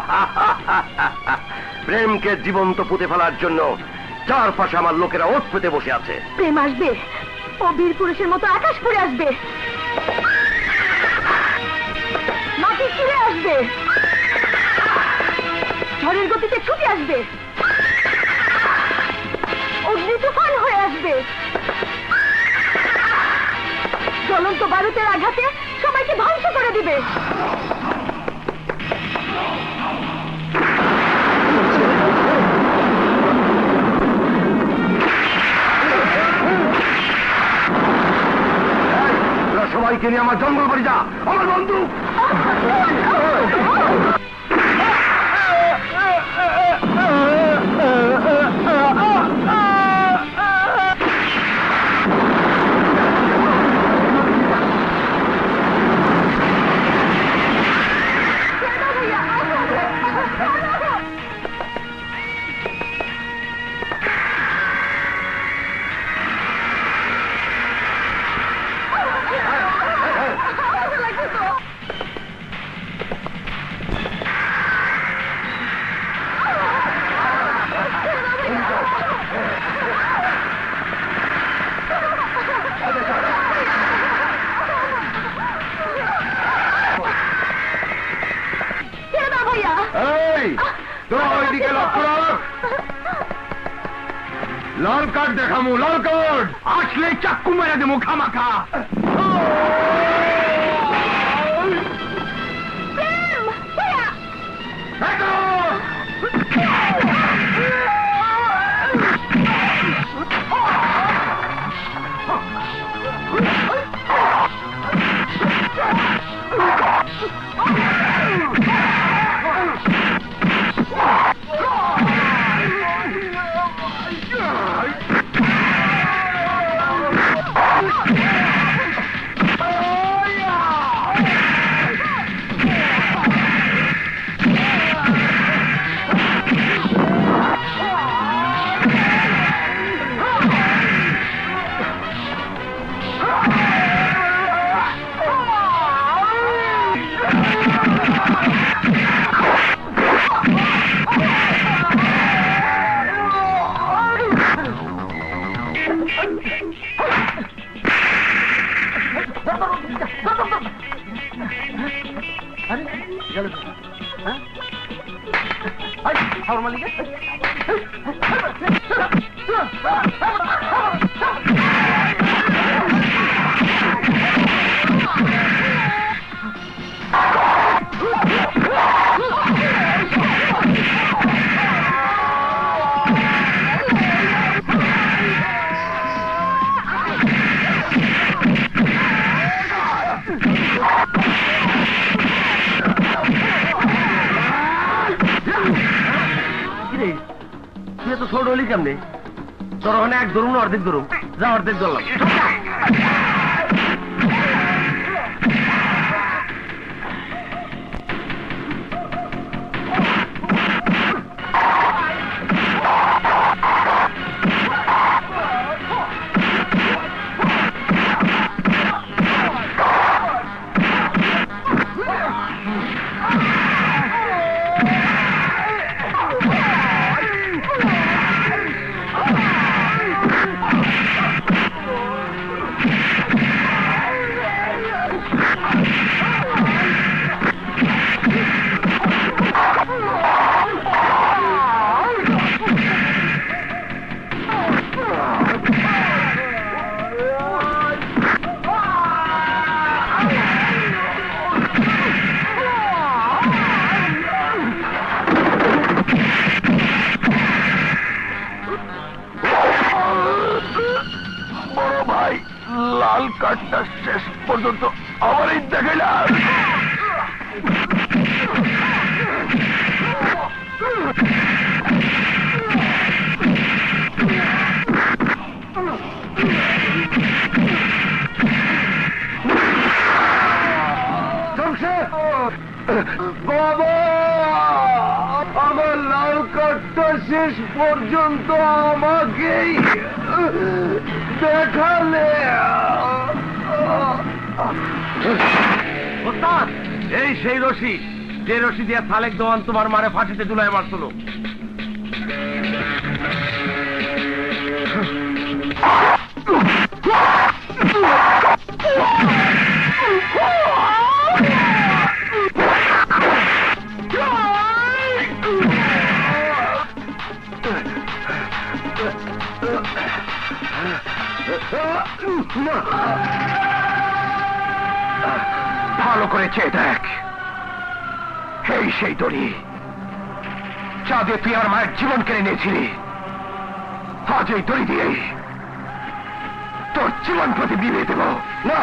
প্রেমকে জীবন্ত পুঁতে ফেলার জন্য চারপাশে আমার লোকেরা ওত পেতে বসে আছে। প্রেম আসবে, ও বীর পুরুষের মতো আকাশ পড়ে আসবে, মাটি ফিরে আসবে, ঝড়ের গতিতে ছুটে আসবে, অগ্নি তুফান হয়ে আসবে, জ্বলন্ত বারুদের আঘাতে সবাইকে ধ্বংস করে দিবে। বন্ধুকে নিয়ে আমার জঙ্গল বাড়ি যা। আমার বন্ধু ওইদিকে লক্ষ্য রাখ। লাল কার্ড দেখামু, লাল কার্ড আসলে চাক্কু মেরে দেবো খামাখা। ছোট হলি কেমনি? তোর ওখানে এক ধরুন অর্ধেক ধরুন, যা অর্ধেক ধরলাম। লাল কার্ডটা শেষ পর্যন্ত আমারই দেখাইলাম। বাবা, আমার লাল কার্ডটা শেষ পর্যন্ত আমাকেই দেখালে। ওস্তাদ, এই সেই রশি, যে রশি দিয়ে সালেক দেওয়ান তোমার মারে ফাঁসিতে ঝুলায় মারছিল। ভালো করে চেয়ে দেখ, এই সেই দড়ি যা দিয়ে তুই আমার মায়ের জীবন কেড়ে নিয়েছিলি। আজ এই দড়ি দিয়েই তোর জীবন প্রতি বিলিয়ে দেব। না,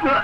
Uh...